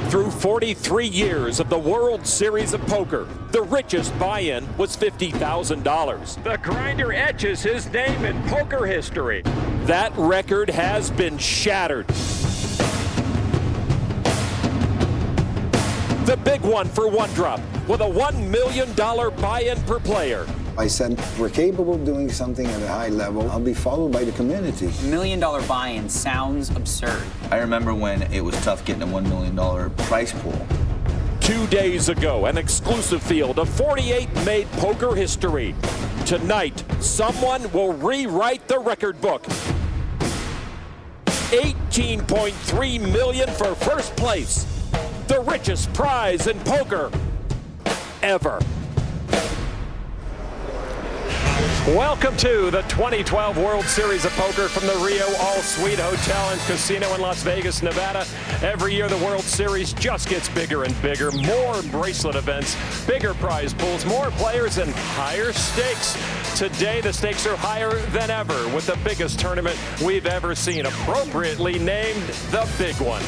Through 43 years of the World Series of Poker, the richest buy-in was $50,000. The grinder etches his name in poker history. That record has been shattered. The big one for one drop, with a $1 million buy-in per player. I said, we're capable of doing something at a high level. I'll be followed by the community. $1 million buy-in sounds absurd. I remember when it was tough getting a $1 million prize pool. 2 days ago, an exclusive field of 48 made poker history. Tonight, someone will rewrite the record book. $18.3 million for first place. The richest prize in poker ever. Welcome to the 2012 World Series of Poker from the Rio All-Suite Hotel and Casino in Las Vegas, Nevada. Every year the World Series just gets bigger and bigger. More bracelet events, bigger prize pools, more players, and higher stakes. Today the stakes are higher than ever with the biggest tournament we've ever seen, appropriately named the Big One.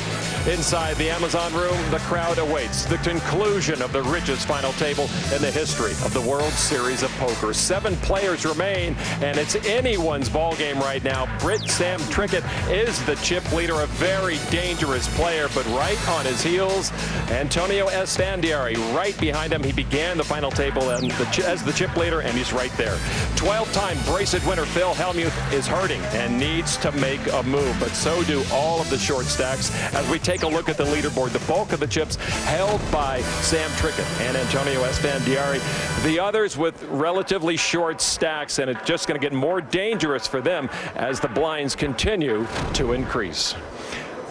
Inside the Amazon room, the crowd awaits the conclusion of the richest final table in the history of the World Series of Poker. 7 players remain, and it's anyone's ball game right now. Sam Trickett is the chip leader, a very dangerous player, but right on his heels, Antonio Esfandiari right behind him. He began the final table as the chip leader, and he's right there. 12-time bracelet winner Phil Helmuth is hurting and needs to make a move, but so do all of the short stacks. As we take a look at the leaderboard, the bulk of the chips held by Sam Trickett and Antonio Esfandiari. The others with relatively short stacks, and it's just going to get more dangerous for them as the blinds continue to increase.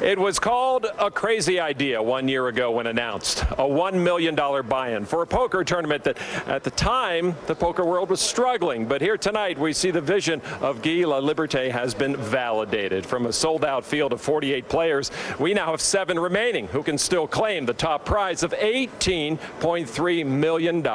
It was called a crazy idea 1 year ago when announced, a $1 million buy-in for a poker tournament that at the time the poker world was struggling. But here tonight we see the vision of Guy Laliberte has been validated. From a sold-out field of 48 players, we now have 7 remaining who can still claim the top prize of $18.3 million.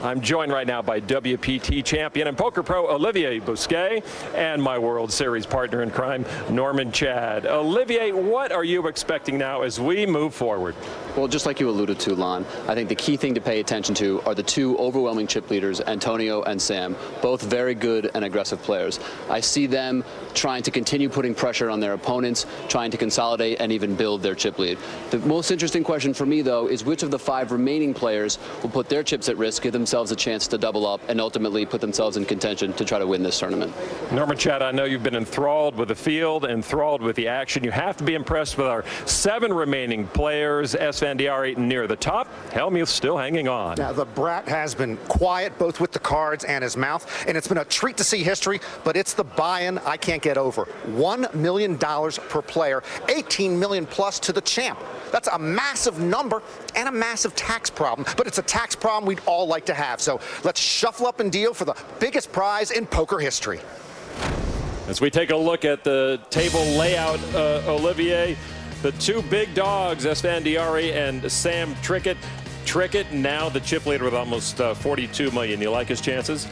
I'm joined right now by WPT champion and poker pro Olivier Bousquet and my World Series partner in crime, Norman Chad. Olivier, what are you expecting now as we move forward? Well, just like you alluded to, Lon, I think the key thing to pay attention to are the 2 overwhelming chip leaders, Antonio and Sam, both very good and aggressive players. I see them trying to continue putting pressure on their opponents, trying to consolidate and even build their chip lead. The most interesting question for me, though, is which of the 5 remaining players will put their chips at risk, give themselves a chance to double up, and ultimately put themselves in contention to try to win this tournament. Norman Chad, I know you've been enthralled with the field, enthralled with the action. You have to be impressed with our 7 remaining players. Esfandiari near the top. Helmuth still hanging on. Now, the brat has been quiet, both with the cards and his mouth, and it's been a treat to see history, but it's the buy-in I can't get over. $1 million per player, $18 million plus to the champ. That's a massive number and a massive tax problem, but it's a tax problem we'd all like to have. So let's shuffle up and deal for the biggest prize in poker history. As we take a look at the table layout, Olivier, the 2 big dogs, Esfandiari and Sam Trickett. Trickett now the chip leader with almost $42 million. You like his chances?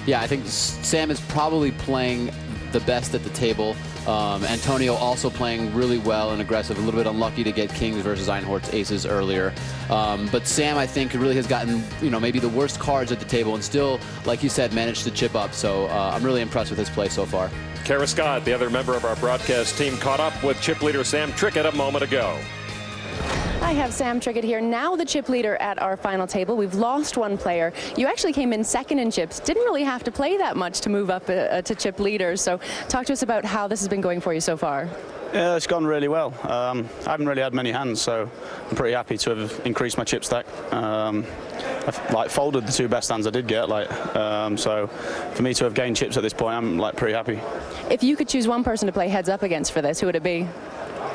Yeah, I think Sam is probably playing the best at the table. Antonio also playing really well and aggressive, a little bit unlucky to get kings versus Einhorn's aces earlier. But Sam, I think, really has gotten, maybe the worst cards at the table and still, like you said, managed to chip up. So I'm really impressed with his play so far. Kara Scott, the other member of our broadcast team, caught up with chip leader Sam Trickett a moment ago. I have Sam Trickett here, now the chip leader at our final table. We've lost 1 player. You actually came in second in chips. Didn't really have to play that much to move up to chip leader. So talk to us about how this has been going for you so far. Yeah, it's gone really well. I haven't really had many hands, so I'm pretty happy to have increased my chip stack. I've folded the 2 best hands I did get, so for me to have gained chips at this point, I'm pretty happy. If you could choose one person to play heads up against for this, who would it be?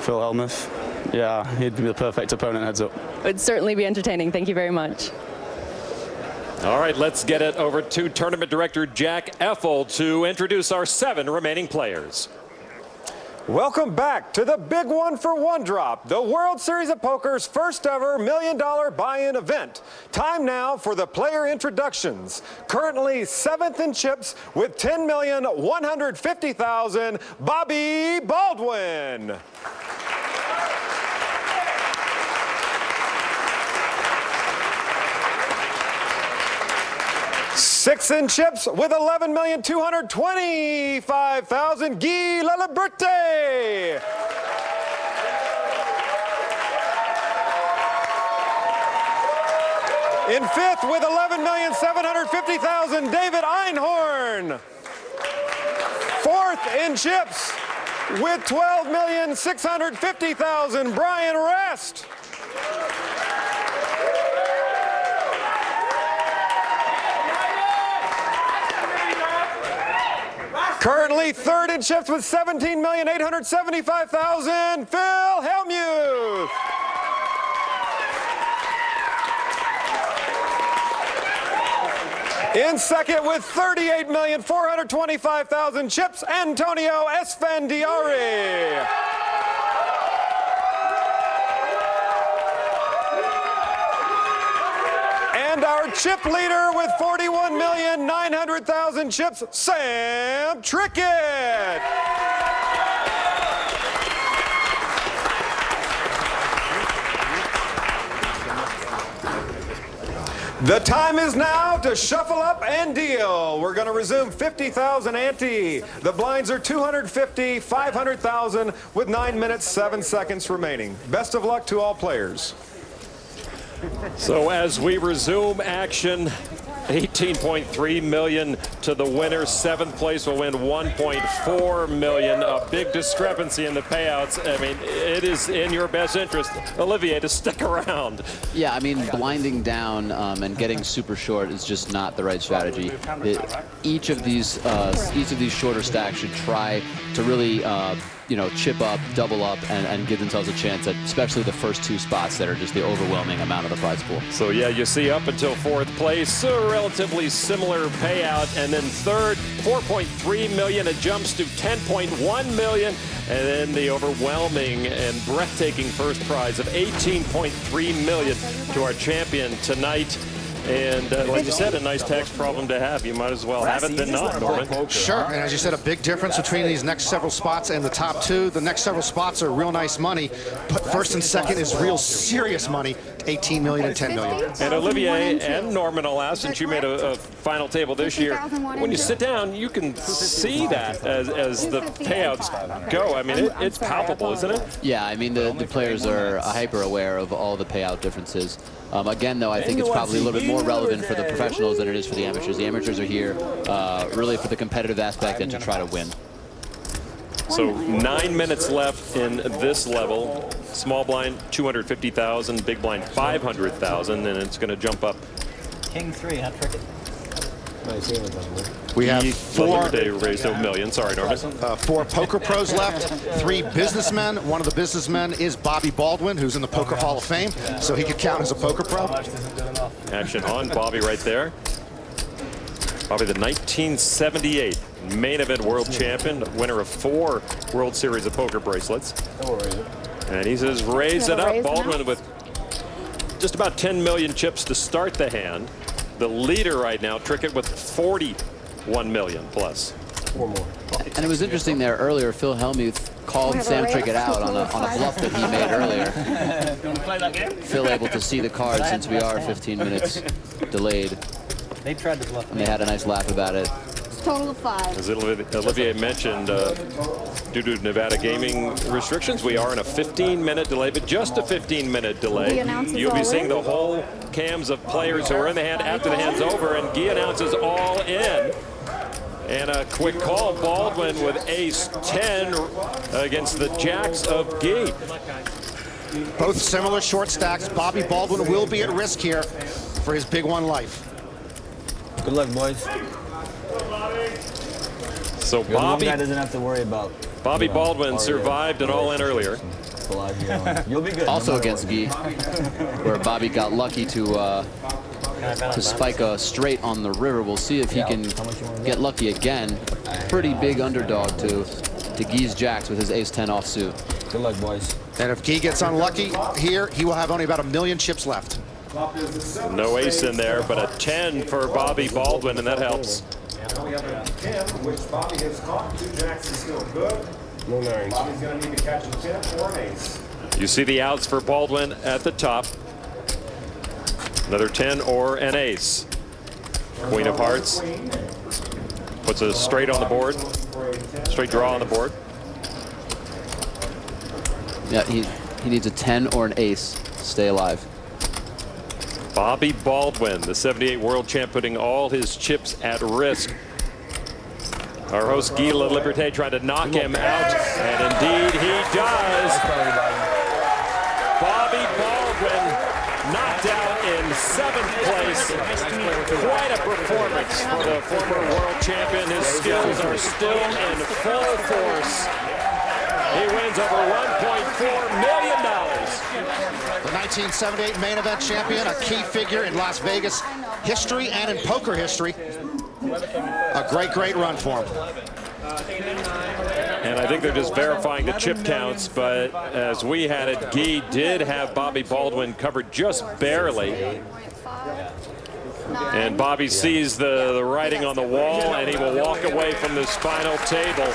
Phil Helmuth. Yeah, he'd be the perfect opponent heads up. It would certainly be entertaining. Thank you very much. All right, let's get it over to tournament director Jack Effel to introduce our 7 remaining players. Welcome back to the big one for one drop, the World Series of Poker's first ever $1 million buy-in event. Time now for the player introductions. Currently 7th in chips with $10,150,000, Bobby Baldwin. 6 in chips with 11,225,000, Guy Laliberte. In 5th with 11,750,000, David Einhorn. 4th in chips with 12,650,000, Brian Rast. Currently 3rd in chips with 17,875,000, Phil Helmuth. In 2nd with 38,425,000 chips, Antonio Esfandiari. And our chip leader with 41,900,000 chips, Sam Trickett. The time is now to shuffle up and deal. We're going to resume 50,000 ante. The blinds are 250, 500,000 with 9 minutes, 7 seconds remaining. Best of luck to all players. So as we resume action, 18.3 million to the winner. 7th place will win 1.4 million. A big discrepancy in the payouts. I mean, it is in your best interest, Olivier, to stick around. Yeah, I mean, blinding down and getting super short is just not the right strategy. Each of these shorter stacks should try to really you know, chip up, double up, and give themselves a chance at especially the first 2 spots that are just the overwhelming amount of the prize pool. So yeah, you see up until 4th place, a relatively similar payout, and then 3rd, 4.3 million, it jumps to 10.1 million, and then the overwhelming and breathtaking first prize of 18.3 million to our champion tonight. And like you said, a nice tax problem to have. You might as well have it than not, Norman. Sure, and as you said, a big difference between these next several spots and the top 2. The next several spots are real nice money, but 1st and 2nd is real serious money, 18 million and 10 million. And Olivier and Norman, I'll ask, since you made a final table this year, when you sit down, you can see that as the payouts go. I mean, it's palpable, isn't it? Yeah, I mean, the players are hyper aware of all the payout differences. Again, though, I think it's probably a little bit more relevant for the professionals than it is for the amateurs. The amateurs are here really for the competitive aspect and to try to win. So 9 minutes left in this level. Small blind, 250,000. Big blind, 500,000. And it's going to jump up. King 3, huh, Trickett? We have 4 raised a million. Sorry, Norman. 4 poker pros left, 3 businessmen. One of the businessmen is Bobby Baldwin, who's in the Poker Hall of Fame, so he could count as a poker pro. Action on Bobby right there. Bobby, the 1978 main event world champion, winner of 4 World Series of Poker bracelets. And he says, raise it up. Baldwin with just about 10 million chips to start the hand. The leader right now, Trickett, with 41 million plus. 4 more. And it was interesting there earlier, Phil Helmuth called Sam Trickett out on a bluff that he made earlier. Phil able to see the cards since we are 15 minutes delayed. They tried to bluff. And they had a nice laugh about it. Total of 5. As Olivier mentioned, due to Nevada gaming restrictions, we are in a 15-minute delay, but just a 15-minute delay. You'll be seeing the whole cams of players who are in the hand after the hand's over, and Guy announces all in. And a quick call, Baldwin with ace 10 against the jacks of Guy. Both similar short stacks. Bobby Baldwin will be at risk here for his big one life. Good luck, boys. So Bobby doesn't have to worry about. Bobby Baldwin survived an all-in earlier. You'll be good. Also against Guy, where Bobby got lucky to spike a straight on the river. We'll see if he can get lucky again. Pretty big underdog to Guy's jacks with his ace-10 offsuit. Good luck, boys. And if Guy gets unlucky here, he will have only about 1 million chips left. No ace in there, but a 10 for Bobby Baldwin, and that helps. We have a 10, which Bobby has caught. 2 jacks is still good. No 9. Bobby's going to need to catch a 10 or an ace. You see the outs for Baldwin at the top. Another 10 or an ace. Queen of Hearts. Puts a straight on the board. Straight draw on the board. Yeah, he needs a 10 or an ace to stay alive. Bobby Baldwin, the 78 world champ, putting all his chips at risk. Our host Guy Laliberte trying to knock him out, and indeed he does. Bobby Baldwin knocked out in 7th place. Quite a performance for the former world champion. His skills are still in full force. He wins over $1.4 million. The 1978 main event champion, a key figure in Las Vegas history and in poker history. A great run for him. And I think they're just verifying the chip counts, but as we had it, Guy did have Bobby Baldwin covered just barely. And Bobby sees the writing on the wall, and he will walk away from this final table.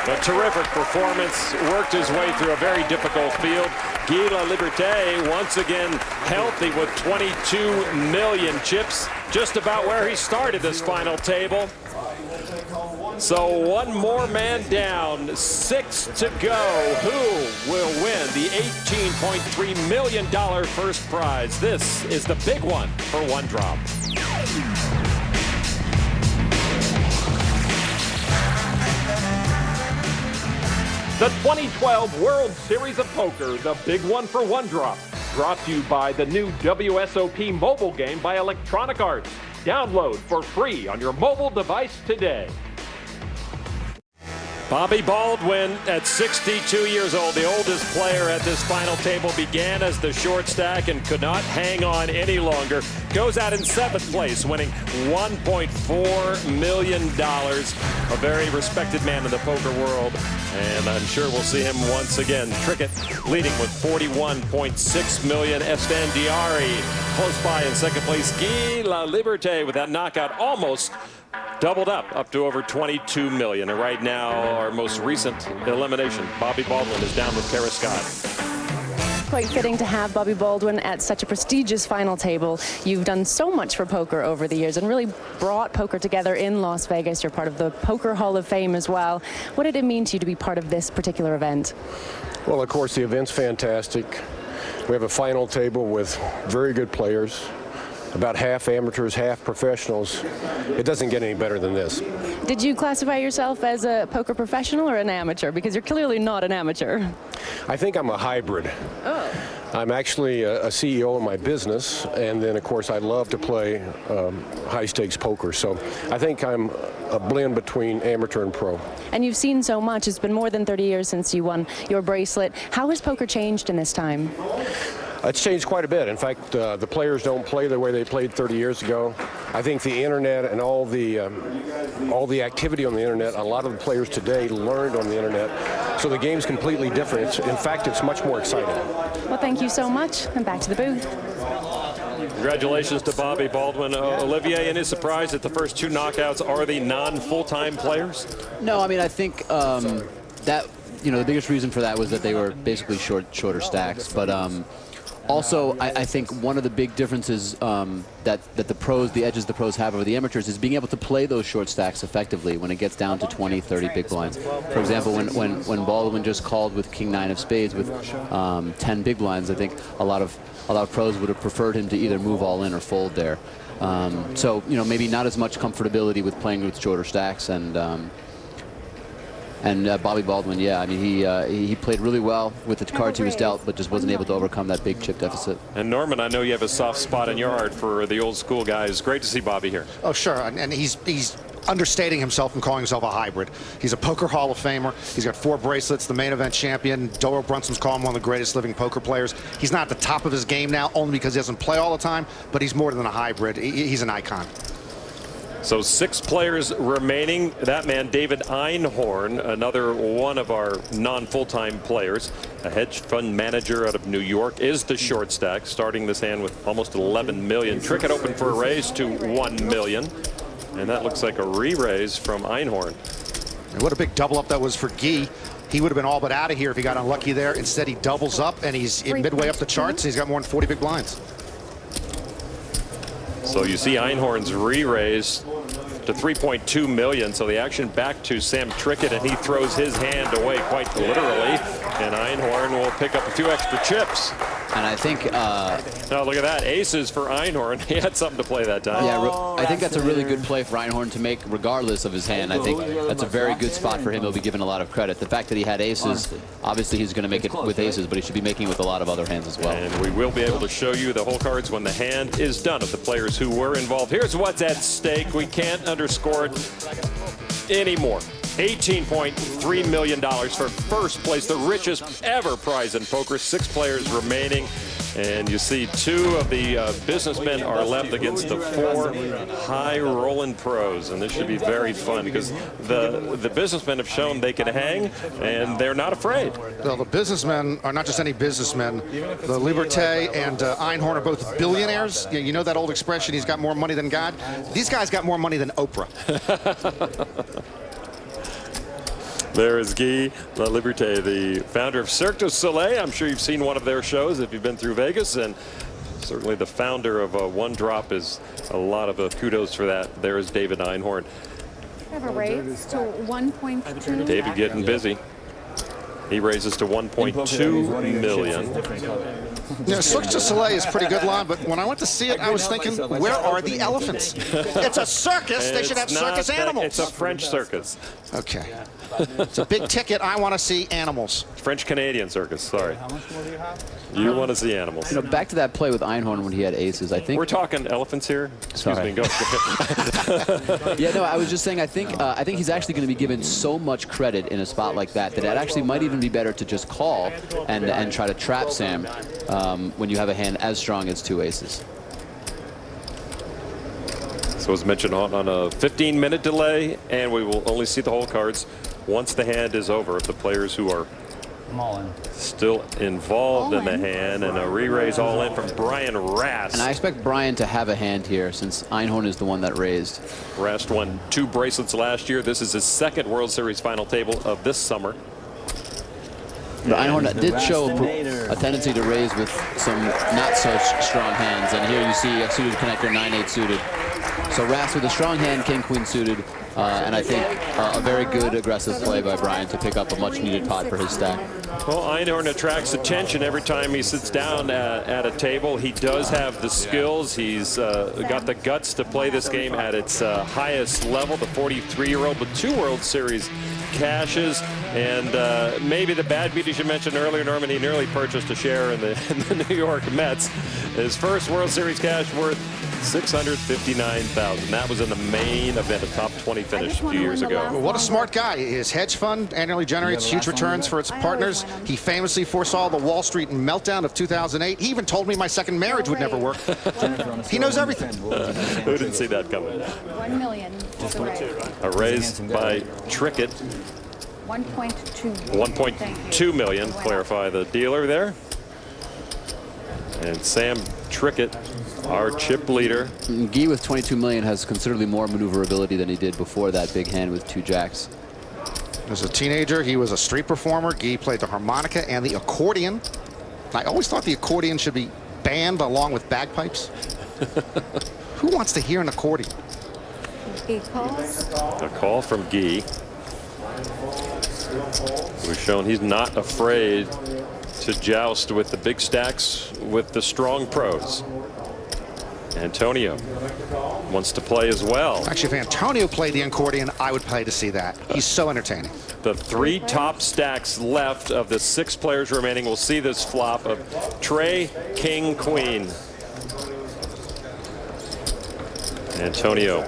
A terrific performance, worked his way through a very difficult field. Guy Laliberte once again healthy with 22 million chips, just about where he started this final table. So one more man down, 6 to go. Who will win the $18.3 million first prize? This is the big one for One Drop. The 2012 World Series of Poker, the big one for One Drop. Brought to you by the new WSOP mobile game by Electronic Arts. Download for free on your mobile device today. Bobby Baldwin at 62 years old, the oldest player at this final table, began as the short stack and could not hang on any longer. Goes out in 7th place, winning $1.4 million. A very respected man in the poker world, and I'm sure we'll see him once again. Trickett leading with $41.6 million. Esfandiari close by in 2nd place. Guy Laliberte with that knockout almost doubled up to over 22 million. And right now, our most recent elimination, Bobby Baldwin is down with Kara Scott. Quite fitting to have Bobby Baldwin at such a prestigious final table. You've done so much for poker over the years and really brought poker together in Las Vegas. You're part of the Poker Hall of Fame as well. What did it mean to you to be part of this particular event? Well, of course, the event's fantastic. We have a final table with very good players. About half amateurs, half professionals. It doesn't get any better than this. Did you classify yourself as a poker professional or an amateur? Because you're clearly not an amateur. I think I'm a hybrid. Oh. I'm actually a CEO in my business, and then, of course, I love to play high-stakes poker. So I think I'm a blend between amateur and pro. And you've seen so much. It's been more than 30 years since you won your bracelet. How has poker changed in this time? It's changed quite a bit. In fact, the players don't play the way they played 30 years ago. I think the internet and all the activity on the internet, a lot of the players today learned on the internet. So the game's completely different. In fact, it's much more exciting. Well, thank you so much, and back to the booth. Congratulations to Bobby Baldwin. Olivier, any surprise that the first 2 knockouts are the non-full-time players? No, I mean, I think that, the biggest reason for that was that they were basically shorter stacks. But also, I think one of the big differences that the edges the pros have over the amateurs is being able to play those short stacks effectively when it gets down to 20, 30 big blinds. For example, when Baldwin just called with King-9 of spades with 10 big blinds, I think a lot of pros would have preferred him to either move all in or fold there. So maybe not as much comfortability with playing with shorter stacks. And Bobby Baldwin, yeah, I mean, he played really well with the cards he was dealt, but just wasn't able to overcome that big chip deficit. And Norman, I know you have a soft spot in your heart for the old school guys. Great to see Bobby here. Oh, sure, and he's understating himself and calling himself a hybrid. He's a Poker Hall of Famer. He's got 4 bracelets, the main event champion. Doyle Brunson's calling him one of the greatest living poker players. He's not at the top of his game now, only because he doesn't play all the time, but he's more than a hybrid. He's an icon. So 6 players remaining. That man, David Einhorn, another one of our non-full-time players, a hedge fund manager out of New York, is the short stack, starting this hand with almost 11 million. Trickett open for a raise to 1 million. And that looks like a re-raise from Einhorn. And what a big double up that was for Guy. He would have been all but out of here if he got unlucky there. Instead, he doubles up, and he's midway up the charts. He's got more than 40 big blinds. So you see Einhorn's re-raise to 3.2 million. So the action back to Sam Trickett, and he throws his hand away quite literally. And Einhorn will pick up a few extra chips. And I think... oh, look at that. Aces for Einhorn. He had something to play that time. Yeah, I think that's a really good play for Einhorn to make regardless of his hand. I think that's a very good spot for him. He'll be given a lot of credit. The fact that he had aces, obviously he's going to make it with aces, but he should be making it with a lot of other hands as well. And we will be able to show you the whole cards when the hand is done of the players who were involved. Here's what's at stake. We can't underscore it anymore. $18.3 million for first place, the richest ever prize in poker. 6 players remaining. And you see 2 of the businessmen are left against the 4 high-rolling pros. And this should be very fun because the businessmen have shown they can hang, and they're not afraid. Well, the businessmen are not just any businessmen. The Laliberte and Einhorn are both billionaires. You know that old expression, he's got more money than God? These guys got more money than Oprah. There is Guy Laliberte, the founder of Cirque du Soleil. I'm sure you've seen one of their shows if you've been through Vegas, and certainly the founder of One Drop is a lot of kudos for that. There is David Einhorn. I have a raise to 1.2. David getting busy. He raises to 1.2 million. Yeah, Cirque du Soleil is pretty good, Lon, but when I went to see it, I was thinking, where are the elephants? It's a circus. They should have circus animals. It's a French circus. Okay. It's a big ticket. I want to see animals. French-Canadian circus, sorry. How much more do you have? You want to see animals. You know, back to that play with Einhorn when he had aces, I think... We're talking elephants here? Excuse me, go. Yeah, no, I was just saying, I think he's actually going to be given so much credit in a spot like that that it actually might even be better to just call and try to trap Sam when you have a hand as strong as 2 aces. So as mentioned, on a 15-minute delay, and we will only see the whole cards once the hand is over. If the players who are still involved in the hand, and a re-raise all in from Brian Rast. And I expect Brian to have a hand here since Einhorn is the one that raised. Rast won 2 bracelets last year. This is his 2nd World Series final table of this summer. But Einhorn did show a tendency to raise with some not so strong hands, and here you see a suited connector, 9-8 suited. So Rast with a strong hand, king-queen suited, and I think a very good aggressive play by Brian to pick up a much-needed pot for his stack. Well, Einhorn attracts attention every time he sits down at a table. He does have the skills. He's got the guts to play this game at its highest level. The 43-year-old with 2 World Series cashes, and maybe the bad beat, as you mentioned earlier, Norman, he nearly purchased a share in the New York Mets. His first World Series cash worth $659,000. That was in the main event, a top 20 finish a few years ago. Well, what a smart guy. His hedge fund annually generates huge returns for its partners. He famously foresaw the Wall Street meltdown of 2008. He even told me my second marriage would never work. He knows everything. Who didn't see that coming? 1 million. A raise by Trickett. 1.2. 1.2 million. Clarify the dealer there. And Sam Trickett, our chip leader. Guy with 22 million has considerably more maneuverability than he did before that big hand with 2 jacks. As a teenager, he was a street performer. Guy played the harmonica and the accordion. I always thought the accordion should be banned along with bagpipes. Who wants to hear an accordion? He calls. A call from Guy. We've shown he's not afraid to joust with the big stacks with the strong pros. Antonio wants to play as well. Actually, if Antonio played the accordion, I would pay to see that. He's so entertaining. The 3 top stacks left of the 6 players remaining. We'll see this flop of Trey, King, Queen. Antonio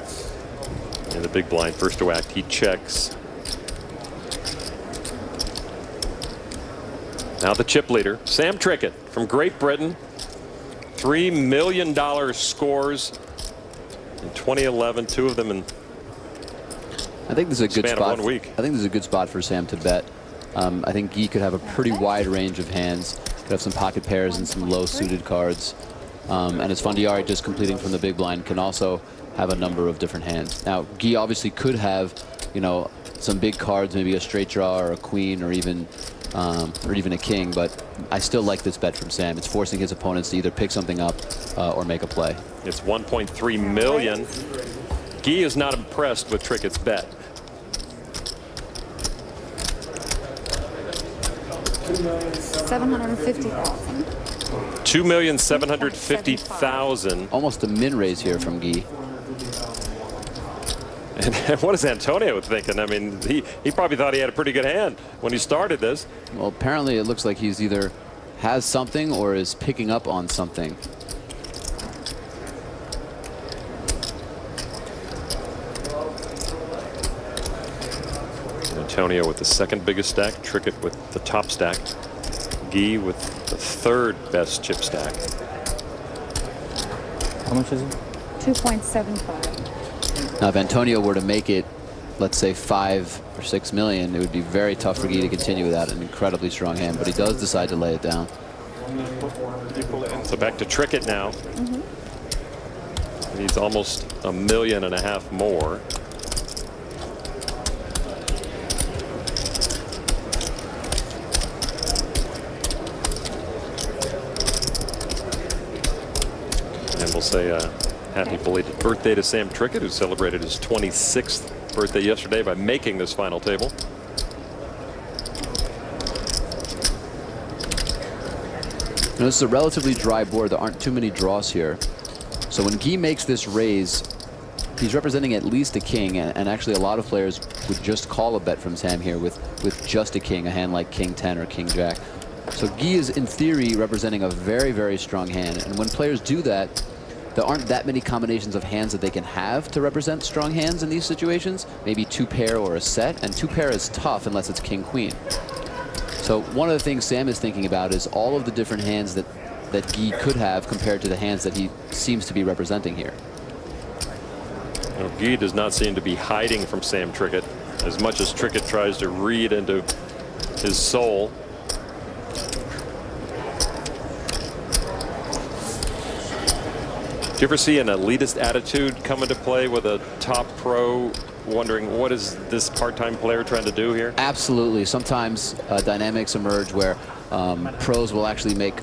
in the big blind, first to act, he checks. Now the chip leader, Sam Trickett from Great Britain. $3 million scores in 2011, 2 of them in I think this is a good span spot. of 1 week. I think this is a good spot for Sam to bet. I think Guy could have a pretty wide range of hands. Could have some pocket pairs and some low suited cards. And Esfandiari, just completing from the big blind, can also have a number of different hands. Now, Guy obviously could have, you know, some big cards, maybe a straight draw or a queen or even or even a king, but I still like this bet from Sam. It's forcing his opponents to either pick something up or make a play. It's 1.3 million. Guy is not impressed with Trickett's bet. $750,000. 2,750,000. Almost a min raise here from Guy. And what is Antonio thinking? I mean, he probably thought he had a pretty good hand when he started this. Well, apparently it looks like he's either has something or is picking up on something. Antonio with the second biggest stack, Trickett with the top stack, Guy with the third best chip stack. How much is it? 2.75. Now, if Antonio were to make it, let's say 5 or 6 million, it would be very tough for Guy to continue without an incredibly strong hand, but he does decide to lay it down. So back to Trickett now. He needs almost $1.5 million more. And we'll say happy belated birthday to Sam Trickett, who celebrated his 26th birthday yesterday by making this final table. Now, this is a relatively dry board. There aren't too many draws here. So when Guy makes this raise, he's representing at least a king, and actually a lot of players would just call a bet from Sam here with just a king, a hand like King 10 or King Jack. So Guy is in theory representing a very, very strong hand, and when players do that, there aren't that many combinations of hands that they can have to represent strong hands in these situations. Maybe 2-pair or a set, and 2-pair is tough unless it's King Queen. So one of the things Sam is thinking about is all of the different hands that Guy could have compared to the hands that he seems to be representing here. Well, Guy does not seem to be hiding from Sam Trickett as much as Trickett tries to read into his soul. Do you ever see an elitist attitude come into play with a top pro, wondering what is this part-time player trying to do here? Absolutely. Sometimes dynamics emerge where pros will actually make,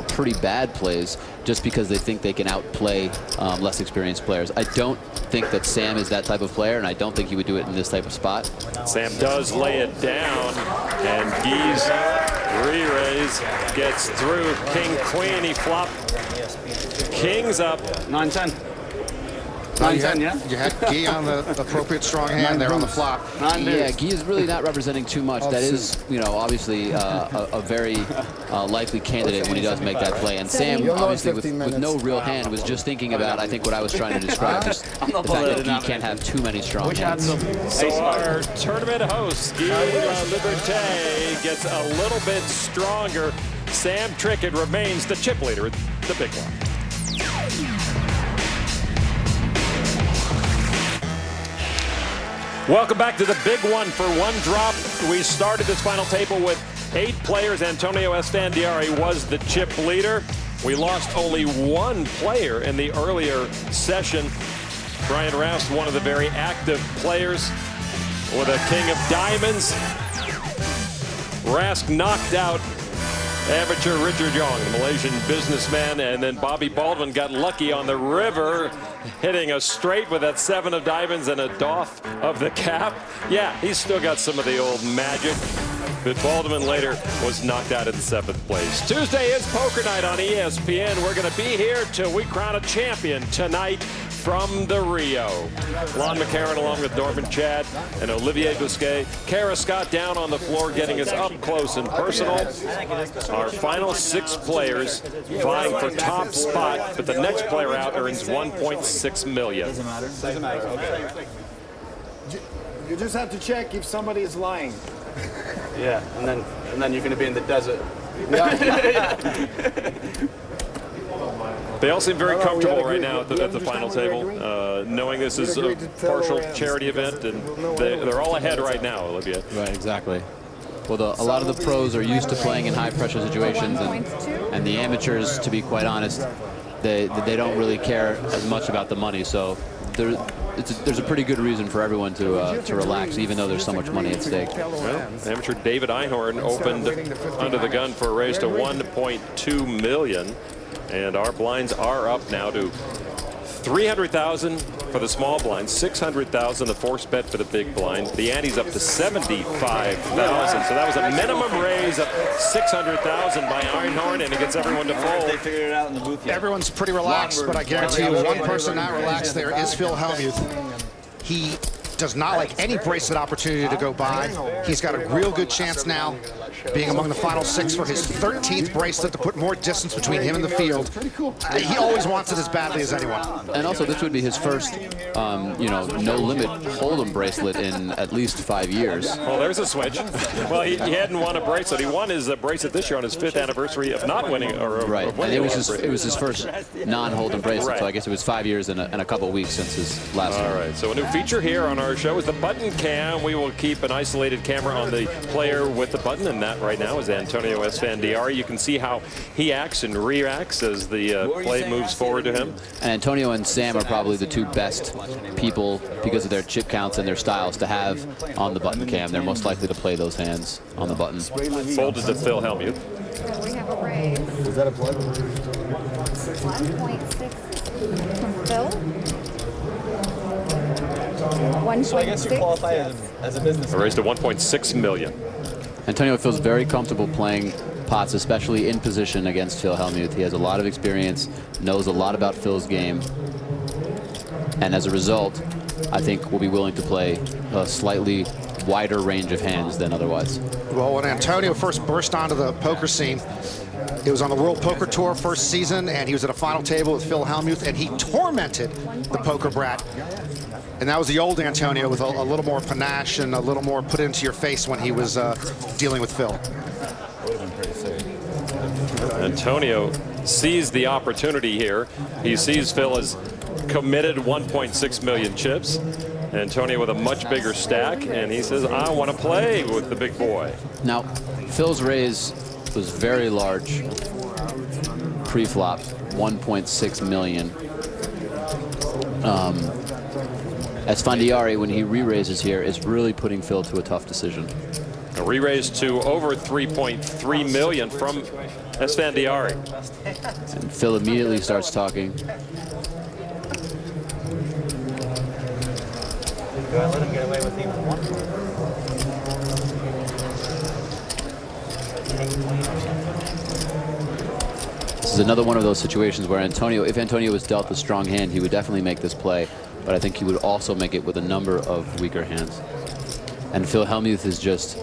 pretty bad plays just because they think they can outplay less experienced players. I don't think that Sam is that type of player, and I don't think he would do it in this type of spot. Sam does lay it down, and Guy's re-raise gets through King Queen. He flopped kings up. 9-10. 9-10, yeah? You had Guy on the appropriate strong hand there on the flop. Yeah, Guy is really not representing too much. That is, obviously a very likely candidate when he does make that play. And Sam, obviously, with no real hand, was just thinking about, I think, what I was trying to describe. Just the fact that Guy can't have too many strong hands. So our tournament host, Guy Laliberte, gets a little bit stronger. Sam Trickett remains the chip leader at the big one. Welcome back to the big one for one drop. We started this final table with 8 players. Antonio Esfandiari was the chip leader. We lost only 1 player in the earlier session. Brian Rast, one of the very active players, with a king of diamonds. Rast knocked out amateur Richard Yong, the Malaysian businessman, and then Bobby Baldwin got lucky on the river, hitting a straight with that 7 of diamonds and a doff of the cap. Yeah, he's still got some of the old magic, but Baldwin later was knocked out in 7th place. Tuesday is poker night on ESPN. We're going to be here till we crown a champion tonight from the Rio. Lon McCarron along with Norman Chad and Olivier Bousquet. Kara Scott down on the floor getting us up close and personal. Our final 6 players vying for top spot, but the next player out earns $1.6 million. Doesn't matter. Doesn't matter. Okay. You just have to check if somebody is lying. Yeah, and then you're going to be in the desert. They all seem very comfortable right now at the final table, knowing this is a partial charity event, and they're all ahead right now, Olivia. Right, exactly. Well, a lot of the pros are used to playing in high-pressure situations, and the amateurs, to be quite honest, they don't really care as much about the money. So there's a pretty good reason for everyone to relax, even though there's so much money at stake. Well, amateur David Einhorn opened under the gun for a raise to $1.2 million, and our blinds are up now to $300,000 for the small blind, $600,000 the force bet for the big blind. The ante's up to $75,000, so that was a minimum raise of $600,000 by Einhorn, and it gets everyone to fold. They figured it out in the booth yet. Everyone's pretty relaxed, but I guarantee you one person not relaxed there is Phil Helmuth. He does not like any bracelet opportunity to go by. He's got a real good chance now, being among the final 6 for his 13th bracelet, to put more distance between him and the field. He always wants it as badly as anyone. And also, this would be his first, no limit Hold'em bracelet in at least 5 years. Well, there's a switch. Well, he hadn't won a bracelet. He won his bracelet this year on his 5th anniversary of not winning. Right, and it was his first non-Hold'em bracelet, right. So I guess it was 5 years and a couple weeks since his last one. All right, so a new feature here on our show is the button cam. We will keep an isolated camera on the player with the button, and that right now is Antonio Esfandiari. You can see how he acts and reacts as the play moves forward to him. And Antonio and Sam are probably the 2 best people, because of their chip counts and their styles, to have on the button cam. They're most likely to play those hands on the button. Folded to Phil Helmuth. So we have a raise. Is that a plug? 1.6 from Phil. So I guess you qualify as a business. A raise to $1.6 million. Antonio feels very comfortable playing pots, especially in position against Phil Helmuth. He has a lot of experience, knows a lot about Phil's game, and as a result, I think will be willing to play a slightly wider range of hands than otherwise. Well, when Antonio first burst onto the poker scene, it was on the World Poker Tour first season, and he was at a final table with Phil Helmuth, and he tormented the poker brat. And that was the old Antonio with a little more panache and a little more put into your face when he was dealing with Phil. Antonio sees the opportunity here. He sees Phil as committed 1.6 million chips. Antonio with a much bigger stack, and he says, I want to play with the big boy. Now, Phil's raise was very large pre-flop, 1.6 million. Esfandiari, when he re-raises here, is really putting Phil to a tough decision. A re-raise to over 3.3 million from Esfandiari. And Phil immediately starts talking. Do I let him get away with even one? This is another one of those situations where Antonio, if Antonio was dealt a strong hand, he would definitely make this play, but I think he would also make it with a number of weaker hands. And Phil Helmuth is just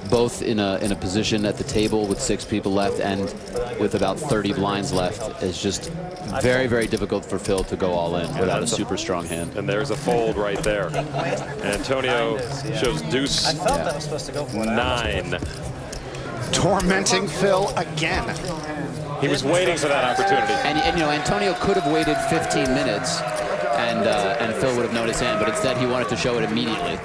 both in a position at the table with 6 people left and with about 30 blinds left. It's just very, very difficult for Phil to go all in without a super strong hand. And there's a fold right there. Antonio shows deuce. I felt that was supposed to go for 9. Tormenting Phil again. He was waiting for that opportunity. And Antonio could have waited 15 minutes and Phil would have known his hand, but instead he wanted to show it immediately.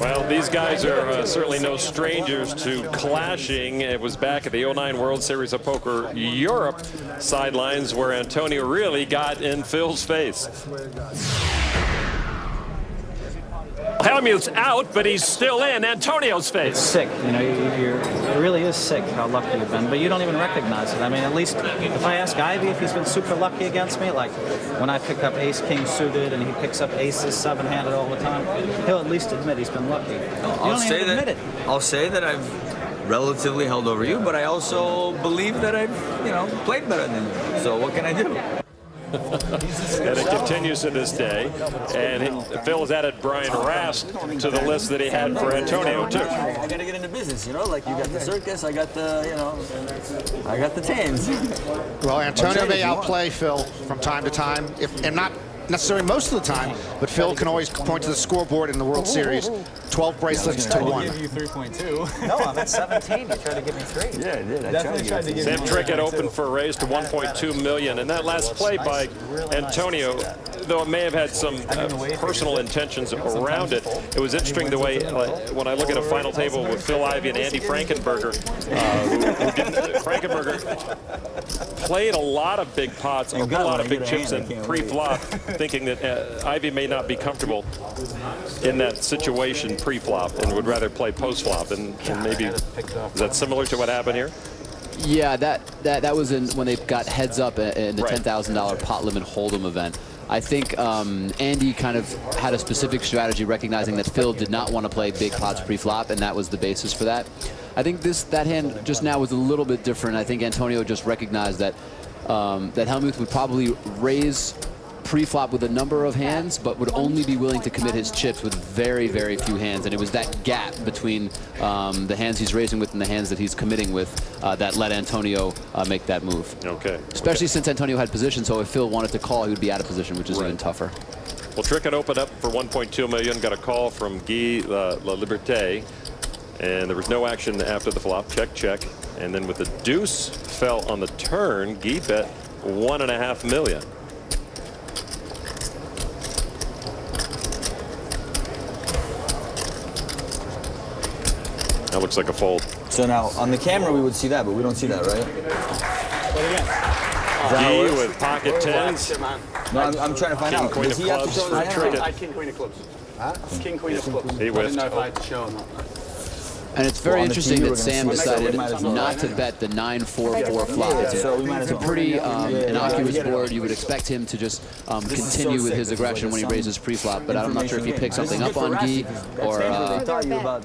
Well, these guys are certainly no strangers to clashing. It was back at the 09 World Series of Poker Europe sidelines where Antonio really got in Phil's face. Helmuth's out, but he's still in Antonio's face. It's sick, it really is sick how lucky you've been, but you don't even recognize it. I mean, at least if I ask Ivy if he's been super lucky against me, like when I pick up ace-king suited and he picks up aces 7-handed all the time, he'll at least admit he's been lucky. I'll say that I've relatively held over you, but I also believe that I've, played better than you. So what can I do? And it continues to this day. And Phil has added Brian Rast to the list that he had for Antonio, too. I got to get into business, like you got the circus, I got the, I got the tames. Well, Antonio may outplay Phil from time to time, and not necessarily most of the time, but Phil can always point to the scoreboard in the World Series. 12 bracelets to 1. I give you 3.2. No, I'm at 17. You tried to give me 3. Yeah, I did. I Definitely tried to give Sam me Trickett opened for a raise to 1.2 million. And that last play by Antonio, though it may have had some personal intentions around it, it was interesting the way, when I look at a final table with Phil Ivey and Andy Frankenberger, Frankenberger played a lot of big pots, or a lot of big chips in pre-flop, thinking that Ivy may not be comfortable in that situation pre-flop and would rather play post-flop. And maybe is that similar to what happened here? Yeah, that was when they got heads up in the $10,000 pot limit Hold'em event. I think Andy kind of had a specific strategy, recognizing that Phil did not want to play big pots pre-flop, and that was the basis for that. I think that hand just now was a little bit different. I think Antonio just recognized that that Helmuth would probably raise pre-flop with a number of hands, but would only be willing to commit his chips with very, very few hands. And it was that gap between the hands he's raising with and the hands that he's committing with that let Antonio make that move. Okay. Especially since Antonio had position, so if Phil wanted to call, he would be out of position, which is even tougher. Well, Trickett opened up for 1.2 million, got a call from Guy Laliberte, and there was no action after the flop. Check, check. And then with the deuce fell on the turn, Guy bet 1.5 million. That looks like a fold. So now on the camera we would see that, but we don't see that, right? Guy with pocket tens. No, I'm trying to find out. Queen of clubs for Trickett. King, queen of clubs. Huh? King, queen of clubs. He whiffed. I didn't know if I had to show or not. And it's very interesting that Sam decided not to bet the 9-4-4 flop. It's a pretty innocuous board. You would expect him to just continue with his aggression when he raises pre-flop, but I'm not sure if he picked something up on Guy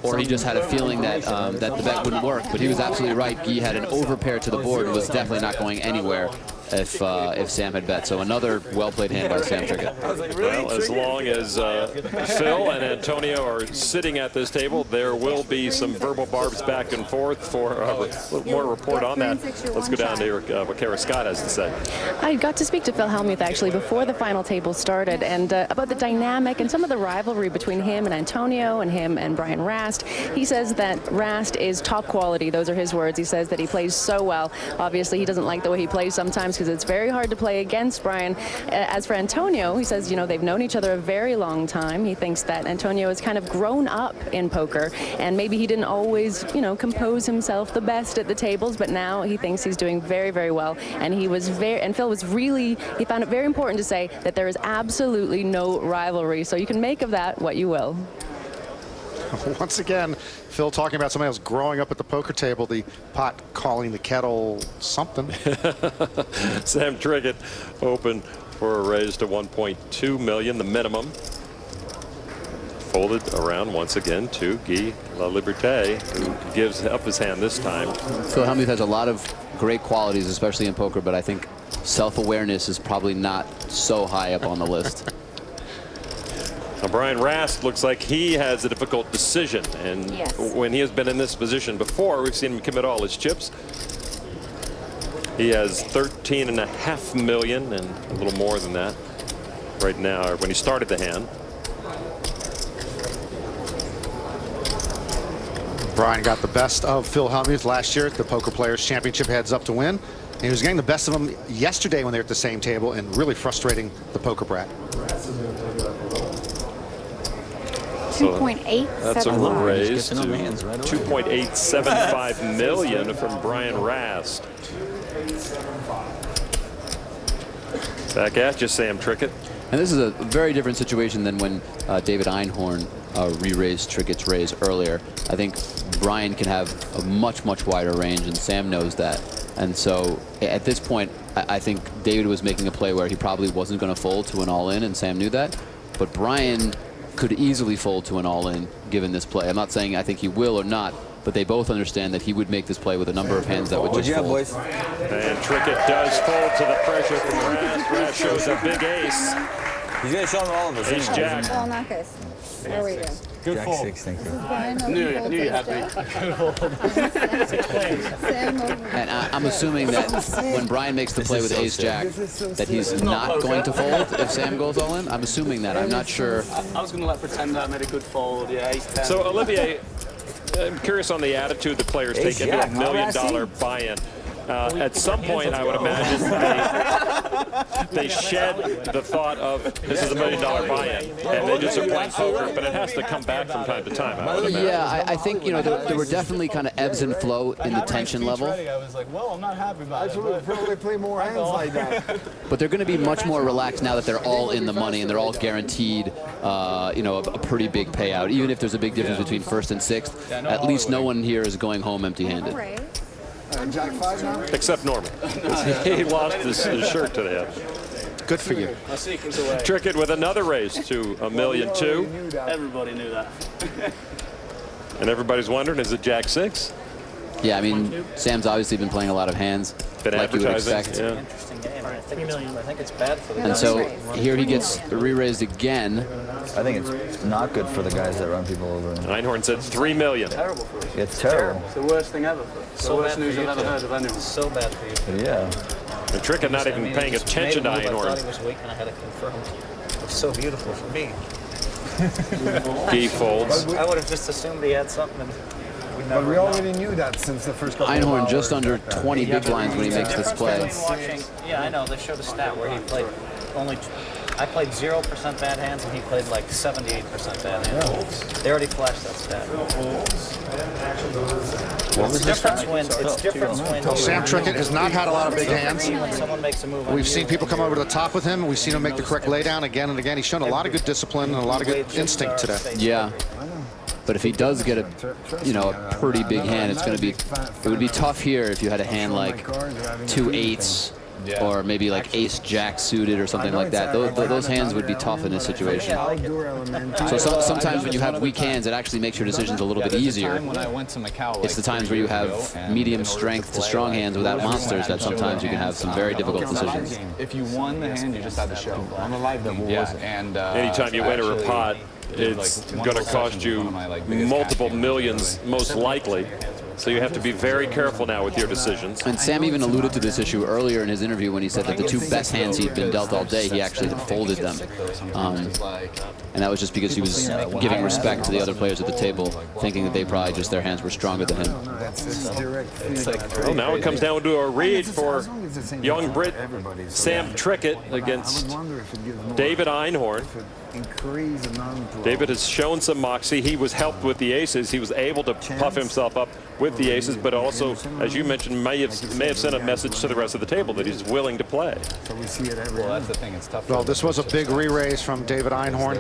or he just had a feeling that that the bet wouldn't work. But he was absolutely right. Guy had an overpair to the board and was definitely not going anywhere if Sam had bet. So another well-played hand by Sam Trickett. Well, as long as Phil and Antonio are sitting at this table, there will be some verbal barbs back and forth. For a little more report on that, let's go down to hear what Kara Scott has to say. I got to speak to Phil Helmuth actually before the final table started, and about the dynamic and some of the rivalry between him and Antonio and him and Brian Rast. He says that Rast is top quality. Those are his words. He says that he plays so well. Obviously, he doesn't like the way he plays sometimes because it's very hard to play against Brian. As for Antonio, he says, you know, they've known each other a very long time. He thinks that Antonio has kind of grown up in poker, and maybe he didn't always, you know, compose himself the best at the tables, but now he thinks he's doing very, very well. And Phil was really, he found it very important to say that there is absolutely no rivalry. So you can make of that what you will. Once again, Phil talking about somebody else growing up at the poker table, the pot calling the kettle something. Sam Trickett open for a raise to 1.2 million, the minimum. Folded around once again to Guy Laliberte, who gives up his hand this time. Phil Helmuth has a lot of great qualities, especially in poker, but I think self-awareness is probably not so high up on the list. Now, Brian Rast looks like he has a difficult decision, and when he has been in this position before, we've seen him commit all his chips. He has 13.5 million and a little more than that right now, or when he started the hand. Brian got the best of Phil Helmuth last year at the Poker Players Championship heads up to win. And he was getting the best of him yesterday when they were at the same table and really frustrating the poker brat. 2.8. That's a raise to 2.875 million from Brian Rast. Back at you, Sam Trickett. And this is a very different situation than when David Einhorn re-raised Trickett's raise earlier. I think Brian can have a much, much wider range, and Sam knows that. And so at this point, I think David was making a play where he probably wasn't going to fold to an all-in, and Sam knew that. But Brian could easily fold to an all-in given this play. I'm not saying I think he will or not, but they both understand that he would make this play with a number of hands that would just fold. Boys? And Trickett does fold to the pressure from Rast. Rast shows a big ace. He's going to show them all of us. Ace Jack. Oh, not this. There we go. Good Jack fold. 6, thank you. Knew you had me. And I'm assuming that when Brian makes the play with Ace Jack, that he's not going to fold if Sam goes all in. I'm assuming that. I'm not sure. I was going to pretend I made a good fold. Yeah, Ace 10. So, Olivier, I'm curious on the attitude the players take into a $1 million buy-in. At some point, I would imagine they shed the thought of this is $1 million buy-in, and they just are playing poker. But it has to come back from time to time, I would imagine. Yeah, I think there were definitely kind of ebbs and flow in the tension level. I was like, well, I'm not happy about it. Probably play more hands like that. But they're going to be much more relaxed now that they're all in the money and they're all guaranteed, a pretty big payout. Even if there's a big difference between first and sixth, at least no one here is going home empty-handed. Jack 5 now? Except Norman. He lost his shirt today. Good for you. Trickett with another raise to $1.2 million. Everybody knew that. And everybody's wondering, is it Jack 6? Yeah, I mean, Sam's obviously been playing a lot of hands, Been like you would advertising. expect. Yeah. Interesting game. I think it's bad for the And guys. so here he gets re-raised again. I think it's not good for the guys that run people over. Einhorn said $3 million. Terrible for us. It's terrible. It's the worst thing ever. It's the worst news I've ever heard of anyone. So bad for you. Yeah. And Trickett not even paying attention to I thought Einhorn. he was weak, and I had to confirm. It's so beautiful for me. He folds. I would have just assumed he had something. And But we already knew that since the first couple of Einhorn hours. just under 20 big blinds when he makes this play. Yeah, I know. They showed a stat where he played only. I played 0% bad hands, and he played like 78% bad hands. They already flashed that stat. It's difference when. It's difference when. Sam Trickett has not had a lot of big hands. When someone makes a move. We've seen people come over to the top with him. We've seen him make the correct laydown again and again. He's shown a lot of good discipline and a lot of good instinct today. Yeah. But if he does get a pretty big hand, it would be tough here if you had a hand like 2 8s or maybe like ace jack suited or something like that. Those hands would be tough in this situation. So sometimes when you have weak hands, it actually makes your decisions a little bit easier. It's the times where you have medium strength to strong hands without monsters that sometimes you can have some very difficult decisions. If you won the hand, you just had to show. On the live level, and Anytime you enter a pot, it's going to cost you multiple millions, most likely. So you have to be very careful now with your decisions. And Sam even alluded to this issue earlier in his interview when he said that the 2 best hands he'd been dealt all day, he actually had folded them. And that was just because he was giving respect to the other players at the table, thinking that their hands were stronger than him. Well, now it comes down to a read for young Brit Sam Trickett against David Einhorn. David has shown some moxie. He was helped with the aces. He was able to puff himself up with the aces, but also, as you mentioned, may have sent a message to the rest of the table that he's willing to play. Well, that's the thing. It's tough. Well, this was a big re-raise from David Einhorn.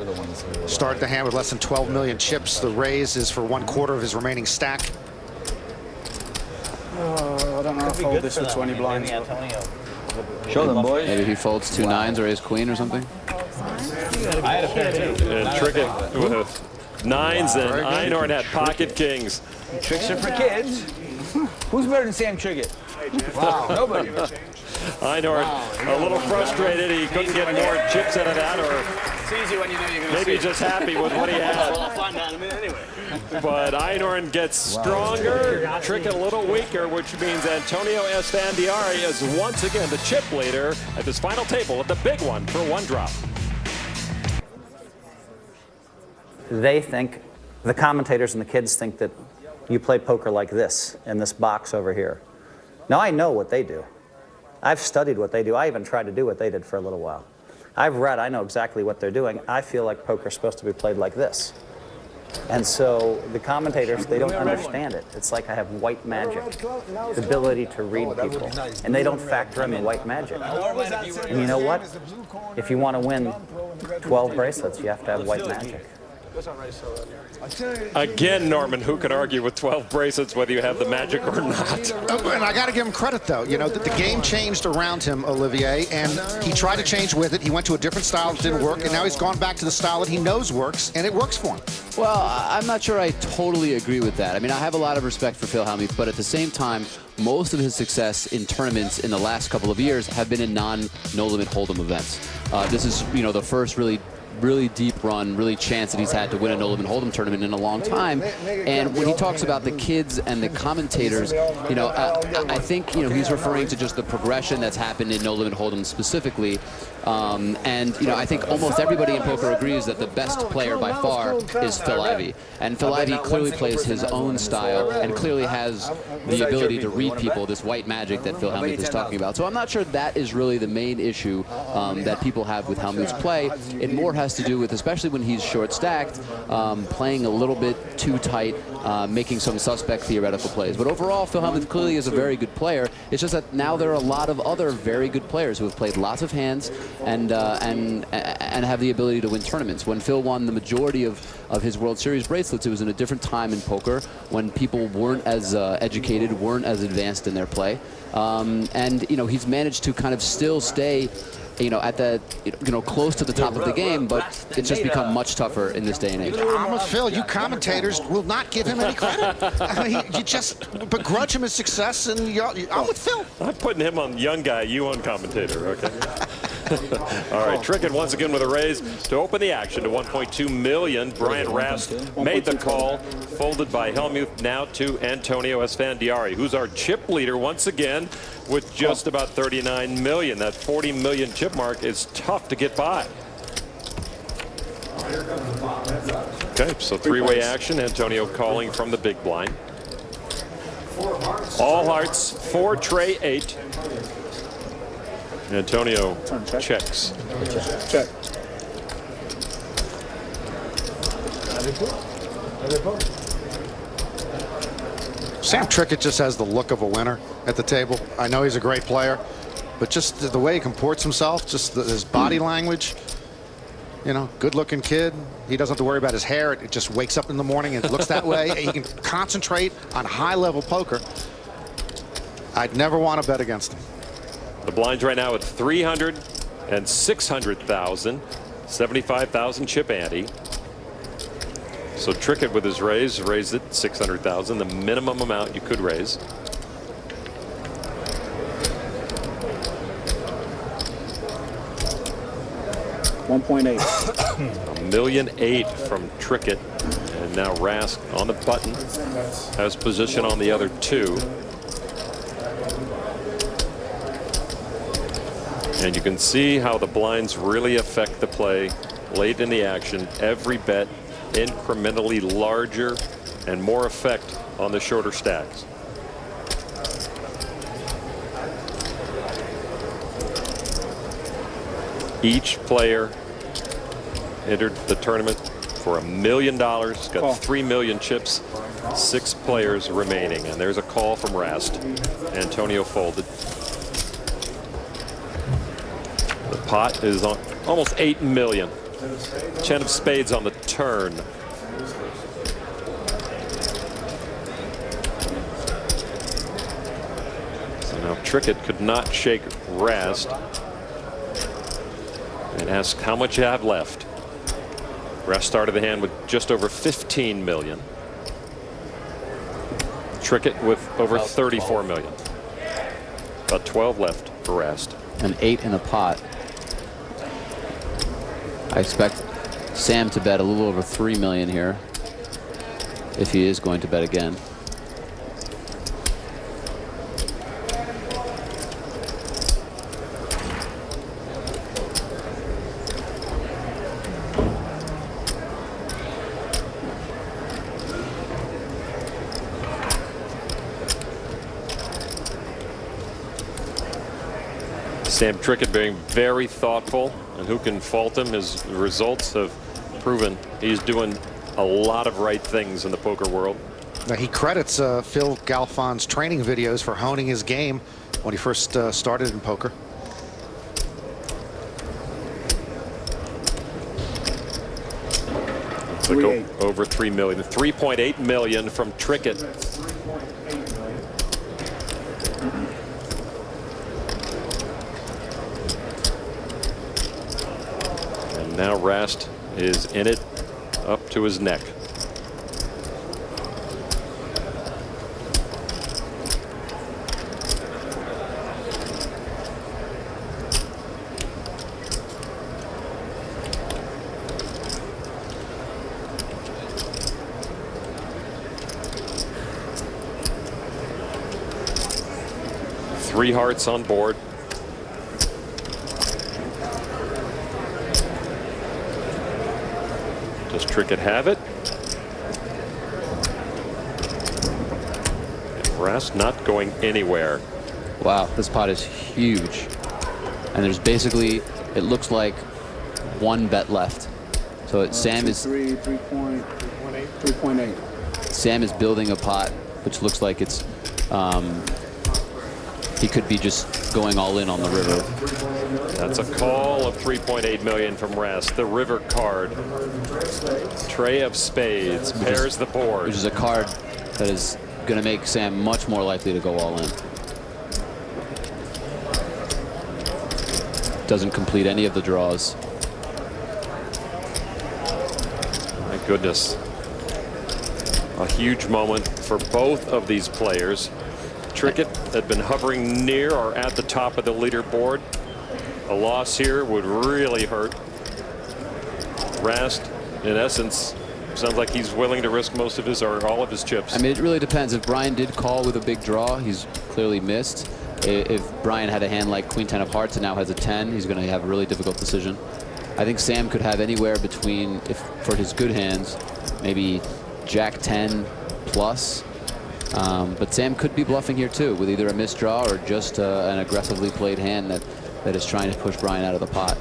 Started the hand with less than 12 million chips. The raise is for 1/4 of his remaining stack. I don't know if I'll fold this with 20 blinds. Show them, boys. Maybe he folds 2 9s or ace queen or something. I had a pair too. And Trickett with 9s, and Einhorn had pocket kings. Tricks are for kids. Who's better than Sam Trickett? Wow. Nobody. Einhorn a little frustrated. He couldn't get more chips out of that, or It's easy when you know you're going to maybe just happy with what he Well, had. I'll find out in a minute anyway. But Einhorn gets stronger, Trickett a little weaker, which means Antonio Esfandiari is once again the chip leader at this final table at the big one for 1 drop. They think, the commentators and the kids think that you play poker like this, in this box over here. Now, I know what they do. I've studied what they do. I even tried to do what they did for a little while. I've read, I know exactly what they're doing. I feel like poker's supposed to be played like this. And so the commentators, they don't understand it. It's like I have white magic, the ability to read people. And they don't factor in the white magic. And you know what? If you want to win 12 bracelets, you have to have white magic. Again, Norman, who can argue with 12 bracelets whether you have the magic or not? And I got to give him credit, though. You know, the game changed around him, Olivier, and he tried to change with it. He went to a different style that didn't work, and now he's gone back to the style that he knows works, and it works for him. Well, I'm not sure I totally agree with that. I mean, I have a lot of respect for Phil Helmuth, but at the same time, most of his success in tournaments in the last couple of years have been in non-no-limit hold'em events. This is, the first really really deep run, really chance that he's had to win a no-limit hold'em tournament in a long time. And when he talks about the kids and the commentators, you know, I think, you know, he's referring to just the progression that's happened in no-limit hold'em specifically. And, you know, I think almost everybody in poker agrees that the best player by far is Phil Ivey. And Phil Ivey clearly plays his own style and clearly has the ability to read people, this white magic that Phil Helmuth is talking about. So I'm not sure that is really the main issue that people have with Helmuth's play. It more has to do with, especially when he's short stacked, playing a little bit too tight, making some suspect theoretical plays. But overall, Phil Helmuth clearly is a very good player. It's just that now there are a lot of other very good players who have played lots of hands and have the ability to win tournaments. When Phil won the majority of his World Series bracelets, it was in a different time in poker when people weren't as educated, weren't as advanced in their play. And, you know, he's managed to kind of still stay, you know, at the, you know, close to the top of the game, but it's just become much tougher in this day and age. I'm with Phil. You commentators will not give him any credit. I mean, you just begrudge him his success, and I'm with Phil. I'm putting him on young guy, you on commentator, okay? All right, Trickett once again with a raise to open the action to 1.2 million. Brian Rast made the call, folded by Helmuth, now to Antonio Esfandiari, who's our chip leader once again with just about 39 million. That 40 million chip mark is tough to get by. Okay, so three-way action. Antonio calling from the big blind. All hearts, 4 tray 8. Antonio checks. Check. Sam Trickett just has the look of a winner at the table. I know he's a great player, but just the way he comports himself, just his body language, you know, good-looking kid. He doesn't have to worry about his hair. It just wakes up in the morning and looks that way. He can concentrate on high-level poker. I'd never want to bet against him. The blinds right now at 300 and 600,000, 75,000 chip ante. So Trickett with his raise raised it 600,000, the minimum amount you could raise. $1.8. $1.8 million from Trickett, and now Rast on the button has position on the other two. And you can see how the blinds really affect the play late in the action. Every bet incrementally larger and more effect on the shorter stacks. Each player entered the tournament for $1 million, got 3 million chips, 6 players remaining. And there's a call from Rast. Antonio folded. The pot is on almost 8 million. 10 of spades on the turn. So now Trickett could not shake Rast and ask how much you have left. Rast started the hand with just over 15 million. Trickett with over 34 million. About 12 left for Rast. An 8 in the pot. I expect Sam to bet a little over 3 million here, if he is going to bet again. Sam Trickett being very thoughtful, and who can fault him? His results have proven he's doing a lot of right things in the poker world. Now, he credits Phil Galfon's training videos for honing his game when he first started in poker. Like over 3 million, 3.8 million from Trickett. And now Rast is in it up to his neck. 3 hearts on board. Does Trickett have it? And Rast not going anywhere. Wow, this pot is huge. And there's basically, it looks like 1 bet left. So Sam is 3.8. Sam is building a pot, which looks like it's he could be just going all in on the river. That's a call of 3.8 million from Rast. The river card. Tray of spades pairs the board. Which is a card that is going to make Sam much more likely to go all in. Doesn't complete any of the draws. My goodness. A huge moment for both of these players. Trickett had been hovering near or at the top of the leaderboard. A loss here would really hurt. Rast, in essence, sounds like he's willing to risk most of his or all of his chips. I mean, it really depends. If Brian did call with a big draw, he's clearly missed. If Brian had a hand like Queen 10 of hearts and now has a 10, he's going to have a really difficult decision. I think Sam could have anywhere between, if for his good hands, maybe Jack 10 plus. But Sam could be bluffing here too, with either a missed draw or just an aggressively played hand that is trying to push Brian out of the pot.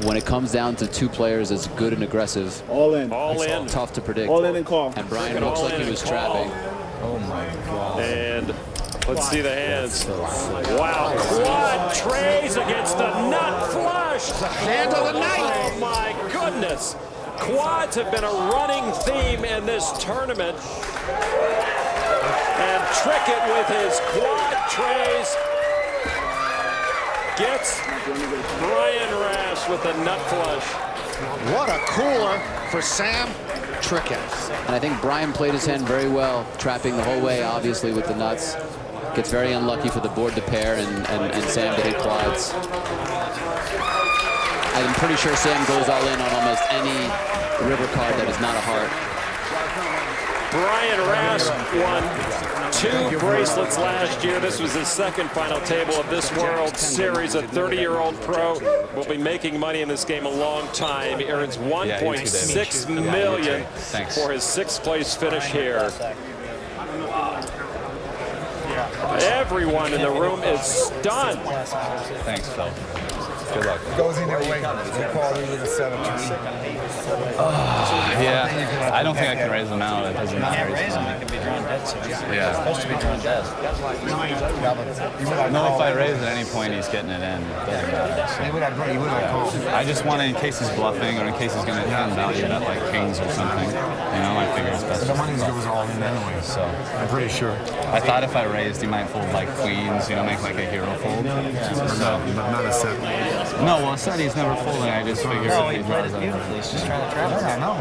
When it comes down to 2 players as good and aggressive, all in, tough to predict. All in and call. And Brian looks like he was trapping. Oh my God. And let's see the hands. Wow, quad trays against the nut flush. Hand of the night. Oh my goodness. Quads have been a running theme in this tournament. And Trickett with his quad trays gets Brian Rast with a nut flush. What a cooler for Sam Trickett. And I think Brian played his hand very well, trapping the whole way, obviously, with the nuts. Gets very unlucky for the board to pair and Sam to hit quads. I'm pretty sure Sam goes all in on almost any river card that is not a heart. Brian Rast won 2 bracelets last year. This was his 2nd final table of this World Series. A 30-year-old pro will be making money in this game a long time. He earns $1.6 million for his 6th place finish here. Everyone in the room is stunned. Thanks, Phil. Good luck. Goes in their way. They call it with a 7. Yeah, I don't think I can raise them out. It doesn't matter. Can't raise them. It can be drawn dead. So yeah. It's supposed to be drawn dead. No, if I raise at any point, he's getting it in. It doesn't matter. I just want to, in case he's bluffing or in case he's going to value bet like kings or something. You know, I figure it's best. The money goes all in anyway, so I'm pretty sure. I thought if I raised, he might fold like queens, you know, make like a hero fold. So, but not a set. No, well, a set he's never folding. I just figured No, if he he played draws it beautifully. He's just trying to trap us. I know.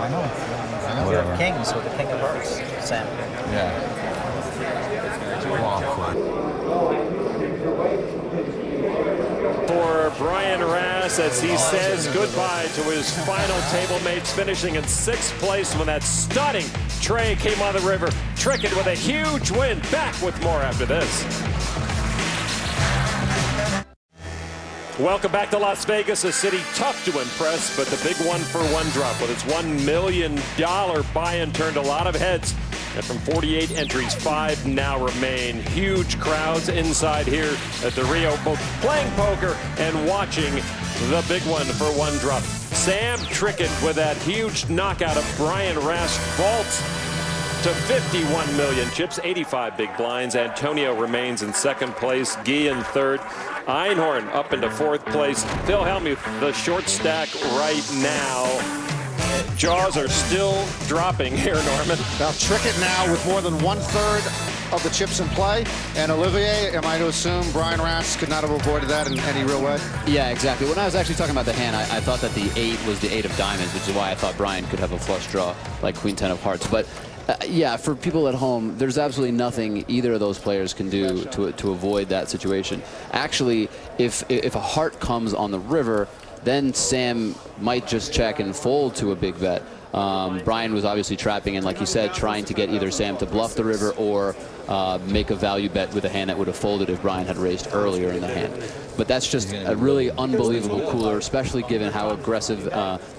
You're kings with the king of hearts, Sam. Yeah. For Brian Rast, as he says goodbye to his final table mates, finishing in 6th place when that stunning tray came on the river. Trickett with a huge win. Back with more after this. Welcome back to Las Vegas, a city tough to impress, but the big 1-for-1 drop with its $1 million buy-in turned a lot of heads. And from 48 entries, 5 now remain. Huge crowds inside here at the Rio, both playing poker and watching the big 1-for-1 drop. Sam Trickett with that huge knockout of Brian Rast vaults to 51 million chips, 85 big blinds. Antonio remains in 2nd place, Guy in 3rd. Einhorn up into 4th place. Phil Helmuth, the short stack right now. Jaws are still dropping here, Norman. Now Trickett now with more than 1/3 of the chips in play. And Olivier, am I to assume Brian Rast could not have avoided that in any real way? Yeah, exactly. When I was actually talking about the hand, I thought that the 8 was the 8 of diamonds, which is why I thought Brian could have a flush draw like Queen 10 of hearts. But yeah, for people at home, there's absolutely nothing either of those players can do to avoid that situation. Actually, if a heart comes on the river, then Sam might just check and fold to a big bet. Brian was obviously trapping and, like you said, trying to get either Sam to bluff the river or make a value bet with a hand that would have folded if Brian had raised earlier in the hand. But that's just a really unbelievable cooler, especially given how aggressive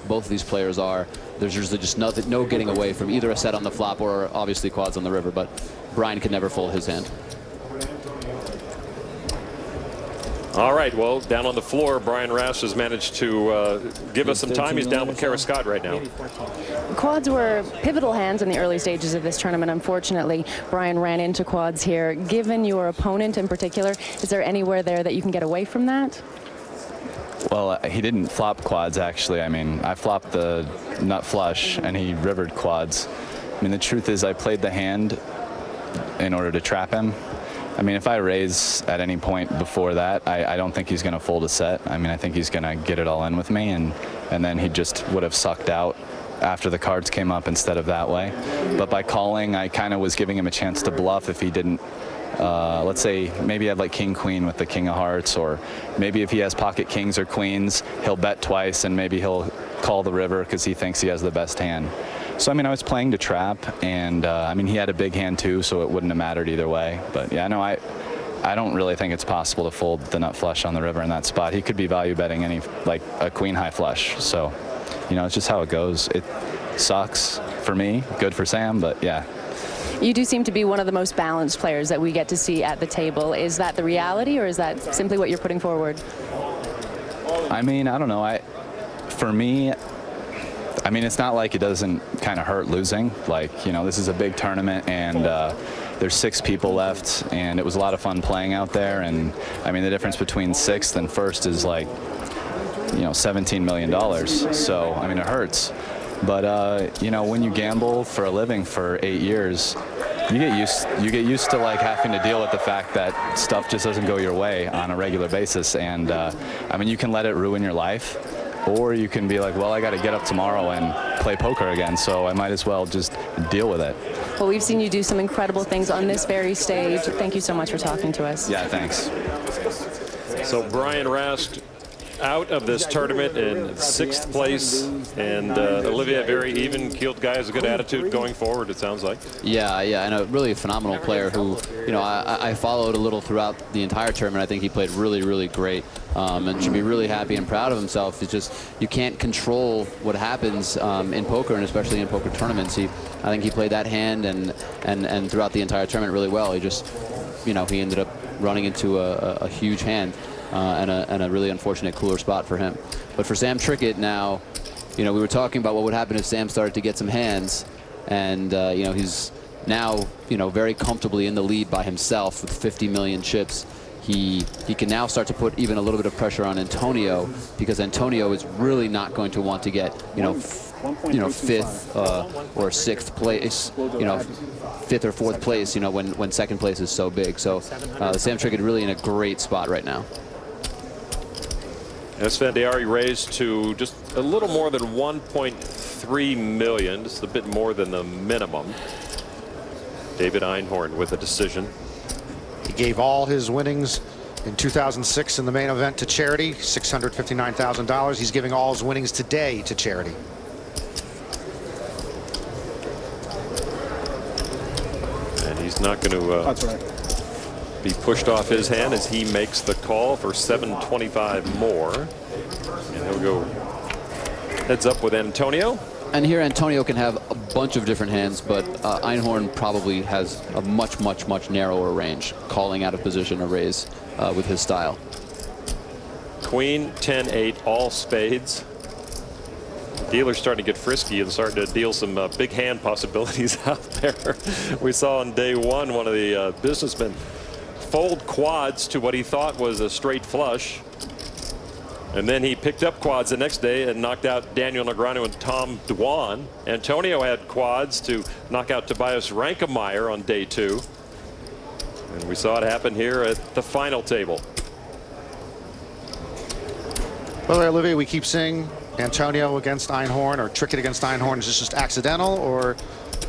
both of these players are. There's usually just no getting away from either a set on the flop or obviously quads on the river, but Brian could never fold his hand. All right, well, down on the floor, Brian Rast has managed to give us some time. He's down with Kara Scott right now. Quads were pivotal hands in the early stages of this tournament. Unfortunately, Brian ran into quads here. Given your opponent in particular, is there anywhere there that you can get away from that? Well, he didn't flop quads, actually. I mean, I flopped the nut flush, and he rivered quads. I mean, the truth is I played the hand in order to trap him. I mean, if I raise at any point before that, I don't think he's going to fold a set. I mean, I think he's going to get it all in with me, and then he just would have sucked out after the cards came up instead of that way. But by calling, I kind of was giving him a chance to bluff if he didn't. Let's say maybe he had like king queen with the king of hearts, or maybe if he has pocket kings or queens, he'll bet twice and maybe he'll call the river because he thinks he has the best hand. So I mean, I was playing to trap, and I mean, he had a big hand too, so it wouldn't have mattered either way. But yeah, no, I don't really think it's possible to fold the nut flush on the river in that spot. He could be value betting any, like a queen high flush. So, you know, it's just how it goes. It sucks for me, good for Sam, but yeah. You do seem to be one of the most balanced players that we get to see at the table. Is that the reality, or is that simply what you're putting forward? I mean, I don't know. For me, I mean, it's not like it doesn't kind of hurt losing. Like, you know, this is a big tournament, and there's 6 people left, and it was a lot of fun playing out there. And I mean, the difference between 6th and 1st is like, you know, $17 million. So, I mean, it hurts. But, you know, when you gamble for a living for 8 years, you get used to like having to deal with the fact that stuff just doesn't go your way on a regular basis. And I mean, you can let it ruin your life, or you can be like, well, I got to get up tomorrow and play poker again, so I might as well just deal with it. Well, we've seen you do some incredible things on this very stage. Thank you so much for talking to us. Yeah, thanks. So Brian Rast out of this tournament in 6th place, and Olivier, a very even-keeled guy, has a good attitude going forward, it sounds like. Yeah, and a really phenomenal player who, you know, I followed a little throughout the entire tournament. I think he played really, really great, and should be really happy and proud of himself. It's just, you can't control what happens in poker, and especially in poker tournaments. I think he played that hand and throughout the entire tournament really well. He just, you know, he ended up running into a huge hand. And a really unfortunate cooler spot for him. But for Sam Trickett now, you know, we were talking about what would happen if Sam started to get some hands, and you know, he's now, you know, very comfortably in the lead by himself with 50 million chips. He can now start to put even a little bit of pressure on Antonio, because Antonio is really not going to want to get, you know, 5th or 6th place, you know, 5th or 4th place, you know, when 2nd place is so big. So Sam Trickett really in a great spot right now. Esfandiari raised to just a little more than 1.3 million, just a bit more than the minimum. David Einhorn with a decision. He gave all his winnings in 2006 in the main event to charity, $659,000. He's giving all his winnings today to charity. And he's not going to be pushed off his hand as he makes the call for 725 more. And he'll go heads up with Antonio. And here Antonio can have a bunch of different hands, but Einhorn probably has a much narrower range, calling out of position a raise with his style. Queen, 10-8, all spades. Dealer's starting to get frisky and starting to deal some big hand possibilities out there. We saw on day one of the businessmen fold quads to what he thought was a straight flush. And then he picked up quads the next day and knocked out Daniel Negreanu and Tom Dwan. Antonio had quads to knock out Tobias Rankemeyer on day 2. And we saw it happen here at the final table. Well, Olivier, we keep seeing Antonio against Einhorn or Trickett against Einhorn. Is this just accidental, or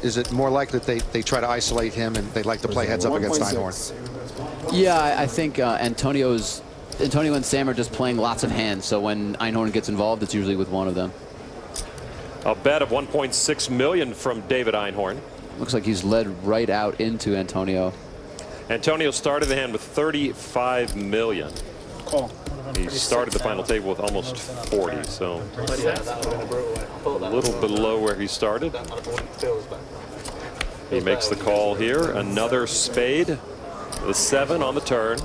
is it more likely that they try to isolate him and they like to play heads up against Einhorn? Yeah, I think Antonio's Antonio and Sam are just playing lots of hands, so when Einhorn gets involved, it's usually with one of them. A bet of $1.6 million from David Einhorn. Looks like he's led right out into Antonio. Antonio started the hand with $35 million. Call. He started the final table with almost 40, so a little below where he started. He makes the call here. Another spade. The 7 on the turn.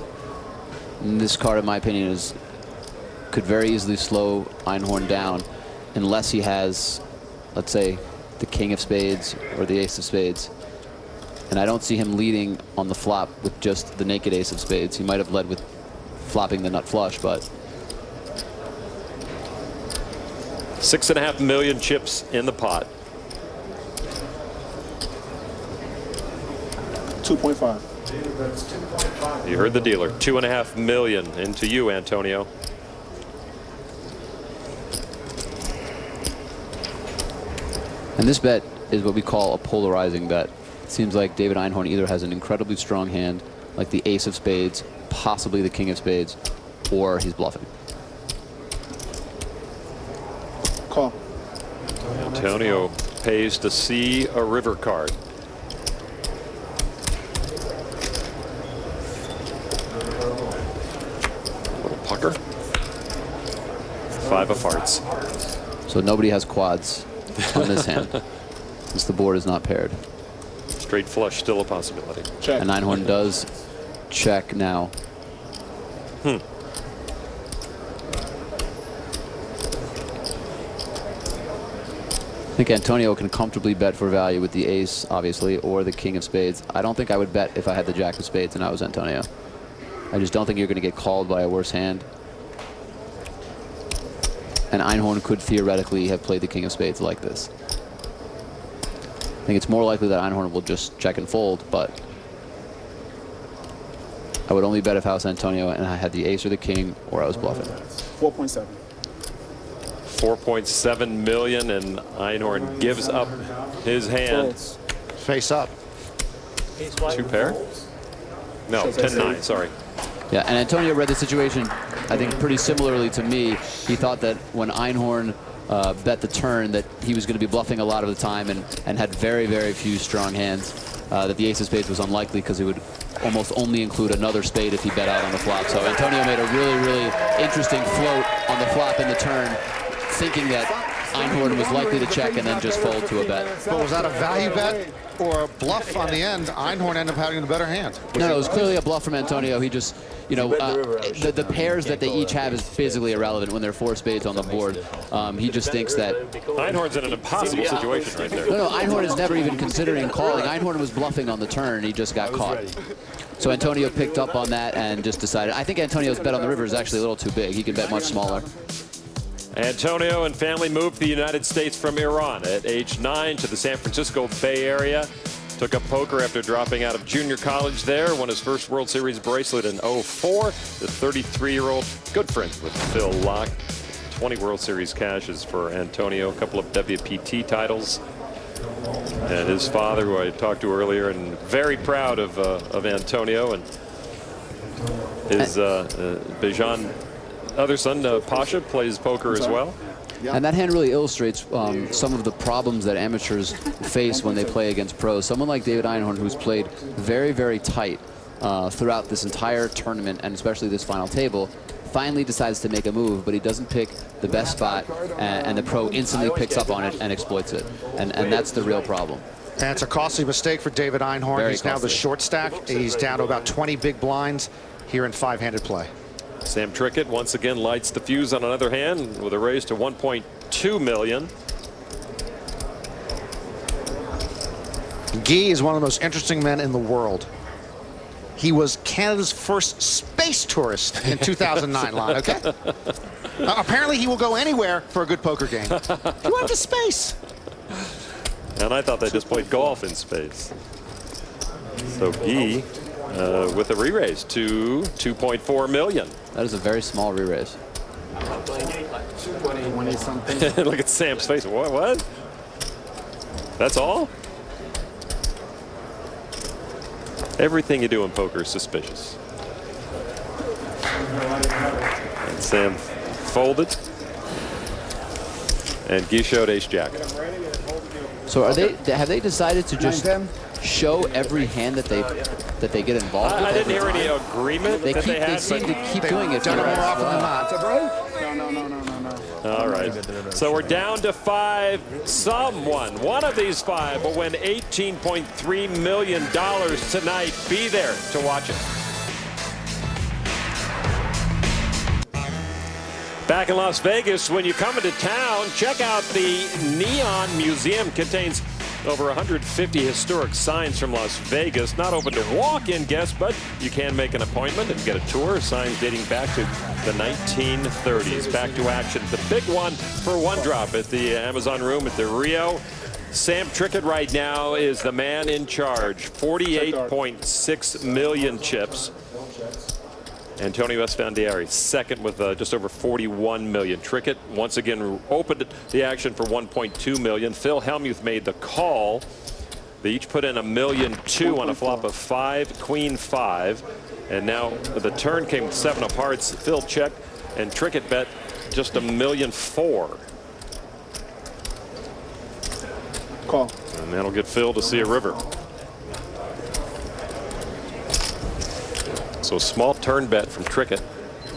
And this card, in my opinion, could very easily slow Einhorn down unless he has, let's say, the king of spades or the ace of spades. And I don't see him leading on the flop with just the naked ace of spades. He might have led with flopping the nut flush, but 6.5 million chips in the pot. 2.5. You heard the dealer. 2.5 million into you, Antonio. And this bet is what we call a polarizing bet. It seems like David Einhorn either has an incredibly strong hand, like the ace of spades, possibly the king of spades, or he's bluffing. Call. Antonio pays to see a river card. Little pucker. 5 of hearts. So nobody has quads on this hand, since the board is not paired. Straight flush still a possibility. Check. And Einhorn does check now. I think Antonio can comfortably bet for value with the ace, obviously, or the king of spades. I don't think I would bet if I had the jack of spades and I was Antonio. I just don't think you're going to get called by a worse hand. And Einhorn could theoretically have played the king of spades like this. I think it's more likely that Einhorn will just check and fold, but I would only bet if I was Antonio and I had the ace or the king, or I was bluffing. 4.7. 4.7 million, and Einhorn gives up his hand. Face up. 2 pair? No, 10-9, sorry. Yeah, and Antonio read the situation, I think, pretty similarly to me. He thought that when Einhorn bet the turn that he was going to be bluffing a lot of the time and had very, very few strong hands, that the ace of spades was unlikely because he would almost only include another spade if he bet out on the flop. So Antonio made a really, really interesting float on the flop and the turn, thinking that Einhorn was likely to check and then just fold to a bet. But was that a value bet or a bluff on the end? Einhorn ended up having the better hand. No, it was clearly a bluff from Antonio. He just, you know, the pairs that they each have is basically irrelevant when there are 4 spades on the board. He just thinks that Einhorn's in an impossible situation right there. No, Einhorn is never even considering calling. Einhorn was bluffing on the turn. He just got caught. So Antonio picked up on that and just decided. I think Antonio's bet on the river is actually a little too big. He can bet much smaller. Antonio and family moved to the United States from Iran at age 9 to the San Francisco Bay Area. Took up poker after dropping out of junior college there. Won his first World Series bracelet in '04. The 33-year-old, good friends with Phil Locke. 20 World Series cashes for Antonio. A couple of WPT titles. And his father, who I talked to earlier, and very proud of Antonio, and his Bijan other son, Pasha, plays poker as well. And that hand really illustrates some of the problems that amateurs face when they play against pros. Someone like David Einhorn, who's played very, very tight throughout this entire tournament, and especially this final table, finally decides to make a move, but he doesn't pick the best spot, and the pro instantly picks up on it and exploits it. And that's the real problem. And it's a costly mistake for David Einhorn. Very He's now the costly. short stack. He's down to about 20 big blinds here in 5-handed play. Sam Trickett once again lights the fuse on another hand with a raise to 1.2 million. Guy is one of the most interesting men in the world. He was Canada's first space tourist in 2009, Lon, okay? Apparently he will go anywhere for a good poker game. He went to space. And I thought they just played golf in space. So Guy with a re-raise to 2.4 million. That is a very small re-raise. 20 something. Look at Sam's face. What? That's all? Everything you do in poker is suspicious. And Sam folded. And Guy showed ace-jack. So are they? Have they decided to just show every hand that they get involved with? I didn't hear any agreement They that keep. they had. They seem to keep doing it. Done it more often than not. All right. So we're down to 5. One of these 5 will win $18.3 million tonight. Be there to watch it. Back in Las Vegas, when you come into town, check out the Neon Museum. Contains over 150 historic signs from Las Vegas. Not open to walk-in guests, but you can make an appointment and get a tour. Signs dating back to the 1930s. Back to action. The big one for one drop at the Amazon Room at the Rio. Sam Trickett right now is the man in charge. 48.6 million chips. Antonio Esfandiari second with just over 41 million. Trickett once again opened the action for 1.2 million. Phil Helmuth made the call. They each put in $1.2 million on a flop of 5, queen 5. And now the turn came with 7 of hearts. Phil checked and Trickett bet just $1.4 million. Call. And that'll get Phil to see a river. So small turn bet from Trickett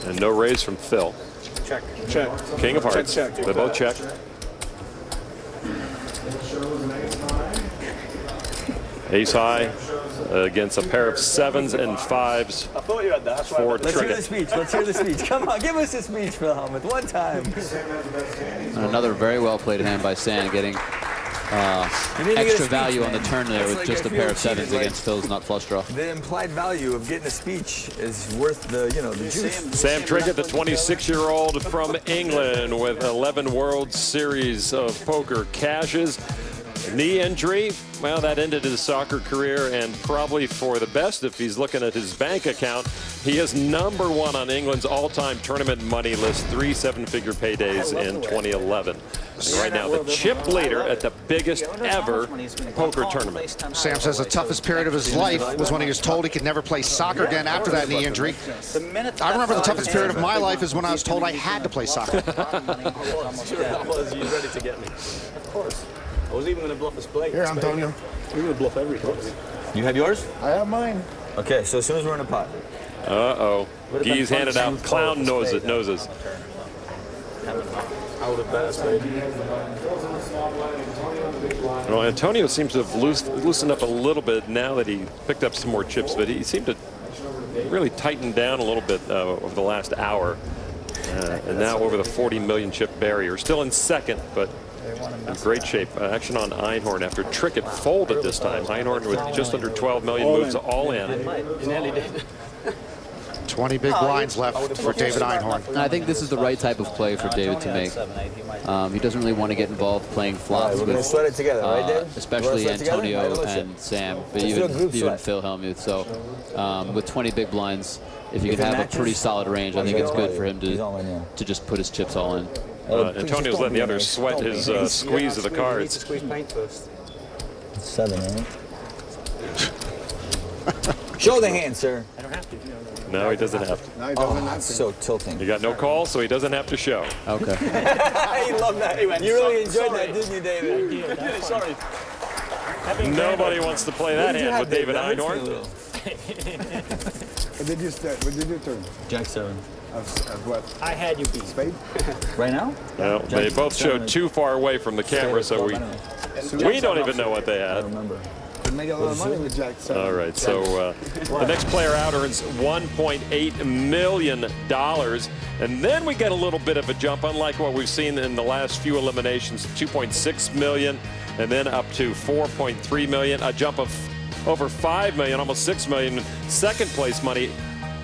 and no raise from Phil. Check. Check. King of hearts. Check. They both check. Ace high against a pair of 7s and 5s for Let's hear the Trickett. speech. Let's hear the speech. Come on, give us a speech, Phil Helmuth. One time. And another very well played hand by Sam, getting extra value on the turn there with just a pair of 7s against Phil's nut flush draw. The implied value of getting a speech is worth the, the juice. Sam Trickett, the 26-year-old from England with 11 World Series of Poker cashes. Knee injury, well, that ended his soccer career, and probably for the best if he's looking at his bank account. He is #1 on England's all-time tournament money list, 3 7-figure paydays in 2011. And right now, the chip leader at the biggest ever poker tournament. Sam says the toughest period of his life was when he was told he could never play soccer again after that knee injury. I remember the toughest period of my life is when I was told I had to play soccer. I was. You ready to get me? Of course. I was even going to bluff his plate. Here, Antonio. We're going to bluff everything. You have yours? I have mine. Okay, so as soon as we're in a pot. Uh-oh. Guy's handed out clown noses. I would have bet a spade. Well, Antonio seems to have loosened up a little bit now that he picked up some more chips, but he seemed to really tighten down a little bit over the last hour. And now over the 40 million chip barrier. Still in second, but in great shape. Action on Einhorn after Trickett folded this time. Einhorn with just under 12 million moves all in. You nearly did. 20 big blinds left for David Einhorn. And I think this is the right type of play for David to make. He doesn't really want to get involved playing flops We're going to sweat it together, right, Dave? especially Antonio and Sam, but even Phil Helmuth. So with 20 big blinds, if you can have a pretty solid range, I think it's good for him to just put his chips all in. Antonio's letting the others sweat his squeeze of the cards. Squeeze paint first. 7, ain't it? Show the hand, sir. I don't have to. No, he doesn't have to. No, he doesn't have to. So tilting. He got no call, so he doesn't have to show. Okay. You love that. You really enjoyed that, didn't you, David? Sorry. Nobody wants to play that hand with David Einhorn. What did you turn? Jack 7. Of what? I had you beat. Spade? Right now? No, they both showed too far away from the camera, so we don't even know what they I had. remember. Could make a lot of money with Jack 7. All right, so the next player out earns $1.8 million. And then we get a little bit of a jump, unlike what we've seen in the last few eliminations, $2.6 million, and then up to $4.3 million, a jump of over $5 million, almost $6 million. Second place money,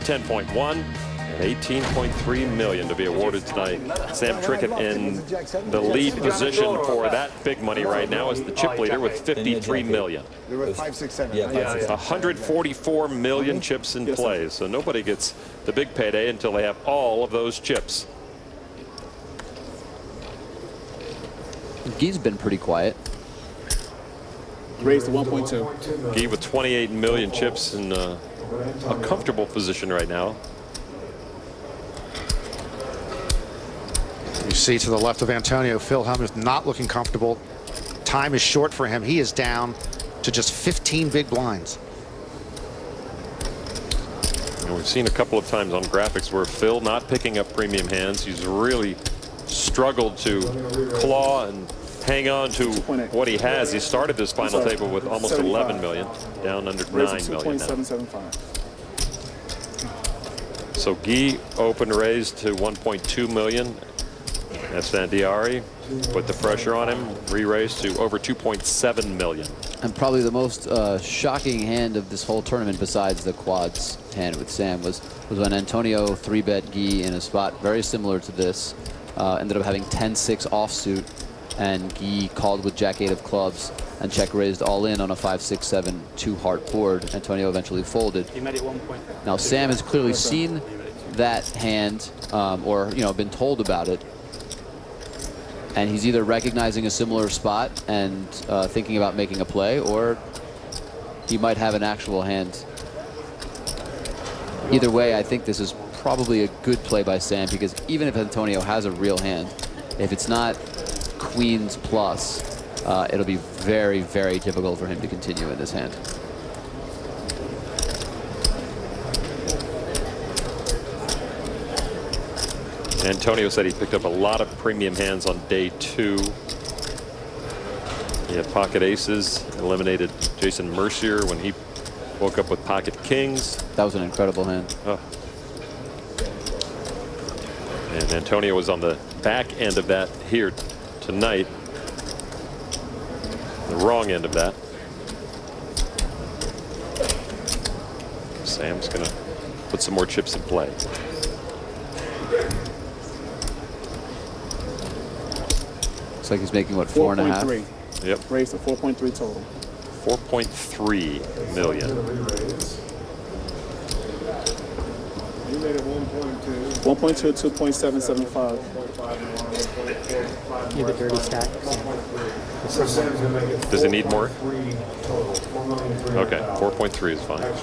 $10.1. and $18.3 million to be awarded tonight. Sam Trickett in the lead position for that big money right now is the chip leader with $53 million. There were 5, 6, 7. 144 million chips in play, so nobody gets the big payday until they have all of those chips. Guy's been pretty quiet. Raised to 1.2. Guy with 28 million chips in a comfortable position right now. You see to the left of Antonio, Phil Helmuth not looking comfortable. Time is short for him. He is down to just 15 big blinds. And we've seen a couple of times on graphics where Phil not picking up premium hands. He's really struggled to claw and hang on to what he has. He started this final table with almost 11 million, down under 9 million now. 2.775. So Guy open raised to 1.2 million. Esfandiari put the pressure on him, re-raised to over 2.7 million. And probably the most shocking hand of this whole tournament, besides the quads hand with Sam, was when Antonio 3-bet Guy in a spot very similar to this. Ended up having 10-6 offsuit, and Guy called with Jack-8 of clubs and check raised all in on a 5-6-7 2-heart board. Antonio eventually folded. He made it 1 point. Now Sam has clearly seen that hand, or been told about it, and he's either recognizing a similar spot and thinking about making a play, or he might have an actual hand. Either way, I think this is probably a good play by Sam, because even if Antonio has a real hand, if it's not queens plus, it'll be very, very difficult for him to continue in this hand. Antonio said he picked up a lot of premium hands on day 2. He had pocket aces, eliminated Jason Mercier when he woke up with pocket kings. That was an incredible hand. Oh. And Antonio was on the back end of that here tonight. The wrong end of that. Sam's going to put some more chips in play. Looks like he's making, what, 4.5? Yep. Raised to 4.3 total. 4.3 million. You made it 1.2. 1.2, 2.775. You have a dirty stack. Does it need more? Okay, 4.3 is fine.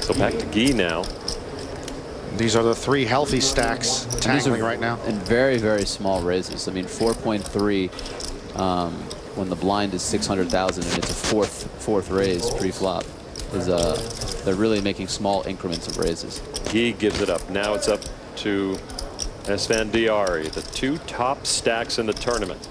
So back to Guy now. These are the 3 healthy stacks tangling right now. And very, very small raises. I mean, 4.3 when the blind is 600,000 and it's a fourth raise pre-flop. They're really making small increments of raises. Guy gives it up. Now it's up to Esfandiari, the 2 top stacks in the tournament.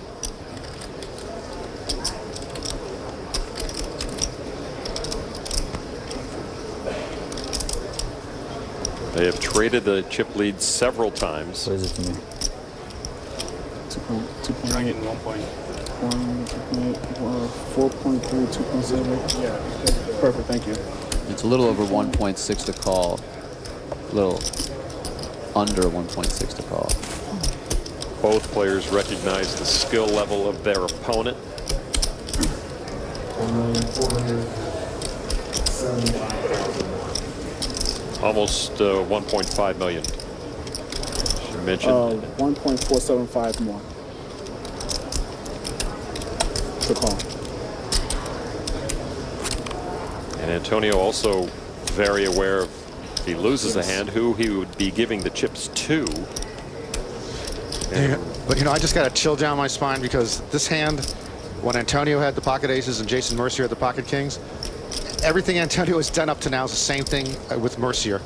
They have traded the chip lead several times. What is it to me? 2.8 and 4.3, 2.7. Yeah. Perfect. Thank you. It's a little over 1.6 to call. A little under 1.6 to call. Both players recognize the skill level of their opponent. Almost 1.5 million. You mentioned 1.475 more to call. And Antonio also very aware of, if he loses a hand, who he would be giving the chips to. Yeah, but I just got to chill down my spine, because this hand, when Antonio had the pocket aces and Jason Mercier had the pocket kings, everything Antonio has done up to now is the same thing with Mercier.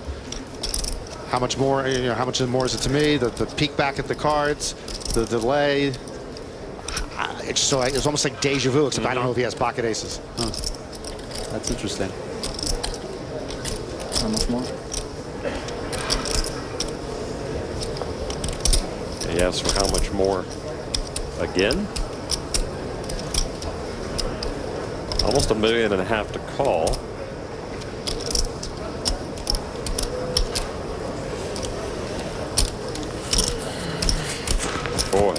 How much more? How much more is it to me? The peek back at the cards, the delay. It's almost like deja vu, except I don't know if he has pocket aces. Huh. That's interesting. How much more? He asks for how much more again? Almost $1.5 million to call. Boy.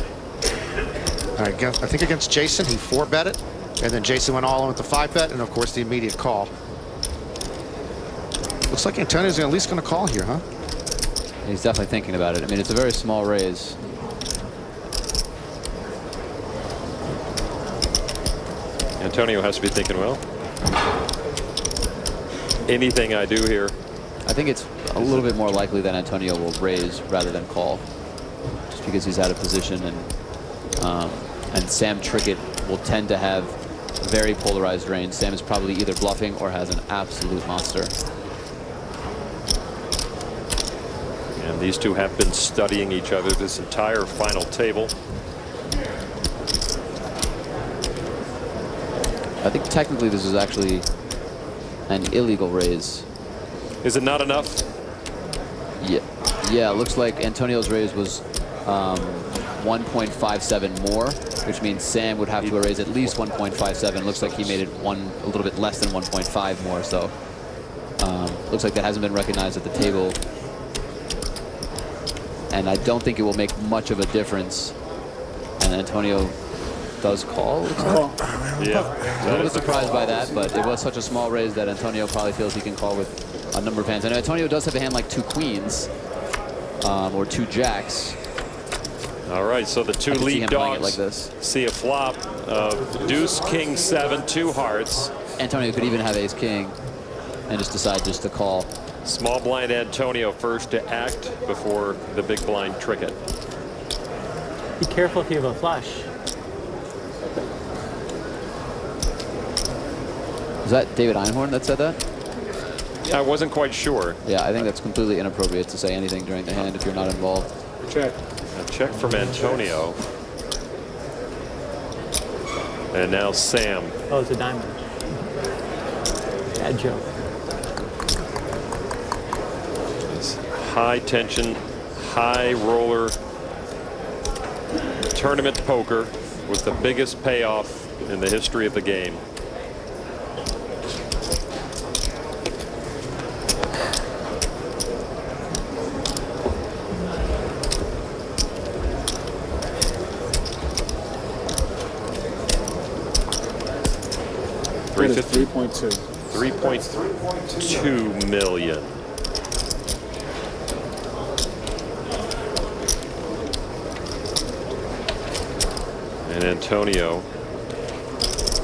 I think against Jason, he 4-bet it, and then Jason went all in with the 5-bet, and of course the immediate call. Looks like Antonio's at least going to call here, huh? He's definitely thinking about it. I mean, it's a very small raise. Antonio has to be thinking, well, anything I do here. I think it's a little bit more likely that Antonio will raise rather than call. just because he's out of position, and Sam Trickett will tend to have very polarized range. Sam is probably either bluffing or has an absolute monster. And these two have been studying each other this entire final table. I think technically this is actually an illegal raise. Is it not enough? Yeah, it looks like Antonio's raise was 1.57 more, which means Sam would have to raise at least 1.57. Looks like he made it a little bit less than 1.5 more, so looks like that hasn't been recognized at the table. And I don't think it will make much of a difference. And Antonio does call. Yeah. I'm a little bit surprised by that, but it was such a small raise that Antonio probably feels he can call with a number of hands. And Antonio does have a hand like 2 queens or 2 jacks. All right, so the two lead dogs like this. See a flop of deuce, king, 7, 2 hearts. Antonio could even have ace king and just decide just to call. Small blind Antonio first to act before the big blind Trickett. Be careful if you have a flush. Was that David Einhorn that said that? I wasn't quite sure. Yeah, I think that's completely inappropriate to say anything during the hand if you're not involved. Check. A check from Antonio. And now Sam. Oh, it's a diamond. Bad joke. It's high tension, high roller tournament poker with the biggest payoff in the history of the game. $3.2. 3.2 million. And Antonio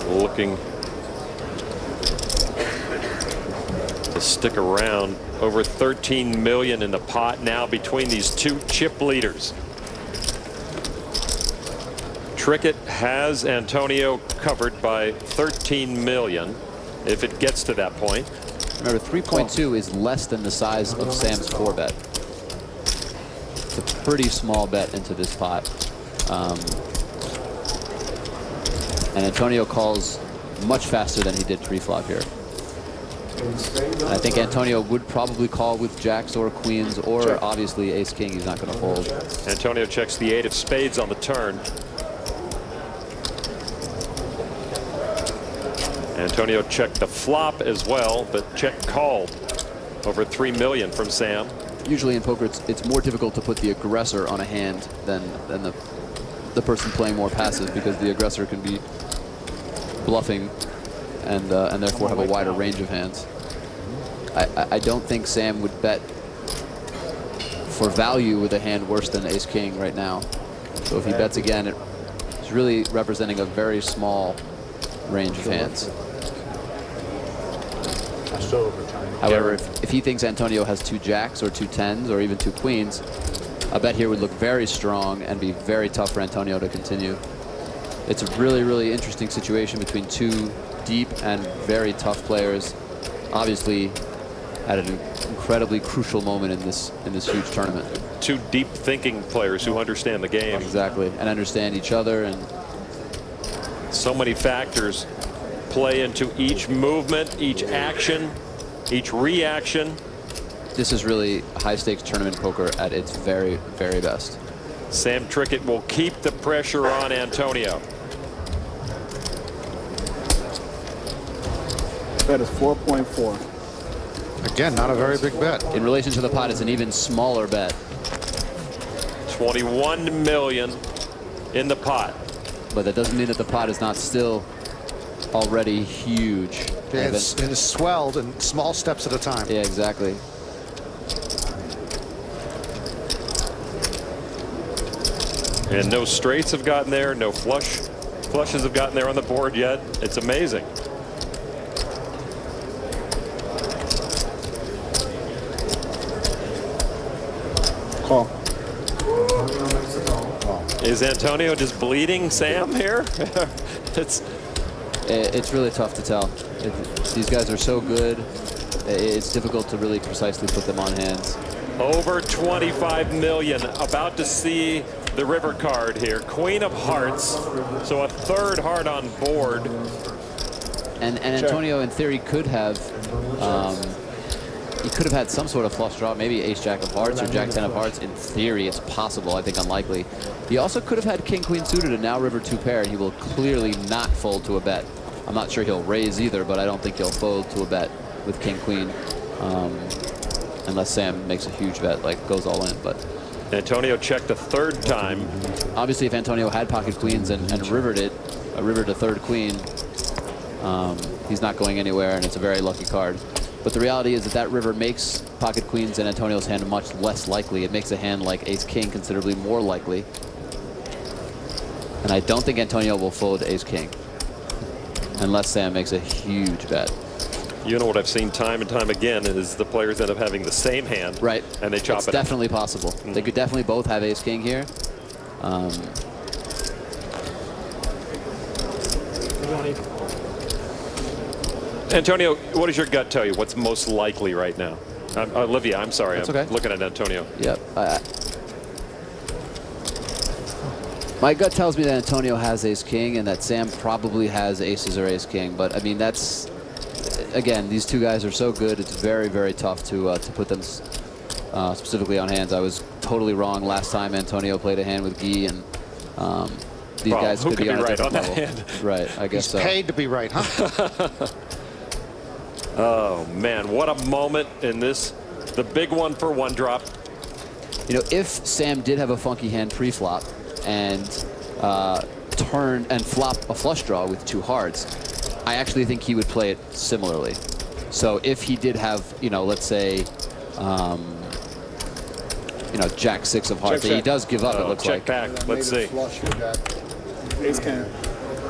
looking to stick around. Over 13 million in the pot now between these two chip leaders. Trickett has Antonio covered by 13 million if it gets to that point. Remember, 3.2 is less than the size of Sam's 4-bet. It's a pretty small bet into this pot. And Antonio calls much faster than he did pre-flop here. And I think Antonio would probably call with jacks or queens or obviously ace king he's not going to fold. Antonio checks the 8 of spades on the turn. Antonio checked the flop as well, but check called. Over 3 million from Sam. Usually in poker it's more difficult to put the aggressor on a hand than the person playing more passive, because the aggressor can be bluffing and therefore have a wider range of hands. I don't think Sam would bet for value with a hand worse than ace king right now. So if he bets again, it's really representing a very small range of hands. However, if he thinks Antonio has 2 jacks or 2 tens or even 2 queens, a bet here would look very strong and be very tough for Antonio to continue. It's a really, really interesting situation between 2 deep and very tough players, obviously at an incredibly crucial moment in this huge tournament. 2 deep thinking players who understand the game. Exactly, and understand each other, and so many factors play into each movement, each action, each reaction. This is really high stakes tournament poker at its very, very best. Sam Trickett will keep the pressure on Antonio. That is 4.4. Again, not a very big bet. In relation to the pot, it's an even smaller bet. 21 million in the pot. But that doesn't mean that the pot is not still already huge. It is swelled in small steps at a time. Yeah, exactly. And no straights have gotten there, no flushes have gotten there on the board yet. It's amazing. Call. Is Antonio just bleeding Sam here? It's really tough to tell. These guys are so good. It's difficult to really precisely put them on hands. Over 25 million. About to see the river card here. Queen of Hearts. So a third heart on board. And Antonio, in theory, could have he could have had some sort of flush draw, maybe ace jack of hearts or jack 10 of hearts. In theory, it's possible. I think unlikely. He also could have had king queen suited and now river 2 pair, and he will clearly not fold to a bet. I'm not sure he'll raise either, but I don't think he'll fold to a bet with king queen, unless Sam makes a huge bet, like goes all in. But Antonio checked a third time. Obviously, if Antonio had pocket queens and rivered a third queen, he's not going anywhere, and it's a very lucky card. But the reality is that river makes pocket queens and Antonio's hand much less likely. It makes a hand like ace king considerably more likely. And I don't think Antonio will fold ace king unless Sam makes a huge bet. You know what I've seen time and time again is the players end up having the same hand. Right. And they chop it's it. It's definitely possible. They could definitely both have ace king here. Antonio, what does your gut tell you? What's most likely right now? Olivia, I'm sorry. That's I'm okay. looking at Antonio. Yep. My gut tells me that Antonio has ace king and that Sam probably has aces or ace king. But I mean, that's, again, these two guys are so good. It's very, very tough to put them specifically on hands. I was totally wrong last time Antonio played a hand with Guy, and these guys could be on a different level. Hand? Right, I guess so. He's paid to be right, huh? Oh man, what a moment in this, the big one for one drop. You know, if Sam did have a funky hand pre-flop and turn and flop a flush draw with 2 hearts, I actually think he would play it similarly. So if he did have, you know, let's say, you know, jack 6 of hearts, he does give up, it looks like. Check back, let's see. Ace king.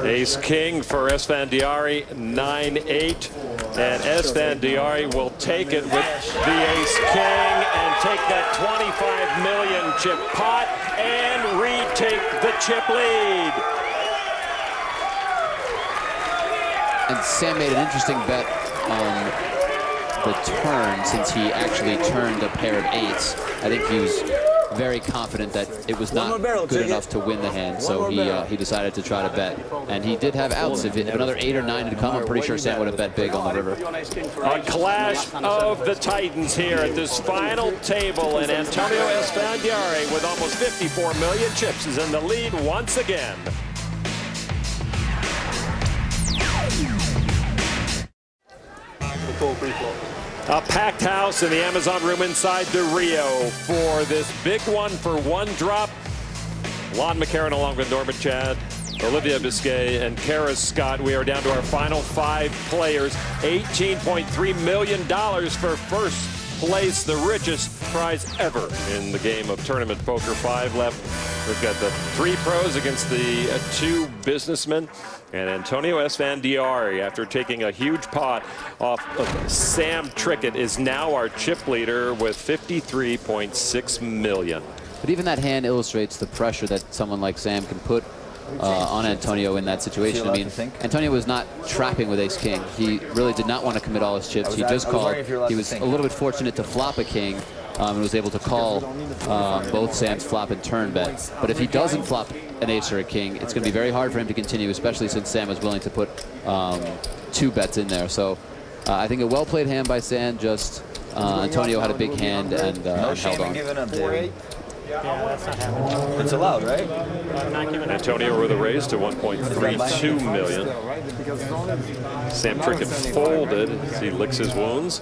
Ace king for Esfandiari, 9-8. And Esfandiari will take it with the ace king and take that 25 million chip pot and retake the chip lead. And Sam made an interesting bet on the turn, since he actually turned a pair of 8s. I think he was very confident that it was not good enough to win the hand, so he decided to try to bet. And he did have outs. If another 8 or 9 had come, I'm pretty sure Sam would have bet big on the river. A clash of the titans here at this final table, and Antonio Esfandiari, with almost 54 million chips, is in the lead once again. A packed house in the Amazon room inside the Rio for this big one for one drop. Lon McCarron along with Norman Chad, Olivia Biscay, and Kara Scott. We are down to our final 5 players. $18.3 million for first place, the richest prize ever in the game of tournament poker. 5 left. We've got the 3 pros against the 2 businessmen. And Antonio Esfandiari, after taking a huge pot off of Sam Trickett, is now our chip leader with $53.6 million. But even that hand illustrates the pressure that someone like Sam can put on Antonio in that situation. I mean, Antonio was not trapping with ace king. He really did not want to commit all his chips. He just called. He was a little bit fortunate to flop a king and was able to call both Sam's flop and turn bet. But if he doesn't flop an ace or a king, it's going to be very hard for him to continue, especially since Sam was willing to put 2 bets in there. So I think a well-played hand by Sam. Just Antonio had a big hand and held on. Yeah, that's not happening. It's allowed, right? Antonio with a raise to 1.32 million. Sam Trickett folded as he licks his wounds.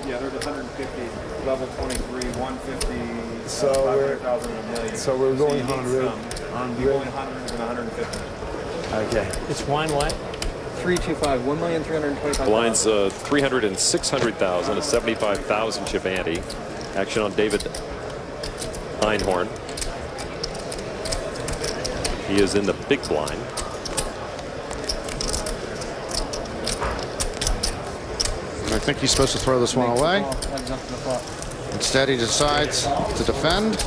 Yeah, there's 150, level 23, 150, So 500,000, a million. So we're going 100. On going 100 and 150. Okay. It's one what? 325, 1,325,000. Blinds 300 and 600,000, a 75,000 chip ante. Action on David Einhorn. He is in the big blind. I think he's supposed to throw this one away. Instead, he decides to defend.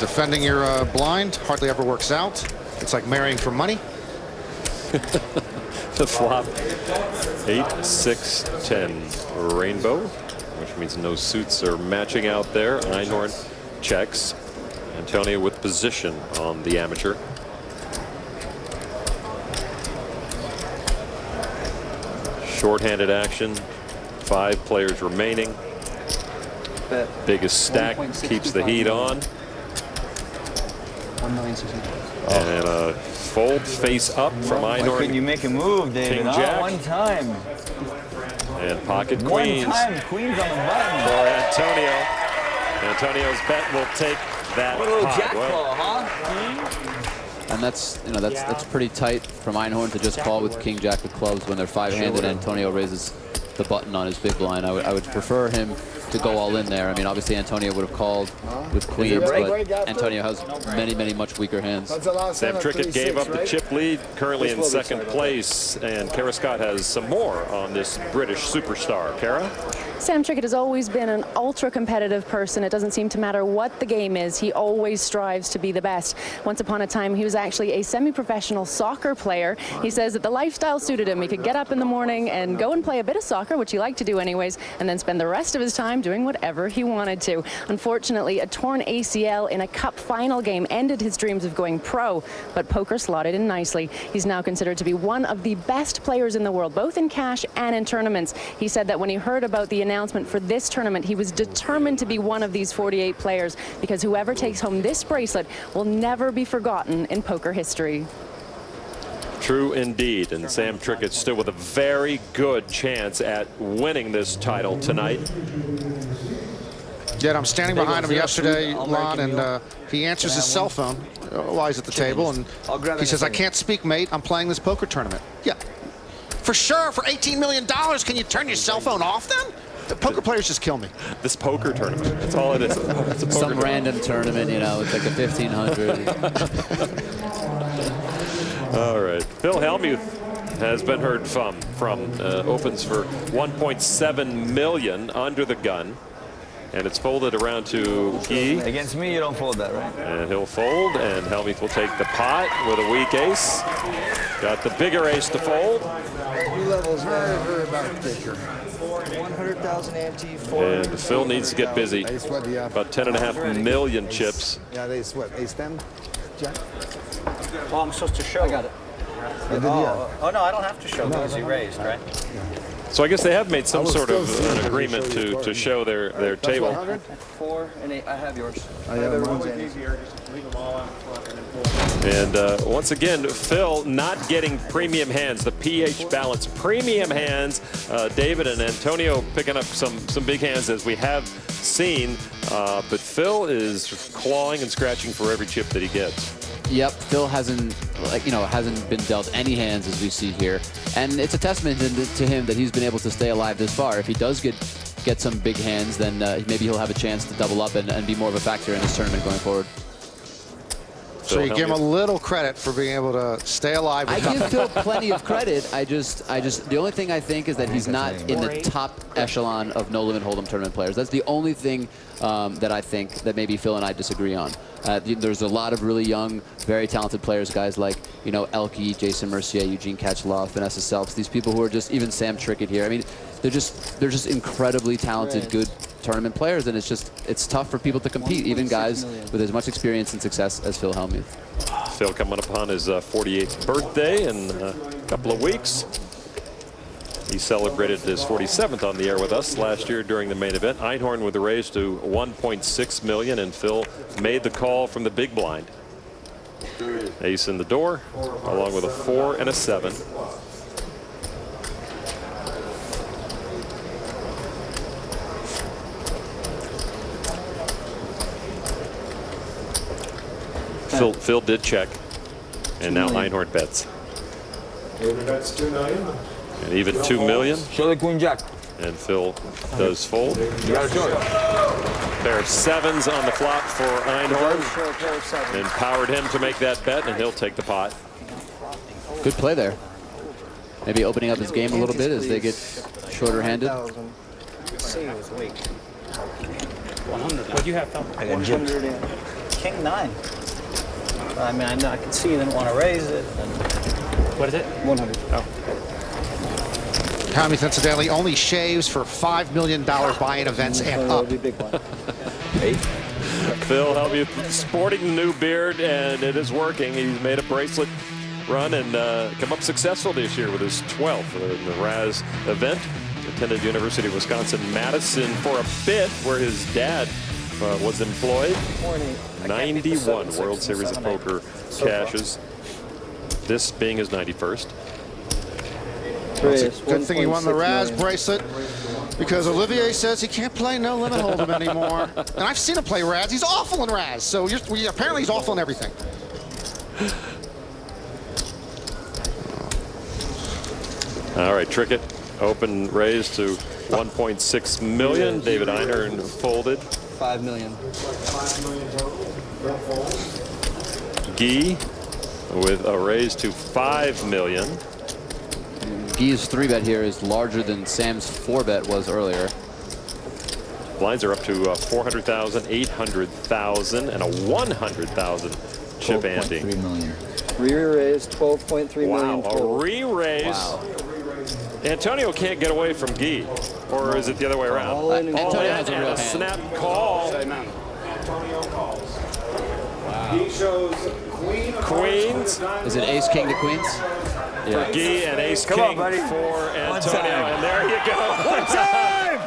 Defending your blind hardly ever works out. It's like marrying for money. The flop, 8, 6, 10 rainbow, which means no suits are matching out there. Einhorn checks. Antonio with position on the amateur. Short-handed action, 5 players remaining. Biggest stack keeps the heat on. And a fold face up from Einhorn. Why couldn't you make a move, David? King Jack. One time. And pocket queens. One time, queens on the button. For Antonio. Antonio's bet will take that What a little pot. jack Well, claw, huh? And that's pretty tight from Einhorn to just call with King Jack of clubs when they're 5-handed. Antonio raises the button on his big blind. I would prefer him to go all in there. I mean, obviously Antonio would have called with queens, but Antonio has many much weaker hands. Sam Trickett gave up the chip lead, currently in second place, and Kara Scott has some more on this British superstar. Kara? Sam Trickett has always been an ultra-competitive person. It doesn't seem to matter what the game is. He always strives to be the best. Once upon a time, he was actually a semi-professional soccer player. He says that the lifestyle suited him. He could get up in the morning and go and play a bit of soccer, which he liked to do anyways, and then spend the rest of his time doing whatever he wanted to. Unfortunately, a torn ACL in a cup final game ended his dreams of going pro, but poker slotted in nicely. He's now considered to be one of the best players in the world, both in cash and in tournaments. He said that when he heard about the announcement for this tournament, he was determined to be one of these 48 players, because whoever takes home this bracelet will never be forgotten in poker history. True indeed, and Sam Trickett still with a very good chance at winning this title tonight. Yet I'm standing behind him yesterday, Lon, and he answers his cell phone while he's at the table, and he says, "I can't speak, mate. I'm playing this poker tournament." Yeah, for sure. For $18 million, can you turn your cell phone off then? The poker players just kill me. This poker tournament, that's all it is. It's a poker Some random tournament, you know, it's like a 1500. All right, Phil Helmuth has been heard from opens for 1.7 million under the gun, and it's folded around to Guy. Against me, you don't fold that, right? And he'll fold, and Helmuth will take the pot with a weak ace. Got the bigger ace to fold. New levels, very about bigger. 100,000 ante. And Phil needs to get busy. About 10.5 million chips. Yeah, they sweat. Ace 10, Jack? Well, I'm supposed to show. I got it. Oh, no, I don't have to show because he raised, right? So I guess they have made some sort of an agreement to show their table. 4 and 8. I have yours. I have mine. And once again, Phil not getting premium hands, the pH balance premium hands. David and Antonio picking up some big hands, as we have seen, but Phil is clawing and scratching for every chip that he gets. Yep, Phil hasn't been dealt any hands, as we see here, and it's a testament to him that he's been able to stay alive this far. If he does get some big hands, then maybe he'll have a chance to double up and be more of a factor in this tournament going forward. So you give him a little credit for being able to stay alive. I give Phil plenty of credit. The only thing I think is that he's not in the top echelon of no limit hold'em tournament players. That's the only thing that I think that maybe Phil and I disagree on. There's a lot of really young, very talented players, guys like, Elke, Jason Mercier, Eugene Kachlov, Vanessa Selps, these people who are just, even Sam Trickett here. I mean, they're just incredibly talented, good tournament players, and it's tough for people to compete, even guys with as much experience and success as Phil Helmuth. Phil coming upon his 48th birthday in a couple of weeks. He celebrated his 47th on the air with us last year during the main event. Einhorn with the raise to 1.6 million, and Phil made the call from the big blind. Ace in the door, along with a 4 and a 7. Phil did check, and now Einhorn bets. That's 2 million. And even 2 million. Show the queen jack. And Phil does fold. You gotta show it. Pair of 7s on the flop for Einhorn. Empowered him to make that bet, and he'll take the pot. Good play there. Maybe opening up his game a little bit as they get shorter-handed. 100. What do you have, Phil? 100. King 9. I mean, I can see you didn't want to raise it. And what is it? 100. Oh. Helmuth, incidentally, only shaves for $5 million buy-in events and up. Phil Helmuth sporting the new beard, and it is working. He's made a bracelet run and come up successful this year with his 12th in the Rast event. Attended University of Wisconsin-Madison for a bit, where his dad was employed. 91 World Series of Poker cashes. This being his 91st. It's a good thing he won the Rast bracelet, because Olivier says he can't play No Limit Hold'em anymore. And I've seen him play Rast. He's awful in Rast. So apparently he's awful in everything. All right, Trickett open raise to 1.6 million. David Einern folded. 5 million. Guy with a raise to 5 million. Guy's 3-bet here is larger than Sam's 4-bet was earlier. Blinds are up to 400,000, 800,000, and a 100,000 chip ante. 3 million. Re-raise 12.3 million. Wow, a re-raise. Wow. Antonio can't get away from Guy, or is it the other way around? All in. Antonio has a real and a hand. snap call. Antonio calls. He shows Queens. Is it Ace King to Queens? Yeah. Guy and Ace Come King on, buddy. for Antonio, time. and there you go. One time!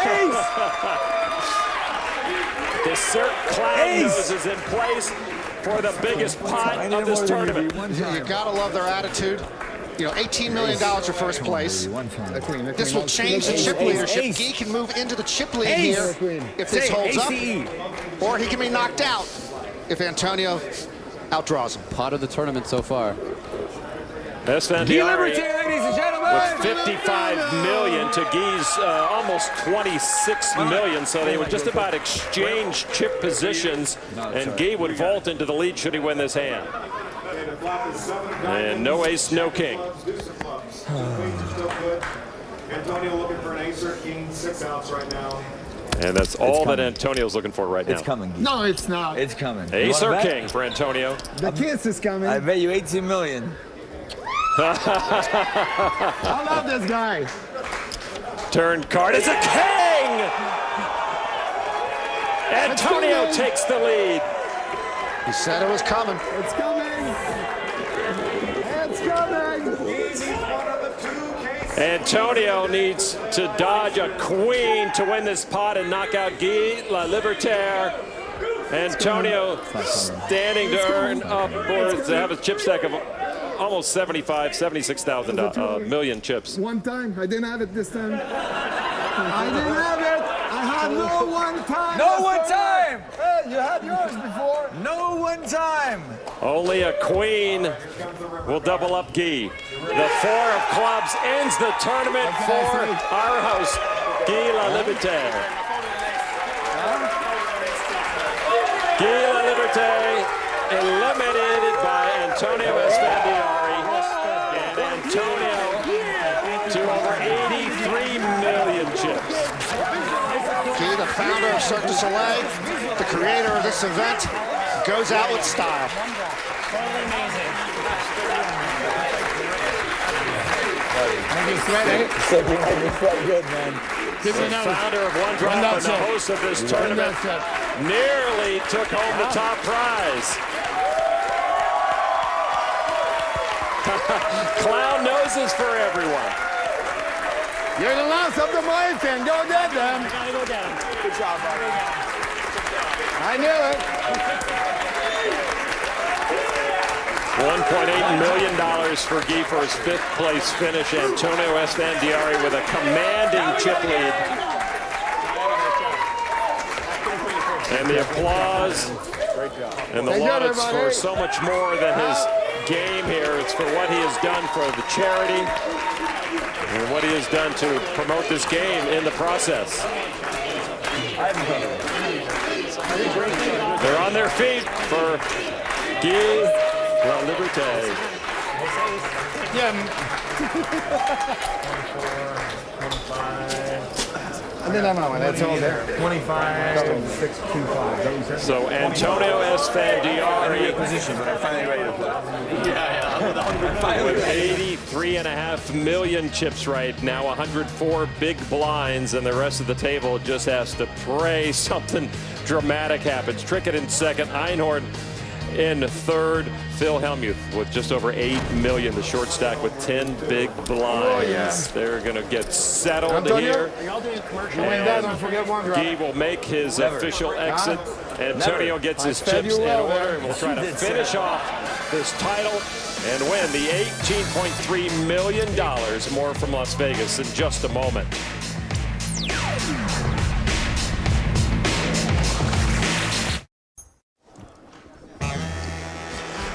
Ace! The Cirque Clown nose is in place for the biggest pot of this tournament. You gotta love their attitude. You know, $18 million for first place. This will change the chip leadership. Guy can move into the chip lead here if this holds up, or he can be knocked out if Antonio outdraws him. Pot of the tournament so far. Esfandiari ladies and gentlemen! with 55 million to Guy's almost 26 million, so they would just about exchange chip positions, and Guy would vault into the lead should he win this hand. And no ace, no king. Antonio looking for an ace or king, 6 outs right now. And that's all that Antonio's looking for right now. It's coming. No, it's not. It's coming. Ace or king for Antonio. The kiss is coming. I bet you 18 million. I love this guy. Turn card is a king! Antonio takes the lead. He said it was coming. It's coming. It's coming. Antonio needs to dodge a queen to win this pot and knock out Guy Laliberte. Antonio standing to earn upwards to have a chip stack of almost 76,000 million chips. One time. I didn't have it this time. I didn't have it. I had no one time. No one time! Hey, you had yours before. No one time! Only a queen will double up Guy. The 4 of clubs ends the tournament for our host, Guy Laliberte. Guy Laliberte eliminated by Antonio Esfandiari. And Antonio to over 83 million chips. Guy, the founder of Cirque du Soleil, the creator of this event, goes out with style. Good, man. The founder of One Drop and the host of this tournament nearly took home the top prize. Clown noses for everyone. You're the last of the Mohican. Go get them. Gotta go get him. Good job, buddy. I knew it. $1.8 million for Guy for his 5th place finish. Antonio Esfandiari with a commanding chip lead. And the applause and the laudits for so much more than his game here. It's for what he has done for the charity and what he has done to promote this game in the process. They're on their feet for Guy Laliberte. No, that's all there. 25, 6, 2, 5. So Antonio Esfandiari. Position, but I'm finally ready to play. Yeah. With 83.5 million chips right now, 104 big blinds, and the rest of the table just has to pray something dramatic happens. Trickett in second, Einhorn in third, Phil Helmuth with just over 8 million, the short stack with 10 big blinds. They're going to get settled Antonio? here. And don't forget one drop. He will make his official exit. Antonio gets his chips in order and will try to finish off this title and win the $18.3 million. More from Las Vegas in just a moment.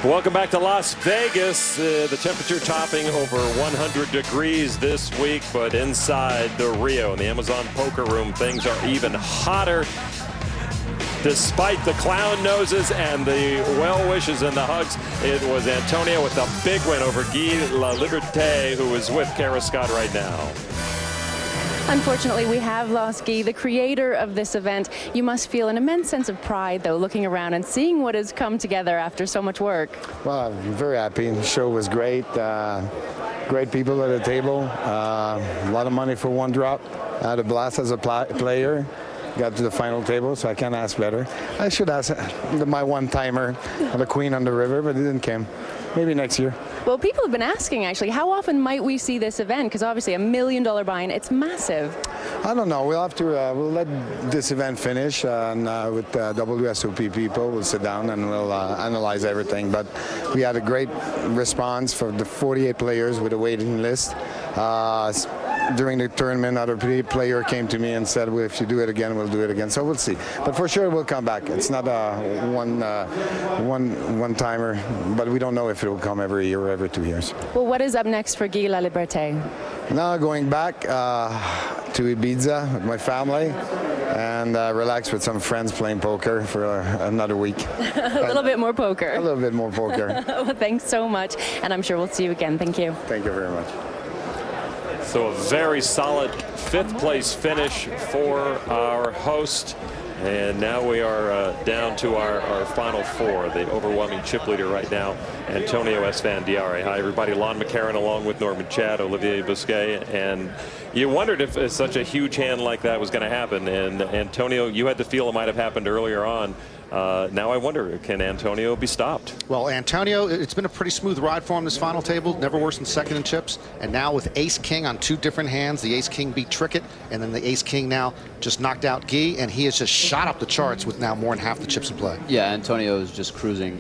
Welcome back to Las Vegas. The temperature topping over 100 degrees this week, but inside the Rio in the Amazon Poker Room, things are even hotter. Despite the clown noses and the well wishes and the hugs, it was Antonio with a big win over Guy Laliberte, who is with Kara Scott right now. Unfortunately, we have lost Guy, the creator of this event. You must feel an immense sense of pride, though, looking around and seeing what has come together after so much work. Well, I'm very happy. The show was great. Great people at the table. A lot of money for one drop. I had a blast as a player. Got to the final table, so I can't ask better. I should ask my one-timer, the Queen on the River, but it didn't come. Maybe next year. Well, people have been asking, actually, how often might we see this event? Because obviously $1 million buy-in, it's massive. I don't know. We'll have to, we'll let this event finish, and with WSOP people, we'll sit down and we'll analyze everything. But we had a great response for the 48 players with a waiting list. During the tournament, other player came to me and said, well, if you do it again, we'll do it again. So we'll see. But for sure, we'll come back. It's not a one-timer, but we don't know if it will come every year or every 2 years. Well, what is up next for Guy Laliberte? Now going back to Ibiza with my family and relax with some friends playing poker for another week. A little bit more poker. A little bit more poker. Well, thanks so much, and I'm sure we'll see you again. Thank you. Thank you very much. So a very solid fifth place finish for our host. And now we are down to our final four. The overwhelming chip leader right now, Antonio Esfandiari. Hi, everybody. Lon McCarron along with Norman Chad, Olivier Busquet. And you wondered if such a huge hand like that was going to happen. And Antonio, you had the feel it might have happened earlier on. Now I wonder, can Antonio be stopped? Well, Antonio, it's been a pretty smooth ride for him this final table. Never worse than second in chips. And now with ace-king on two different hands, the ace-king beat Trickett, and then the ace-king now just knocked out Guy, and he has just shot up the charts with now more than half the chips in play. Yeah, Antonio is just cruising.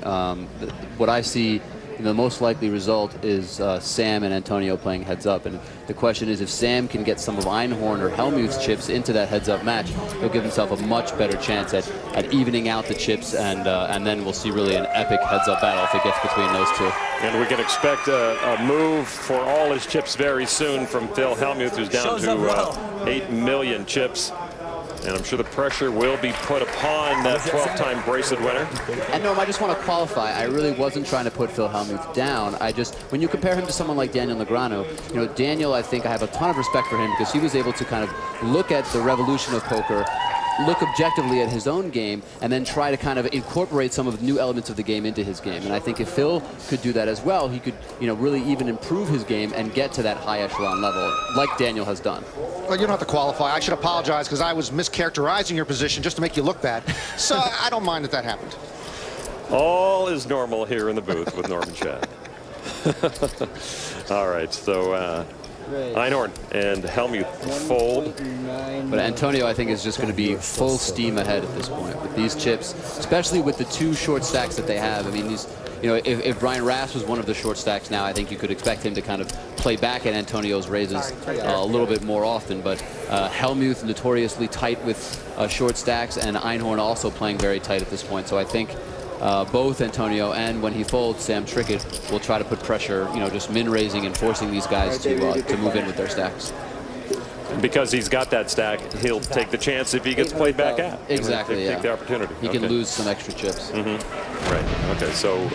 What I see, the most likely result is Sam and Antonio playing heads up, and the question is if Sam can get some of Einhorn or Helmuth's chips into that heads up match, he'll give himself a much better chance at evening out the chips, and then we'll see really an epic heads up battle if it gets between those two. And we can expect a move for all his chips very soon from Phil Helmuth, who's down to 8 million chips. And I'm sure the pressure will be put upon that 12-time bracelet winner. And no, I just want to qualify. I really wasn't trying to put Phil Helmuth down. When you compare him to someone like Daniel Negreanu, Daniel, I think I have a ton of respect for him because he was able to kind of look at the revolution of poker, look objectively at his own game, and then try to kind of incorporate some of the new elements of the game into his game. And I think if Phil could do that as well, he could, really even improve his game and get to that high echelon level, like Daniel has done. Well, you don't have to qualify. I should apologize because I was mischaracterizing your position just to make you look bad. So I don't mind that happened. All is normal here in the booth with Norman Chad. All right, so Einhorn and Helmuth fold. But Antonio, I think, is just going to be full steam ahead at this point with these chips, especially with the two short stacks that they have. I mean, these, if Brian Rast was one of the short stacks now, I think you could expect him to kind of play back at Antonio's raises a little bit more often. But Helmuth notoriously tight with short stacks, and Einhorn also playing very tight at this point. So I think both Antonio and, when he folds, Sam Trickett will try to put pressure, just min-raising and forcing these guys to move in with their stacks. Because he's got that stack, he'll take the chance if he gets played back at. Exactly, Take the opportunity. He can lose some extra chips. Right. Okay. So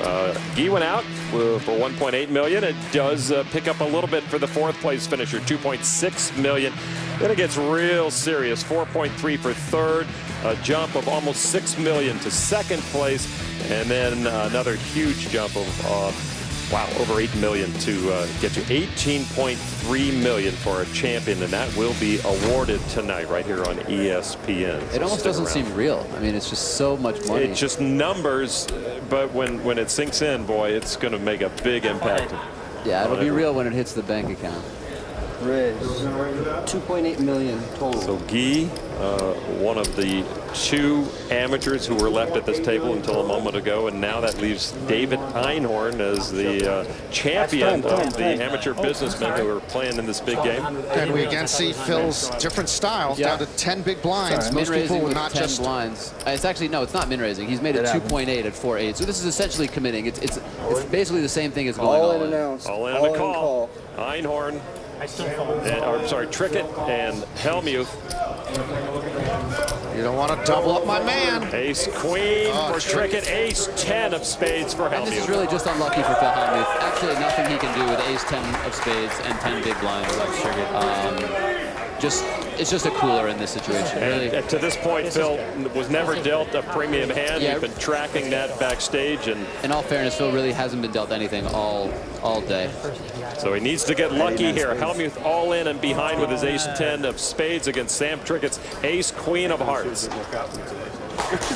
Guy went out for 1.8 million. It does pick up a little bit for the fourth place finisher, 2.6 million. Then it gets real serious, 4.3 for third, a jump of almost 6 million to second place, and then another huge jump of wow, over 8 million to get to 18.3 million for a champion, and that will be awarded tonight right here on ESPN. It almost doesn't seem real. I mean, it's just so much money. It's just numbers, but when it sinks in, boy, it's going to make a big impact. Yeah, it'll be real when it hits the bank account. Riz, 2.8 million total. So Guy, one of the two amateurs who were left at this table until a moment ago, and now that leaves David Einhorn as the champion of the amateur businessmen who are playing in this big game. And we again see Phil's different style, down to 10 big blinds. Most people would not 10 just blinds. It's actually, no, it's not min raising. He's made it 2.8 at 4.8. So this is essentially committing. It's basically the same thing as going all in. All in on the call. Einhorn. Or sorry, Trickett and Helmuth. You don't want to double up my man. Ace queen for Trickett, ace 10 of spades for Helmuth. And this is really just unlucky for Phil Helmuth. Actually, nothing he can do with ace 10 of spades and 10 big blinds. It's just a cooler in this situation. Really. And to this point, Phil was never dealt a premium hand. Yeah. You've been tracking that backstage, and in all fairness, Phil really hasn't been dealt anything all day. So he needs to get lucky here. Helmuth all in and behind with his ace 10 of spades against Sam Trickett's ace queen of hearts.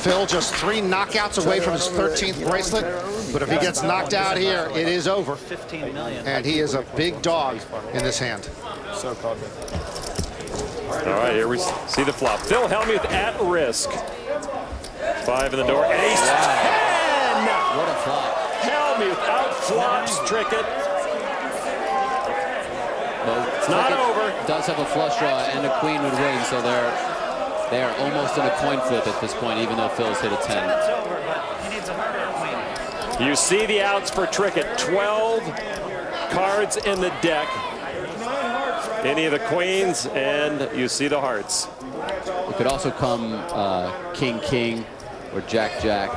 Phil just 3 knockouts away from his 13th bracelet, but if he gets knocked out here, it is over. 15 million. And he is a big dog in this hand. So all right, here we see the flop. Phil Helmuth at risk. 5 in the door. Ace 10! What a flop. Helmuth out flops Trickett. It's not over. Does have a flush draw and a queen would win, so they are almost in a coin flip at this point, even though Phil's hit a 10. It's over, but he needs a murder queen. You see the outs for Trickett. 12 cards in the deck. Any of the queens, and you see the hearts. It could also come King King or Jack Jack.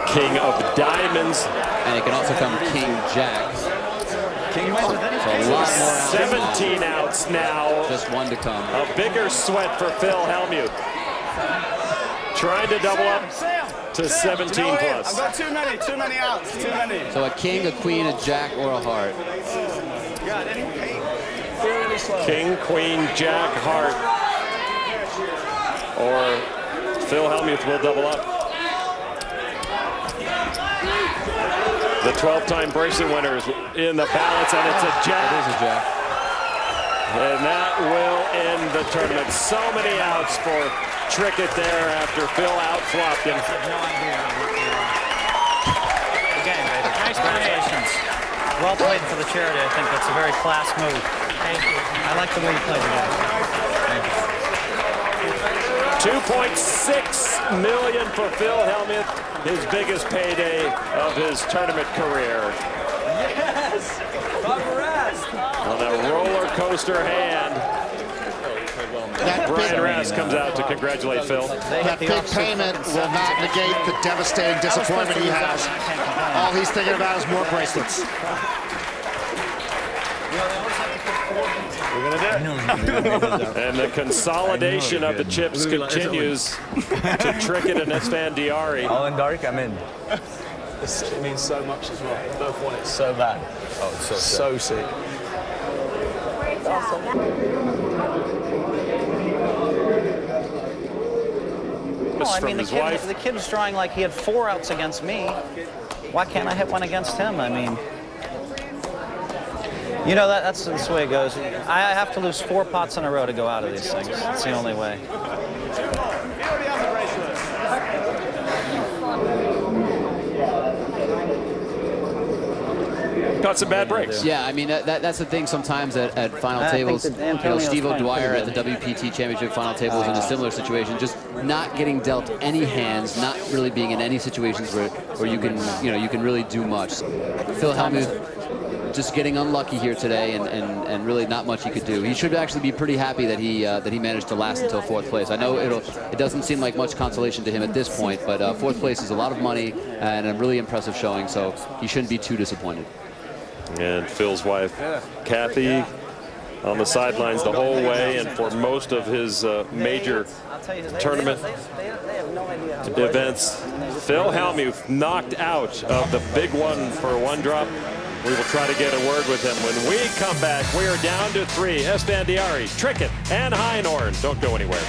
King of diamonds. And it can also come King Jack. King wins with anything. So a lot more outs. 17 outs now. Just one to come. A bigger sweat for Phil Helmuth. Trying to double up to 17 plus. I've got too many outs, too many. So a king, a queen, a jack, or a heart. King, queen, jack, heart. Or Phil Helmuth will double up. The 12-time bracelet winner is in the balance, and it's a jack. It is a jack. And that will end the tournament. So many outs for Trickett there after Phil outflopped him. Again, David. Nice donations. Well played for the charity. I think that's a very class move. Thank you. I like the way you played the game. 2.6 million for Phil Helmuth, his biggest payday of his tournament career. Yes! Rast! On a roller coaster hand. Brian Rast comes out to congratulate Phil. That big payment will not negate the devastating disappointment he has. All he's thinking about is more bracelets. We're going to do it. And the consolidation of the chips continues to Trickett and Esfandiari. All in dark, I'm in. It means so much as well. Both want it so bad. Oh, it's so sick. Well, I mean, From his wife. the kid was drawing like he had 4 outs against me. Why can't I hit one against him? I mean, you know, that's the way it goes. I have to lose 4 pots in a row to go out of these things. It's the only way. Got some bad breaks. Yeah, I mean, that's the thing sometimes at final tables. Steve O'Dwyer at the WPT Championship final table was in a similar situation, just not getting dealt any hands, not really being in any situations where you can really do much. Phil Helmuth just getting unlucky here today, and really not much he could do. He should actually be pretty happy that he managed to last until 4th place. I know it doesn't seem like much consolation to him at this point, but 4th place is a lot of money and a really impressive showing, so he shouldn't be too disappointed. And Phil's wife, Kathy, on the sidelines the whole way, and for most of his major tournament events. Phil Helmuth knocked out of the big one for one drop. We will try to get a word with him. When we come back, we are down to 3. Esfandiari, Trickett, and Einhorn. Don't go anywhere.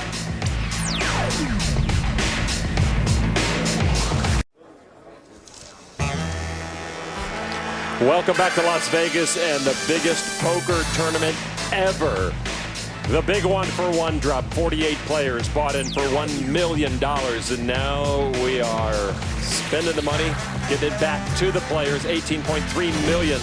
Welcome back to Las Vegas and the biggest poker tournament ever. The big one for one drop. 48 players bought in for $1 million. And now we are spending the money, getting it back to the players. $18.3 million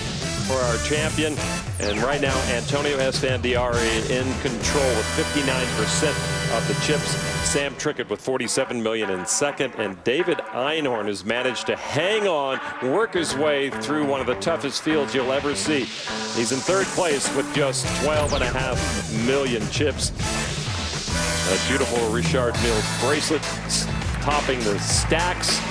for our champion. And right now, Antonio Esfandiari in control with 59% of the chips. Sam Trickett with 47 million in second, and David Einhorn has managed to hang on, work his way through one of the toughest fields you'll ever see. He's in 3rd place with just 12.5 million chips. A beautiful Richard Mills bracelet topping the stacks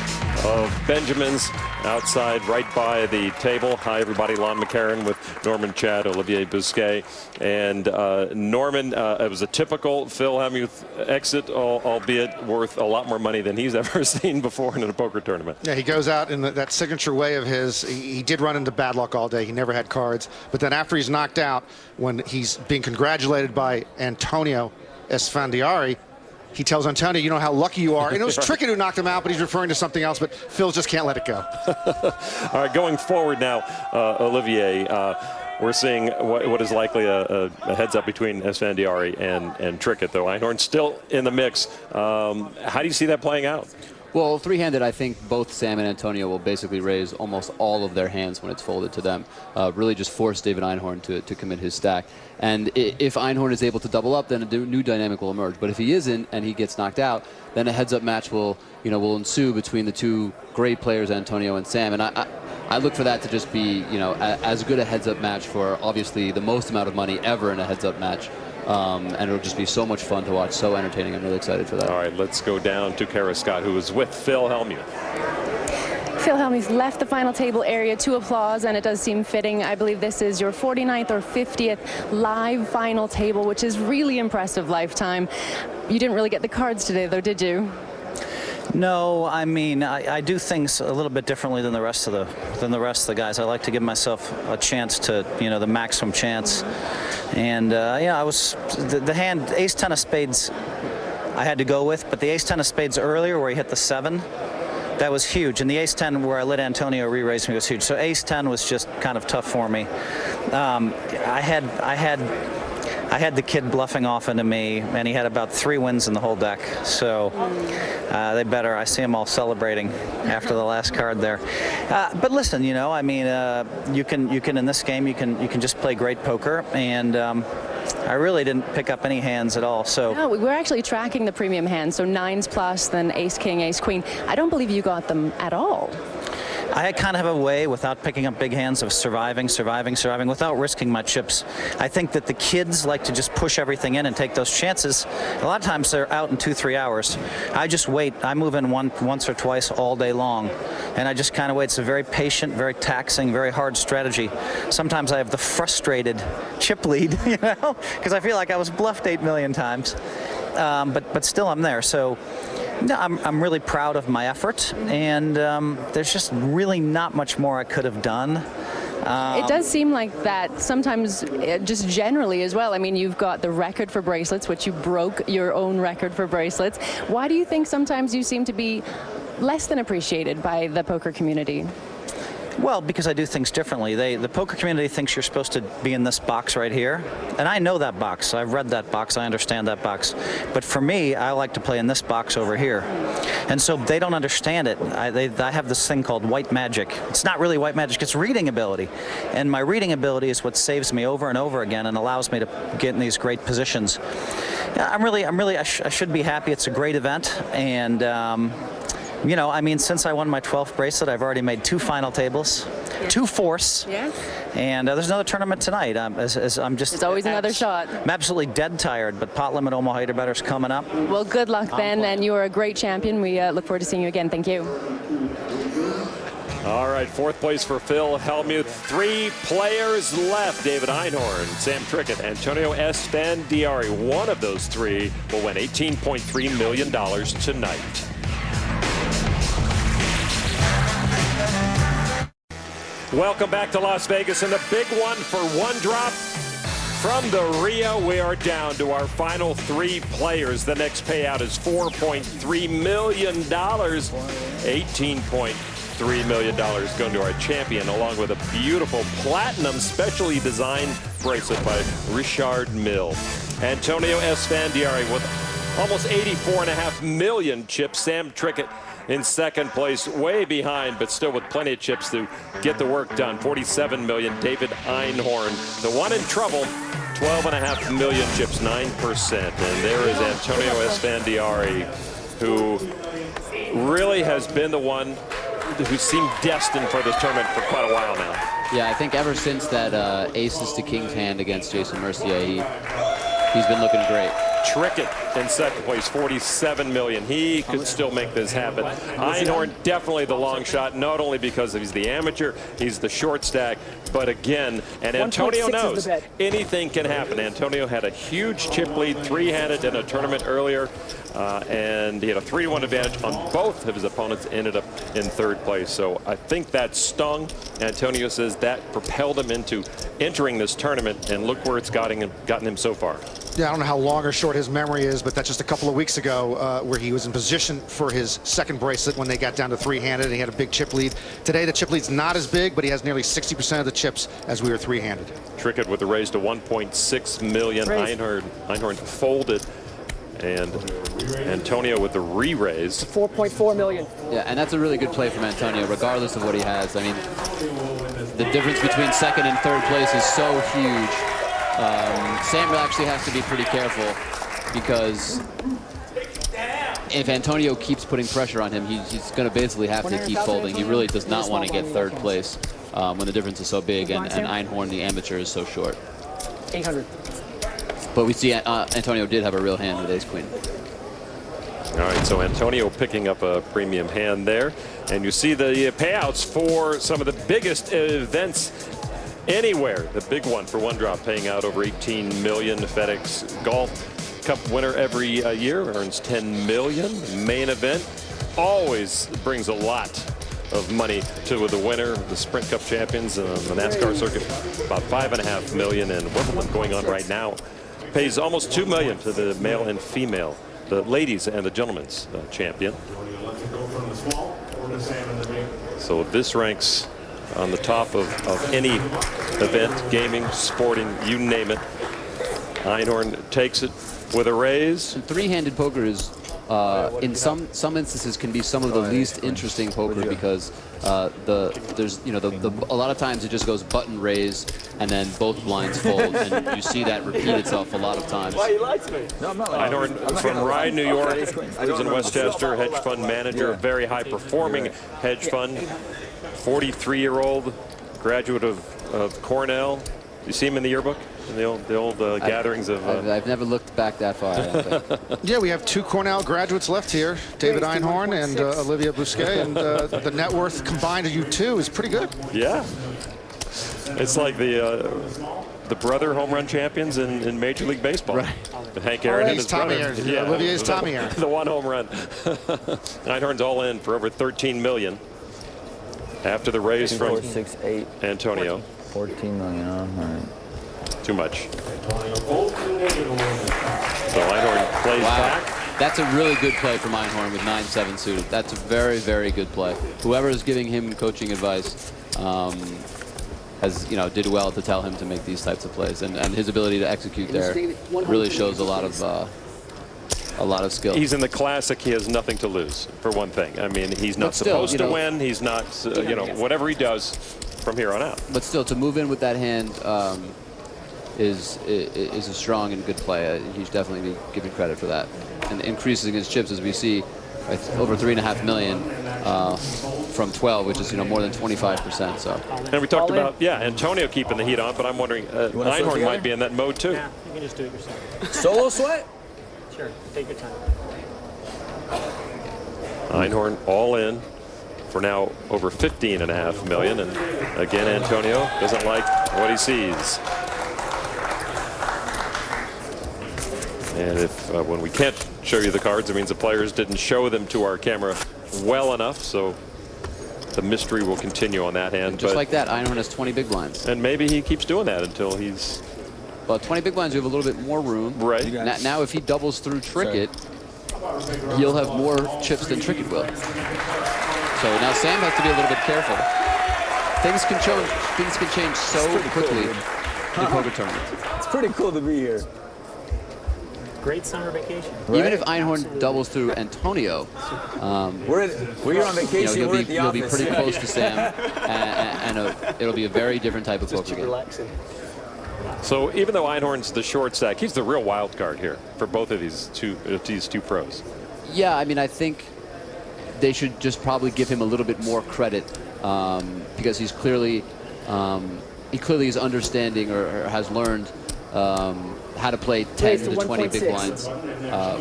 of Benjamins outside right by the table. Hi everybody, Lon McCarran with Norman Chad, Olivier Bousquet, and Norman, it was a typical Phil Helmuth exit, albeit worth a lot more money than he's ever seen before in a poker tournament. Yeah, he goes out in that signature way of his. He did run into bad luck all day. He never had cards, but then after he's knocked out, when he's being congratulated by Antonio Esfandiari, he tells Antonio, you know how lucky you are. And it was Trickett who knocked him out, but he's referring to something else. But Phil just can't let it go. All right, going forward now, Olivier, we're seeing what is likely a heads-up between Esfandiari and Trickett, though Einhorn's still in the mix. How do you see that playing out? Well, three-handed, I think both Sam and Antonio will basically raise almost all of their hands when it's folded to them. Really just force David Einhorn to commit his stack. And if Einhorn is able to double up, then a new dynamic will emerge. But if he isn't and he gets knocked out, then a heads-up match will ensue between the two great players, Antonio and Sam. And I look for that to just be, as good a heads-up match for obviously the most amount of money ever in a heads-up match. And it'll just be so much fun to watch, so entertaining. I'm really excited for that. All right, let's go down to Kara Scott, who is with Phil Helmuth. Phil Helmuth left the final table area to applause, and it does seem fitting. I believe this is your 49th or 50th live final table, which is really impressive lifetime. You didn't really get the cards today, though, did you? No, I mean, I do things a little bit differently than the rest of the guys. I like to give myself a chance to, the maximum chance. And I was the hand ace-10 of spades I had to go with, but the ace-10 of spades earlier where he hit the 7, that was huge. And the ace-10 where I let Antonio re-raise me was huge. So ace-10 was just kind of tough for me. I had the kid bluffing off into me, and he had about 3 wins in the whole deck. So they better. I see them all celebrating after the last card there. But listen, I mean, you can in this game you can just play great poker, and I really didn't pick up any hands at all. So no, we're actually tracking the premium hands, so 9s plus, then ace king, ace queen. I don't believe you got them at all. I kind of have a way, without picking up big hands, of surviving without risking my chips. I think that the kids like to just push everything in and take those chances. A lot of times they're out in 2-3 hours. I just wait. I move in once or twice all day long, and I just kind of wait. It's a very patient, very taxing, very hard strategy. Sometimes I have the frustrated chip lead, because I feel like I was bluffed 8 million times. But still I'm there. So no, I'm really proud of my effort, and there's just really not much more I could have done. It does seem like that sometimes, just generally as well. I mean, you've got the record for bracelets, which you broke your own record for bracelets. Why do you think sometimes you seem to be less than appreciated by the poker community? Well, because I do things differently. The poker community thinks you're supposed to be in this box right here. And I know that box. I've read that box. I understand that box. But for me, I like to play in this box over here. And so they don't understand it. I have this thing called white magic. It's not really white magic. It's reading ability. And my reading ability is what saves me over and over again and allows me to get in these great positions. I should be happy. It's a great event. And I mean, since I won my 12th bracelet, I've already made 2 final tables. 2 force. Yeah. And there's another tournament tonight. There's always another shot. I'm absolutely dead tired, but pot limit Omaha Better's coming up. Well, good luck, Ben, and you are a great champion. We look forward to seeing you again. Thank you. All right, 4th place for Phil Helmuth. 3 players left. David Einhorn, Sam Trickett, Antonio Esfandiari. One of those 3 will win $18.3 million tonight. Welcome back to Las Vegas, and the big one for one drop. From the Rio, we are down to our final 3 players. The next payout is $4.3 million. $18.3 million going to our champion, along with a beautiful platinum specially designed bracelet by Richard Mill. Antonio Esfandiari with almost 84.5 million chips. Sam Trickett in 2nd place, way behind, but still with plenty of chips to get the work done. 47 million. David Einhorn, the one in trouble, 12.5 million chips, 9%. And there is Antonio Esfandiari, who really has been the one who seemed destined for this tournament for quite a while now. Yeah, I think ever since that aces to kings hand against Jason Mercier, he's been looking great. Trickett in 2nd place, 47 million. He could still make this happen. Einhorn, definitely the long shot, not only because he's the amateur, he's the short stack, but again, and Antonio knows anything can happen. Antonio had a huge chip lead, 3-handed in a tournament earlier, and he had a 3-1 advantage on both of his opponents, ended up in 3rd place. So I think that stung. Antonio says that propelled him into entering this tournament, and look where it's gotten him so far. Yeah, I don't know how long or short his memory is, but that's just a couple of weeks ago where he was in position for his 2nd bracelet when they got down to 3-handed and he had a big chip lead. Today the chip lead's not as big, but he has nearly 60% of the chips as we were 3-handed. Trickett with the raise to 1.6 million. Einhorn folded, and Antonio with the re-raise. 4.4 million. Yeah, and that's a really good play from Antonio, regardless of what he has. I mean, the difference between 2nd and 3rd place is so huge. Sam actually has to be pretty careful, because if Antonio keeps putting pressure on him, he's going to basically have to keep folding. He really does not want to get 3rd place when the difference is so big, and Einhorn, the amateur, is so short. 800. But we see Antonio did have a real hand with ace-queen. All right, so Antonio picking up a premium hand there. And you see the payouts for some of the biggest events anywhere. The big one for one drop paying out over 18 million. FedEx Golf Cup winner every year earns 10 million. Main event always brings a lot of money to the winner. The Sprint Cup champions on the NASCAR circuit, about 5.5 million. And Wimbledon going on right now pays almost 2 million to the male and female, the ladies and the gentlemen's champion. So this ranks on the top of any event, gaming, sporting, you name it. Einhorn takes it with a raise. And three-handed poker is, in some instances, can be some of the least interesting poker, because there's a lot of times it just goes button raise and then both blinds fold, and you see that repeat itself a lot of times. Why you lie to me? No, I'm not lying. Einhorn from Rye, New York, lives in Westchester, hedge fund manager, a very high-performing hedge fund. 43-year-old graduate of Cornell. You see him in the yearbook, in the old gatherings of. I've never looked back that far. I don't think. Yeah, we have two Cornell graduates left here, David Einhorn and Olivia Bousquet, and the net worth combined of you two is pretty good. Yeah, it's like the brother home run champions in Major League Baseball. Right. Hank Aaron and his Tommy brother. Aaron. Yeah, Olivier's Tommy Aaron. The one home run. Einhorn's all in for over 13 million. After the raise from 4, 6, 8. Antonio. 14 million. All right. Too much. So Einhorn plays back. That's a really good play from Einhorn with 9-7 suited. That's a very, very good play. Whoever is giving him coaching advice did well to tell him to make these types of plays, and his ability to execute there really shows a lot of skill. He's in the Classic. He has nothing to lose, for one thing. I mean, he's not supposed to win. He's not, whatever he does from here on out. But still, to move in with that hand is a strong and good play. He should definitely be given credit for that. And increasing his chips, as we see, over 3.5 million from 12, which is more than 25%. So. And we talked about Antonio keeping the heat on, but I'm wondering Einhorn might be in that mode too. Yeah, you can just do it yourself. Solo sweat? Sure, take your time. Einhorn all in for now over 15.5 million, and again Antonio doesn't like what he sees. And if when we can't show you the cards, it means the players didn't show them to our camera well enough, so the mystery will continue on that hand. And just like that, Einhorn has 20 big blinds. And maybe he keeps doing that until he's... Well, 20 big blinds, you have a little bit more room. Right. Now if he doubles through Trickett, he'll have more chips than Trickett will. So now Sam has to be a little bit careful. Things can change so quickly in poker tournaments. It's pretty cool to be here. Great summer vacation. Even if Einhorn doubles through Antonio, we're on vacation. You'll be pretty close to Sam, and it'll be a very different type of poker game. Relaxing. So even though Einhorn's the short stack, he's the real wild card here for both of these two pros. Yeah, I mean, I think they should just probably give him a little bit more credit because he's clearly is understanding or has learned how to play 10 to 20 big blinds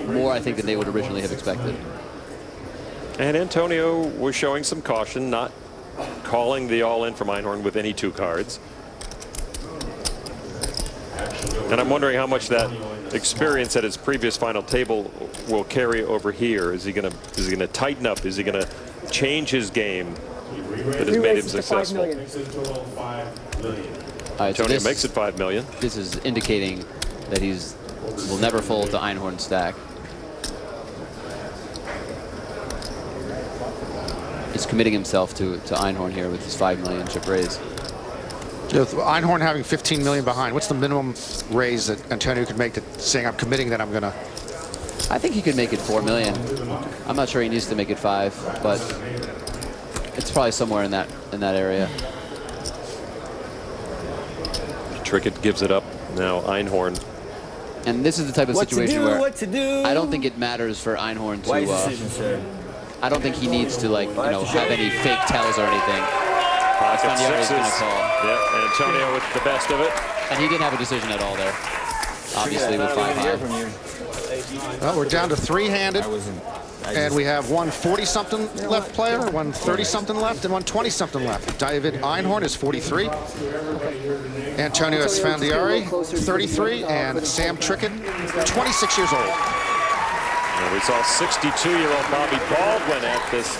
more, I think, than they would originally have expected. And Antonio was showing some caution, not calling the all-in from Einhorn with any two cards. And I'm wondering how much that experience at his previous final table will carry over here. Is he going to tighten up? Is he going to change his game that has made him successful? Antonio makes it 5 million. This is indicating that will never fold the Einhorn stack. He's committing himself to Einhorn here with his 5 million chip raise. Einhorn having 15 million behind, what's the minimum raise that Antonio could make, saying I'm committing that I'm going to? I think he could make it 4 million. I'm not sure he needs to make it 5, but it's probably somewhere in that area. Trickett gives it up. Now Einhorn. And this is the type of situation where what to do. I don't think it matters for Einhorn to. Wise decision, sir. I don't think he needs to have any fake tells or anything. Esfandiari is going to call. Yeah, Antonio with the best of it. And he didn't have a decision at all there. Obviously with 5 high. Well, we're down to 3-handed. And we have one 40-something left player, one 30-something left, and one 20-something left. David Einhorn is 43. Antonio Esfandiari, 33. And Sam Trickett, 26 years old. And we saw 62-year-old Bobby Baldwin at this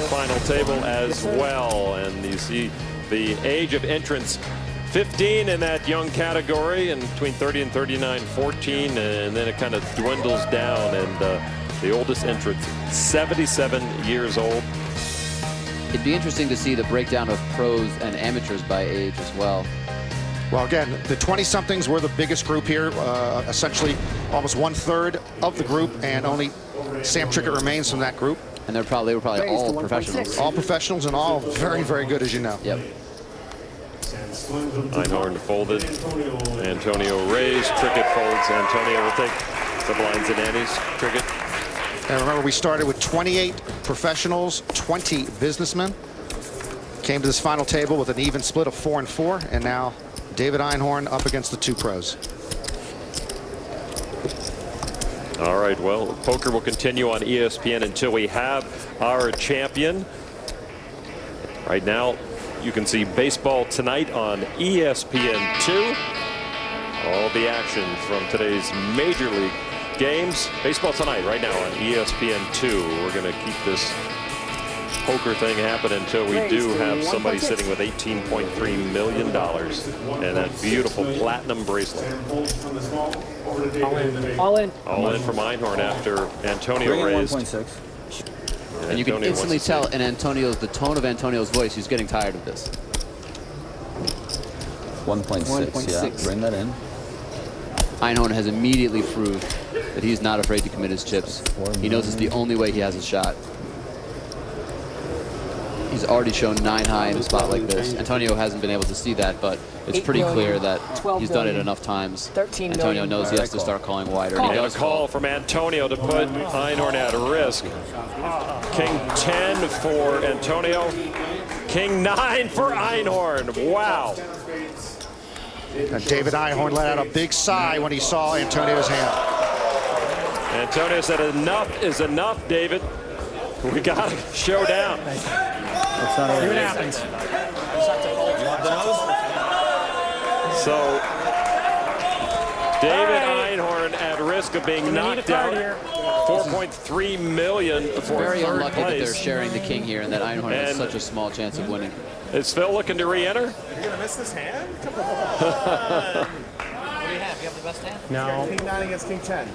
final table as well. And you see the age of entrance, 15 in that young category, and between 30 and 39, 14, and then it kind of dwindles down. And the oldest entrant, 77 years old. It'd be interesting to see the breakdown of pros and amateurs by age as well. Well, again, the 20-somethings were the biggest group here, essentially almost 1/3 of the group, and only Sam Trickett remains from that group. And they were probably all professionals. All professionals and all very, very good, as you know. Yep. Einhorn folded. Antonio raised. Trickett folds. Antonio will take the blinds and antes. Trickett. And remember, we started with 28 professionals, 20 businessmen. Came to this final table with an even split of 4 and 4, and now David Einhorn up against the 2 pros. All right, well, poker will continue on ESPN until we have our champion. Right now, you can see baseball tonight on ESPN2. All the action from today's Major League games. Baseball tonight, right now on ESPN2. We're going to keep this poker thing happen until we do have somebody sitting with $18.3 million and that beautiful platinum bracelet. All in. All in from Einhorn after Antonio raised. 1.6. And you can instantly tell in the tone of Antonio's voice, he's getting tired of this. 1.6, yeah, bring that in. Einhorn has immediately proved that he's not afraid to commit his chips. He knows it's the only way he has a shot. he's already shown 9 high in a spot like this. Antonio hasn't been able to see that, but it's pretty clear that he's done it enough times. Antonio knows he has to start calling wider. And a call from Antonio to put Einhorn at risk. King 10 for Antonio. King 9 for Einhorn. Wow. And David Einhorn let out a big sigh when he saw Antonio's hand. Antonio said, enough is enough, David. We got to show down. See what happens. So, David Einhorn at risk of being knocked out. 4.3 million for it's very third unlucky place. that they're sharing the king here and that Einhorn has such a small chance of winning. Is Phil looking to re-enter? You're gonna miss this hand? Come on. What do you have? You have the best hand? No. King 9 against King 10.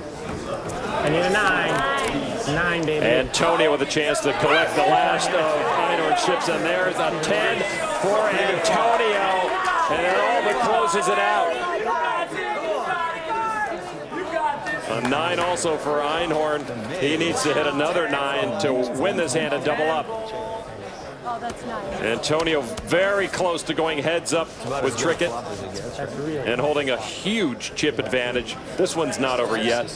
I need a 9. 9, baby. Antonio with a chance to collect the last of Einhorn's chips, and there's a 10 for Antonio, and it all but closes it out. A 9 also for Einhorn. He needs to hit another 9 to win this hand and double up. Oh, that's nice. Antonio very close to going heads up with Trickett and holding a huge chip advantage. This one's not over yet. I've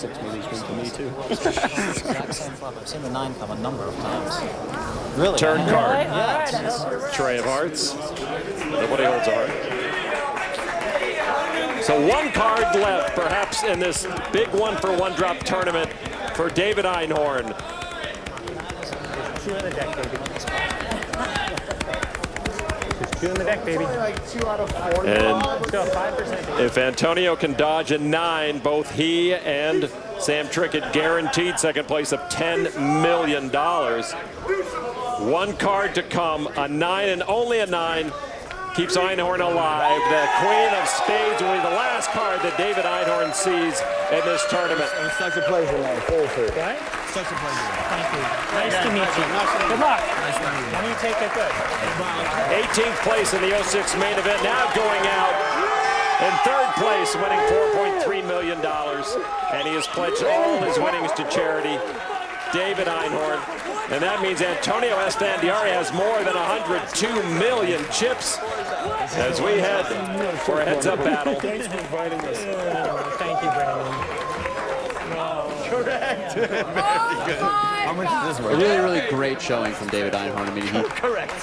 seen the 9 come a number of times. Really? Turn card. Yeah. Tray of hearts. Nobody holds a heart. So 1 card left, perhaps, in this big 1-for-1 drop tournament for David Einhorn. 2 in the deck, baby. There's 2 in the deck, baby. Like 2 out of 4. And Still 5%. if Antonio can dodge a 9, both he and Sam Trickett guaranteed second place of $10 million. 1 card to come, a 9 and only a 9. Keeps Einhorn alive. The Queen of Spades will be the last card that David Einhorn sees in this tournament. It's such a pleasure, man. Seriously. Okay? Such a pleasure. Thank you. Nice to meet you. Good luck. Why don't you take it good? 18th place in the 06 main event, now going out in 3rd place, winning $4.3 million. And he has pledged all his winnings to charity. David Einhorn. And that means Antonio Esfandiari has more than 102 million chips as we head for a heads-up battle. Thanks for inviting us. Thank you, Brandon. Correct. Very good. How much is this worth? A really, really great showing from David Einhorn. I mean,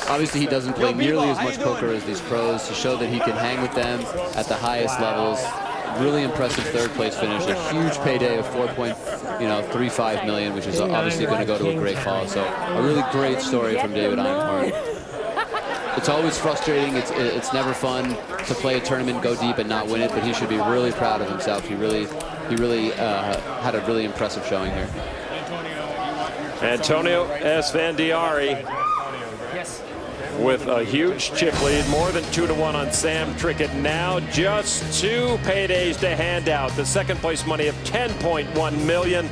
obviously he doesn't play nearly as much poker as these pros. To show that he can hang with them at the highest levels. Really impressive 3rd place finish. A huge payday of $4.35 million, which is obviously going to go to a great cause. So a really great story from David Einhorn. It's always frustrating. It's never fun to play a tournament, go deep, and not win it. But he should be really proud of himself. He really had a really impressive showing here. Antonio Esfandiari with a huge chip lead, more than 2-1 on Sam Trickett. Now just 2 paydays to hand out. The 2nd place money of $10.1 million.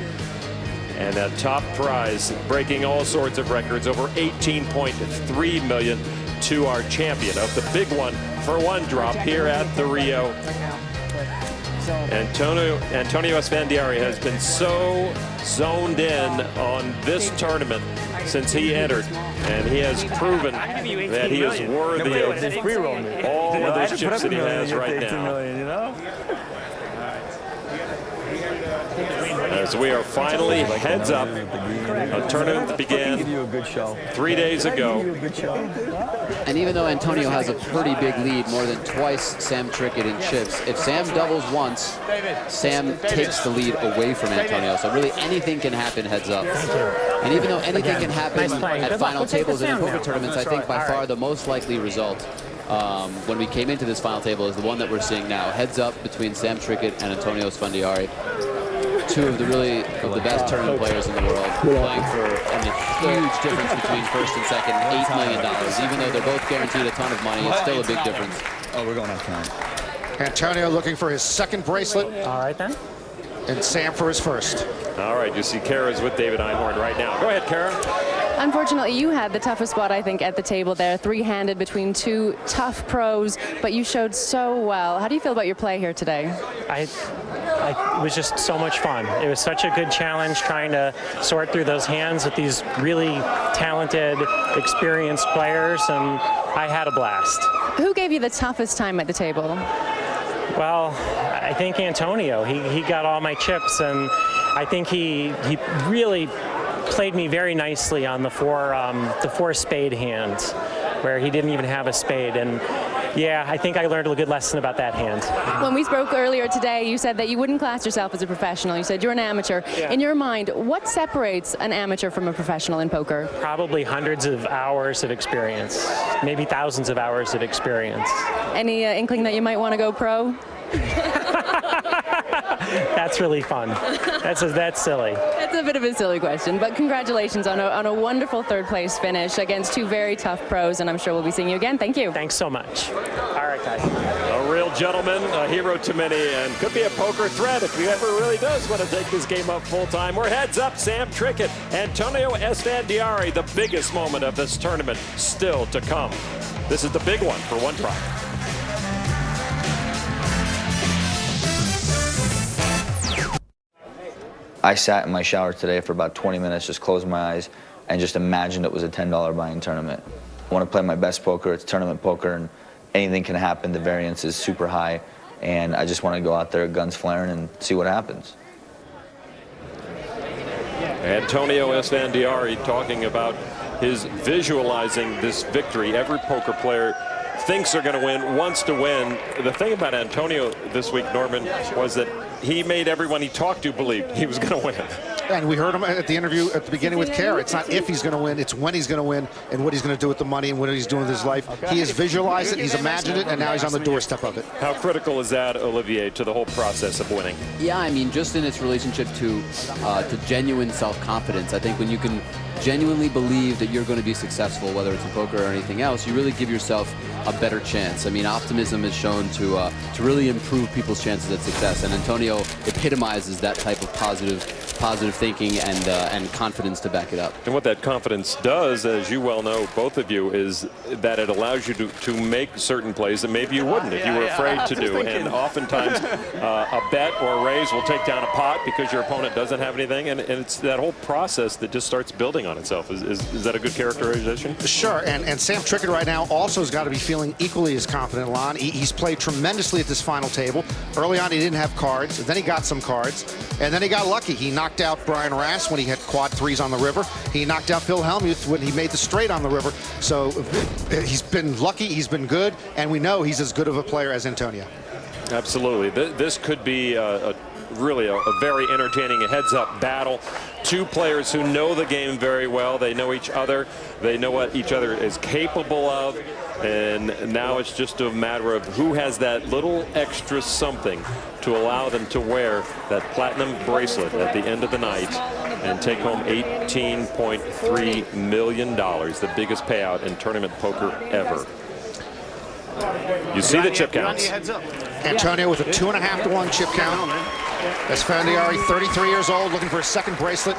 And that top prize, breaking all sorts of records, over $18.3 million to our champion of the big 1-for-1 drop here at the Rio. Antonio Esfandiari has been so zoned in on this tournament since he entered, and he has proven that he is worthy of all of those chips that he has right now. As we are finally heads up, a tournament began 3 days ago. And even though Antonio has a pretty big lead, more than twice Sam Trickett in chips, if Sam doubles once, Sam takes the lead away from Antonio. So really anything can happen heads up. And even though anything can happen at final tables and in poker tournaments, I think by far the most likely result when we came into this final table is the one that we're seeing now. Heads up between Sam Trickett and Antonio Esfandiari. 2 of the best tournament players in the world, playing for a huge difference between 1st and 2nd, $8 million. Even though they're both guaranteed a ton of money, it's still a big difference. Oh, we're going on time. Antonio looking for his 2nd bracelet. All right, then. And Sam for his 1st. All right, you see Kara's with David Einhorn right now. Go ahead, Kara. Unfortunately, you had the toughest spot, I think, at the table there, 3-handed between 2 tough pros, but you showed so well. How do you feel about your play here today? I it was just so much fun. It was such a good challenge trying to sort through those hands with these really talented, experienced players, and I had a blast. Who gave you the toughest time at the table? Well, I think Antonio. He got all my chips, and I think he really played me very nicely on the four spade hands, where he didn't even have a spade. And yeah, I think I learned a good lesson about that hand. When we spoke earlier today, you said that you wouldn't class yourself as a professional. You said you're an amateur. Yeah. In your mind, what separates an amateur from a professional in poker? Probably hundreds of hours of experience, maybe thousands of hours of experience. Any inkling that you might want to go pro? That's really fun. That's silly. That's a bit of a silly question, but congratulations on a wonderful third place finish against two very tough pros, and I'm sure we'll be seeing you again. Thank you. Thanks so much. All right, guys. A real gentleman, a hero to many, and could be a poker threat if he ever really does want to take this game up full time. We're heads up, Sam Trickett, Antonio Esfandiari, the biggest moment of this tournament still to come. This is the big one for One Drop. I sat in my shower today for about 20 minutes, just closed my eyes, and just imagined it was a $10 buy-in tournament. I want to play my best poker. It's tournament poker, and anything can happen. The variance is super high, and I just want to go out there, guns flaring, and see what happens. Antonio Esfandiari talking about his visualizing this victory. Every poker player thinks they're going to win, wants to win. The thing about Antonio this week, Norman, was that he made everyone he talked to believe he was going to win. And we heard him at the interview at the beginning with Kara. It's not if he's going to win, it's when he's going to win and what he's going to do with the money and what he's doing with his life. He has visualized it, he's imagined it, and now he's on the doorstep of it. How critical is that, Olivier, to the whole process of winning? Yeah, I mean, just in its relationship to genuine self-confidence. I think when you can genuinely believe that you're going to be successful, whether it's in poker or anything else, you really give yourself a better chance. I mean, optimism is shown to really improve people's chances at success, and Antonio epitomizes that type of positive thinking and confidence to back it up. And what that confidence does, as you well know, both of you, is that it allows you to make certain plays that maybe you wouldn't if you were afraid to do. And oftentimes a bet or a raise will take down a pot because your opponent doesn't have anything, and it's that whole process that just starts building on itself. Is that a good characterization? Sure, and Sam Trickett right now also has got to be feeling equally as confident, Lon. He's played tremendously at this final table. Early on, he didn't have cards, then he got some cards, and then he got lucky. He knocked out Brian Rast when he had quad threes on the river. He knocked out Phil Helmuth when he made the straight on the river. So he's been lucky, he's been good, and we know he's as good of a player as Antonio. Absolutely. This could be really a very entertaining heads-up battle. Two players who know the game very well. They know each other. They know what each other is capable of. And now it's just a matter of who has that little extra something to allow them to wear that platinum bracelet at the end of the night and take home $18.3 million, the biggest payout in tournament poker ever. You see the chip counts. Antonio with a 2.5 to 1 chip count. Esfandiari, 33 years old, looking for his second bracelet.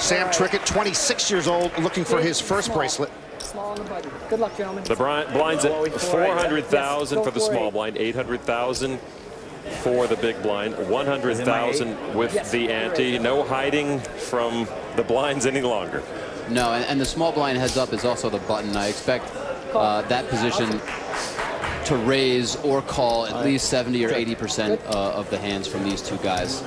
Sam Trickett, 26 years old, looking for his first bracelet. Small on the button. Good luck, gentlemen. The blind's at 400,000 for the small blind, 800,000 for the big blind, 100,000 with the ante. No hiding from the blinds any longer. No, and the small blind heads up is also the button. I expect that position to raise or call at least 70 or 80% of the hands from these two guys.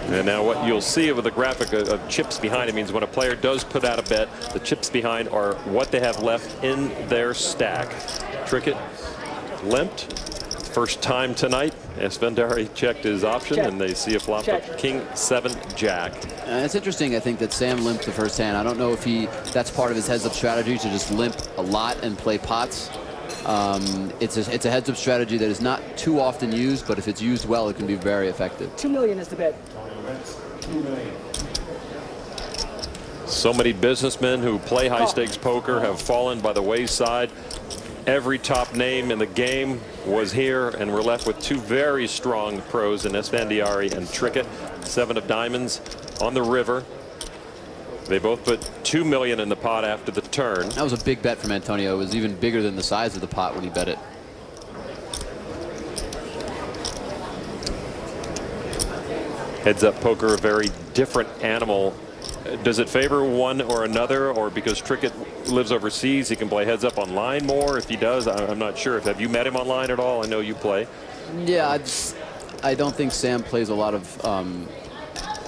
And now what you'll see with the graphic of chips behind it means when a player does put out a bet, the chips behind are what they have left in their stack. Trickett limped. First time tonight. Esfandiari checked his option, and they see a flop of King 7 Jack. It's interesting, I think, that Sam limped the first hand. I don't know if that's part of his heads-up strategy to just limp a lot and play pots. It's a heads-up strategy that is not too often used, but if it's used well, it can be very effective. $2 million is the bet. So many businessmen who play high-stakes poker have fallen by the wayside. Every top name in the game was here, and we're left with two very strong pros in Esfandiari and Trickett. 7 of diamonds on the river. They both put $2 million in the pot after the turn. That was a big bet from Antonio. It was even bigger than the size of the pot when he bet it. Heads-up poker, a very different animal. Does it favor one or another, or because Trickett lives overseas, he can play heads-up online more? If he does, I'm not sure. Have you met him online at all? I know you play. Yeah, I don't think Sam plays a lot of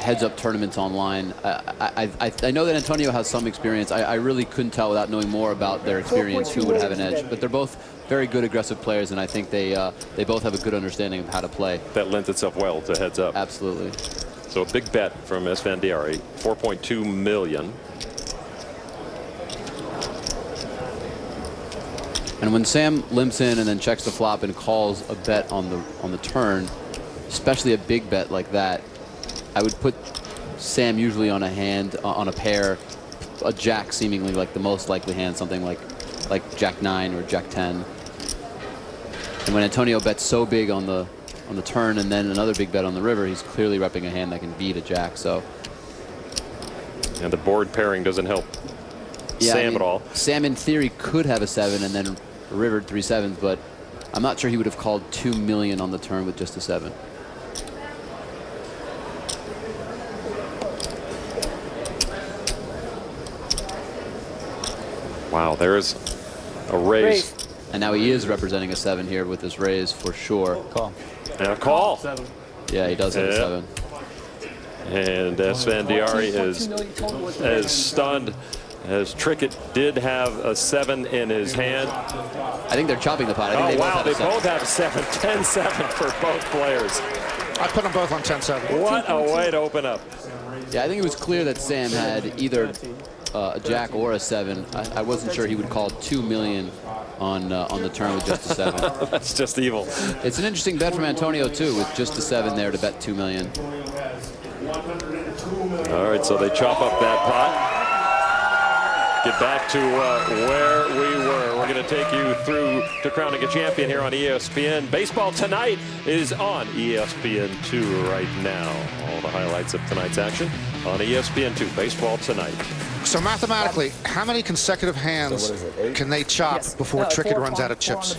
heads-up tournaments online. I know that Antonio has some experience. I really couldn't tell without knowing more about their experience who would have an edge. But they're both very good aggressive players, and I think they both have a good understanding of how to play. That lends itself well to heads-up. Absolutely. So a big bet from Esfandiari, 4.2 million. And when Sam limps in and then checks the flop and calls a bet on the turn, especially a big bet like that, I would put Sam usually on a hand, on a pair, a jack seemingly like the most likely hand, something like Jack 9 or Jack 10. And when Antonio bets so big on the turn and then another big bet on the river, he's clearly repping a hand that can beat a jack. So. And the board pairing doesn't help Sam at all. Sam in theory could have a 7 and then rivered 3 7s, but I'm not sure he would have called 2 million on the turn with just a 7. Wow, there's a raise. And now he is representing a 7 here with this raise for sure. Call. And a call. Yeah, he does have a 7. And Esfandiari is as stunned as Trickett did have a 7 in his hand. I think they're chopping the pot. I think they both have a 7. 10-7 for both players. I put them both on 10-7. What a way to open up. Yeah, I think it was clear that Sam had either a jack or a 7. I wasn't sure he would call 2 million on the turn with just a 7. That's just evil. It's an interesting bet from Antonio too, with just a 7 there to bet 2 million. All right, so they chop up that pot. Get back to where we were. We're going to take you through to crowning a champion here on ESPN. Baseball Tonight is on ESPN2 right now. All the highlights of tonight's action on ESPN2. Baseball Tonight. So mathematically, how many consecutive hands can they chop before Trickett runs out of chips?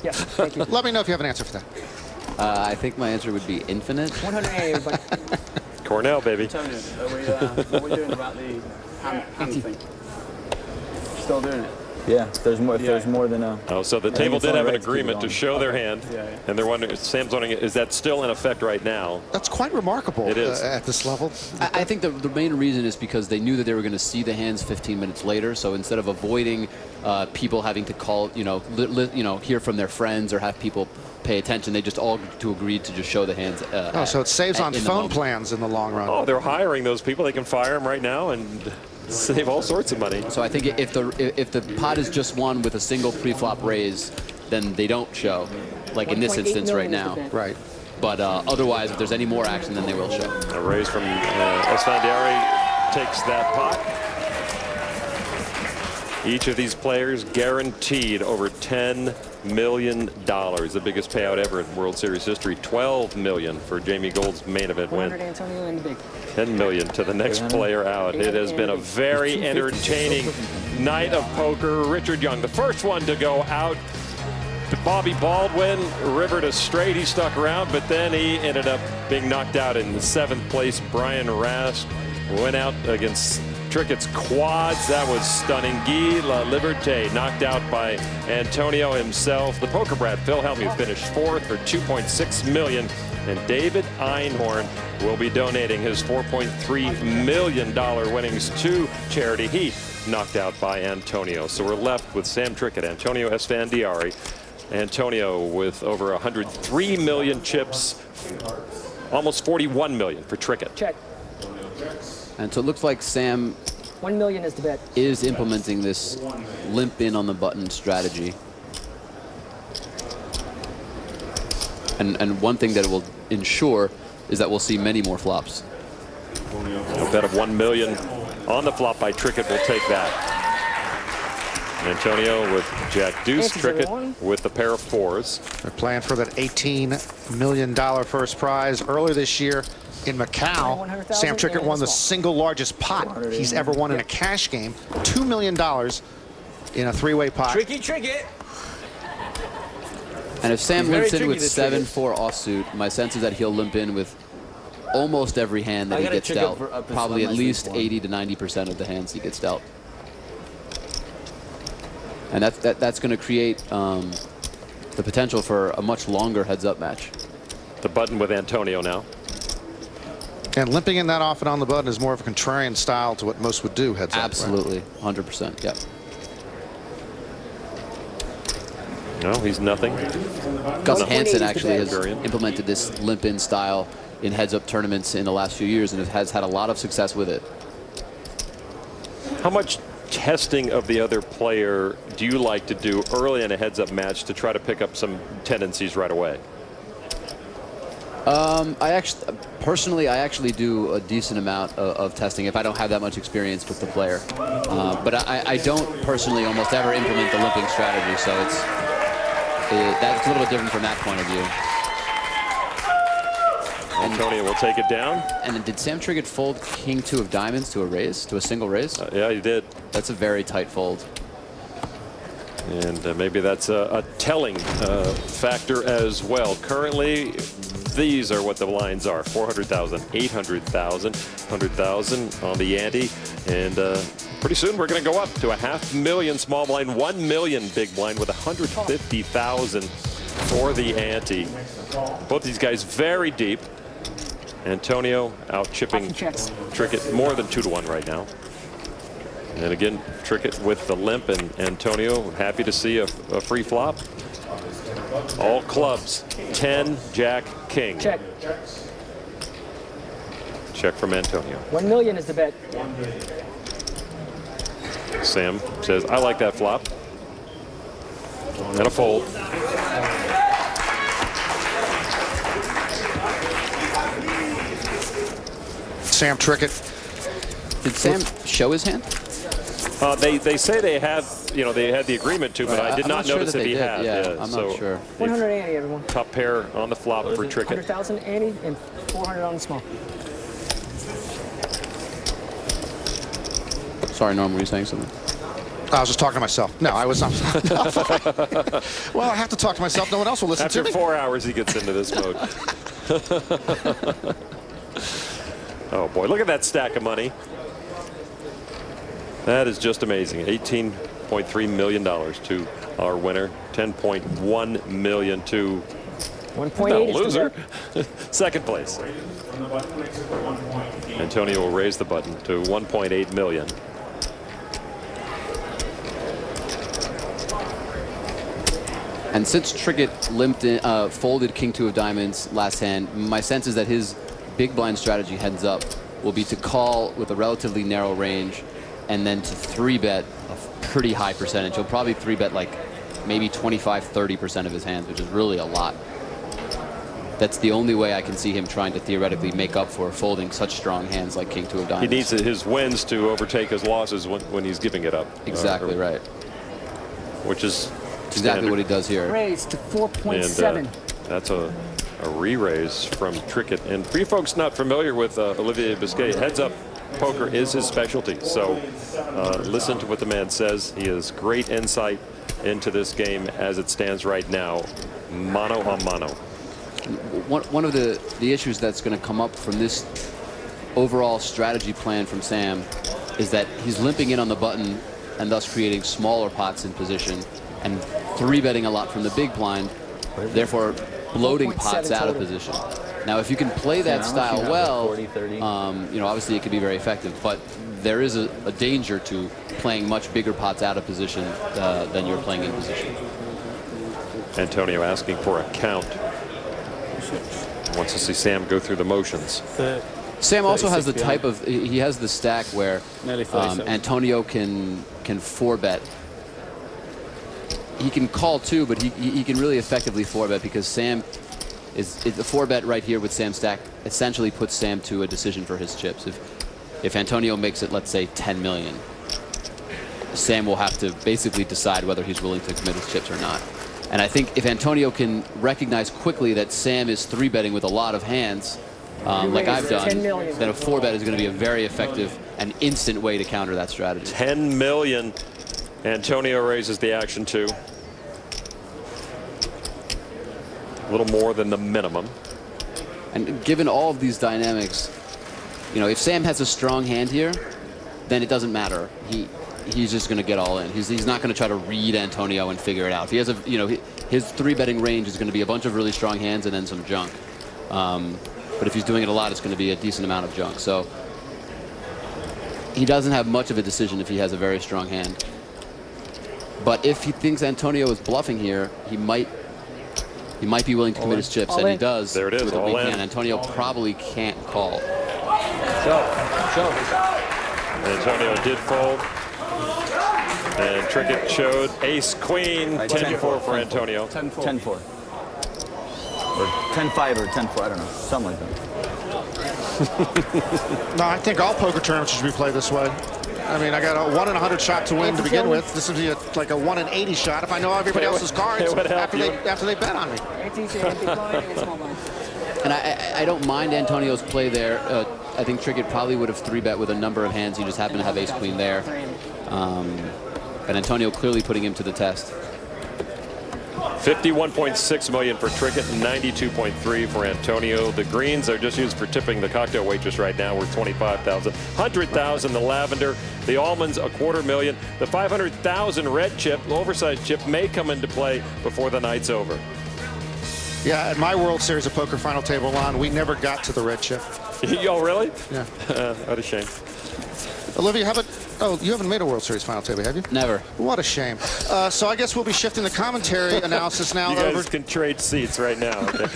Yes, thank you. Let me know if you have an answer for that. I think my answer would be infinite. 180, everybody. Cornell, baby. Tony, what are we doing about the hand thing? Still doing it? Yeah, there's more. If there's more than a. Oh, so the table did have an agreement to show their hand, and they're wondering. Sam's wondering, is that still in effect right now? That's quite remarkable. It is at this level. I think the main reason is because they knew that they were going to see the hands 15 minutes later. So instead of avoiding people having to call, hear from their friends or have people pay attention, they just all agreed to just show the hands. So it saves on phone plans in the long run. Oh, they're hiring those people. They can fire them right now and save all sorts of money. So I think if the pot is just won with a single pre-flop raise, then they don't show, like in this instance right now. Right. But otherwise, if there's any more action, then they will show. A raise from Esfandiari takes that pot. Each of these players guaranteed over $10 million, the biggest payout ever in World Series history. $12 million for Jamie Gould's main event win. $10 million to the next player out. It has been a very entertaining night of poker. Richard Young, the first one to go out. Bobby Baldwin rivered a straight. He stuck around, but then he ended up being knocked out in the 7th place. Brian Rast went out against Trickett's quads. That was stunning. Guy Laliberte knocked out by Antonio himself. The poker brat Phil Helmuth finished 4th for $2.6 million. And David Einhorn will be donating his $4.3 million winnings to charity. He knocked out by Antonio. So we're left with Sam Trickett, Antonio Esfandiari. Antonio with over 103 million chips, almost 41 million for Trickett. Check. And so it looks like Sam 1 million is the bet. Is implementing this limp in on the button strategy. And one thing that it will ensure is that we'll see many more flops. A bet of 1 million on the flop by Trickett will take that. Antonio with Jack Deuce, Trickett with the pair of 4s. They're playing for that $18 million first prize. Earlier this year in Macau, Sam Trickett won the single largest pot he's ever won in a cash game, $2 million in a 3-way pot. Tricky. And if Sam limps in with 7-4 offsuit, my sense is that he'll limp in with almost every hand that he gets dealt. Probably at least 1. 80 to 90% of the hands he gets dealt. And that's going to create the potential for a much longer heads-up match. The button with Antonio now. And limping in that off and on the button is more of a contrarian style to what most would do heads up. Absolutely, 100%. Yep. No, he's nothing. Gus Hansen actually has implemented this limp-in style in heads-up tournaments in the last few years and has had a lot of success with it. How much testing of the other player do you like to do early in a heads-up match to try to pick up some tendencies right away? Personally, I actually do a decent amount of testing if I don't have that much experience with the player. But I don't personally almost ever implement the limping strategy, so that's a little bit different from that point of view. Antonio will take it down. And then did Sam Trigget fold King 2 of diamonds to a raise, to a single raise? Yeah, he did. That's a very tight fold. And maybe that's a telling factor as well. Currently, these are what the lines are: 400,000, 800,000, 100,000 on the ante, and pretty soon we're going to go up to a $500,000 small blind, 1 million big blind with 150,000 for the ante. Both these guys very deep. Antonio out chipping Trigget more than 2-1 right now. And again, Trigget with the limp, and Antonio happy to see a free flop. All clubs, 10, Jack, King. Check. Check from Antonio. 1 million is the bet. Sam says, I like that flop. And a fold. Sam Trigget. Did Sam show his hand? They say they have, they had the agreement to, but I did not notice if he had. Yeah, I'm not sure. 100 ante, everyone. Top pair on the flop for Trigget. 100,000 ante and 400 on the small. Sorry, Norm, were you saying something? I was just talking to myself. No, I was not. Well, I have to talk to myself. No one else will listen to me. After 4 hours, he gets into this mode. Oh, boy. Look at that stack of money. That is just amazing. $18.3 million to our winner. $10.1 million to 1.8 loser. Second place. Antonio will raise the button to 1.8 million. And since Trigget limped in, folded King 2 of diamonds last hand, my sense is that his big blind strategy heads up will be to call with a relatively narrow range and then to 3-bet a pretty high percentage. He'll probably 3-bet like maybe 25–30% of his hands, which is really a lot. That's the only way I can see him trying to theoretically make up for folding such strong hands like King 2 of diamonds. He needs his wins to overtake his losses when he's giving it up. Exactly right. Which is exactly what he does here. Raise to 4.7. And that's a re-raise from Trigget. And for you folks not familiar with Olivier Biscay, heads-up poker is his specialty. So listen to what the man says. He has great insight into this game as it stands right now, mano a mano. One of the issues that's going to come up from this overall strategy plan from Sam is that he's limping in on the button and thus creating smaller pots in position and 3-betting a lot from the big blind, therefore bloating pots out of position. Now, if you can play that style well, obviously it could be very effective, but there is a danger to playing much bigger pots out of position than you're playing in position. Antonio asking for a count. Wants to see Sam go through the motions. Sam also has the type of, he has the stack where Antonio can 4-bet. He can call too, but he can really effectively 4-bet because Sam is the 4-bet right here with Sam's stack essentially puts Sam to a decision for his chips. If Antonio makes it, let's say, 10 million, Sam will have to basically decide whether he's willing to commit his chips or not. And I think if Antonio can recognize quickly that Sam is 3-betting with a lot of hands, like I've done, then a 4-bet is going to be a very effective and instant way to counter that strategy. 10 million. Antonio raises the action to a little more than the minimum. And given all of these dynamics, you know, if Sam has a strong hand here, then it doesn't matter. He's just going to get all in. He's not going to try to read Antonio and figure it out. If he has a, you know, his 3-betting range is going to be a bunch of really strong hands and then some junk. But if he's doing it a lot, it's going to be a decent amount of junk. So he doesn't have much of a decision if he has a very strong hand. But if he thinks Antonio is bluffing here, he might be willing to commit his chips, and he does. There it is, with a all weak in. hand. Antonio probably can't call. Antonio did fold. And Trickett showed ace queen, 10-4 for Antonio. 10-4. 10-4. Or 10-5 or 10-4, I don't know. Something like that. No, I think all poker tournaments should be played this way. I mean, I got a 1 in 100 shot to win to begin with. This would be like a 1 in 80 shot if I know everybody else's cards after they bet on me. And I don't mind Antonio's play there. I think Trickett probably would have 3-bet with a number of hands. He just happened to have ace queen there. But Antonio clearly putting him to the test. 51.6 million for Trickett, 92.3 for Antonio. The greens are just used for tipping the cocktail waitress right now. We're 25,000, 100,000 the lavender, the almonds $250,000. The 500,000 red chip, oversized chip, may come into play before the night's over. Yeah, at my World Series of Poker final table, Lon, we never got to the red chip. Oh, really? Yeah. What a shame. Olivia, how about... Oh, you haven't made a World Series final table, have you? Never. What a shame. So I guess we'll be shifting the commentary analysis now You guys over... can trade seats right now. Okay?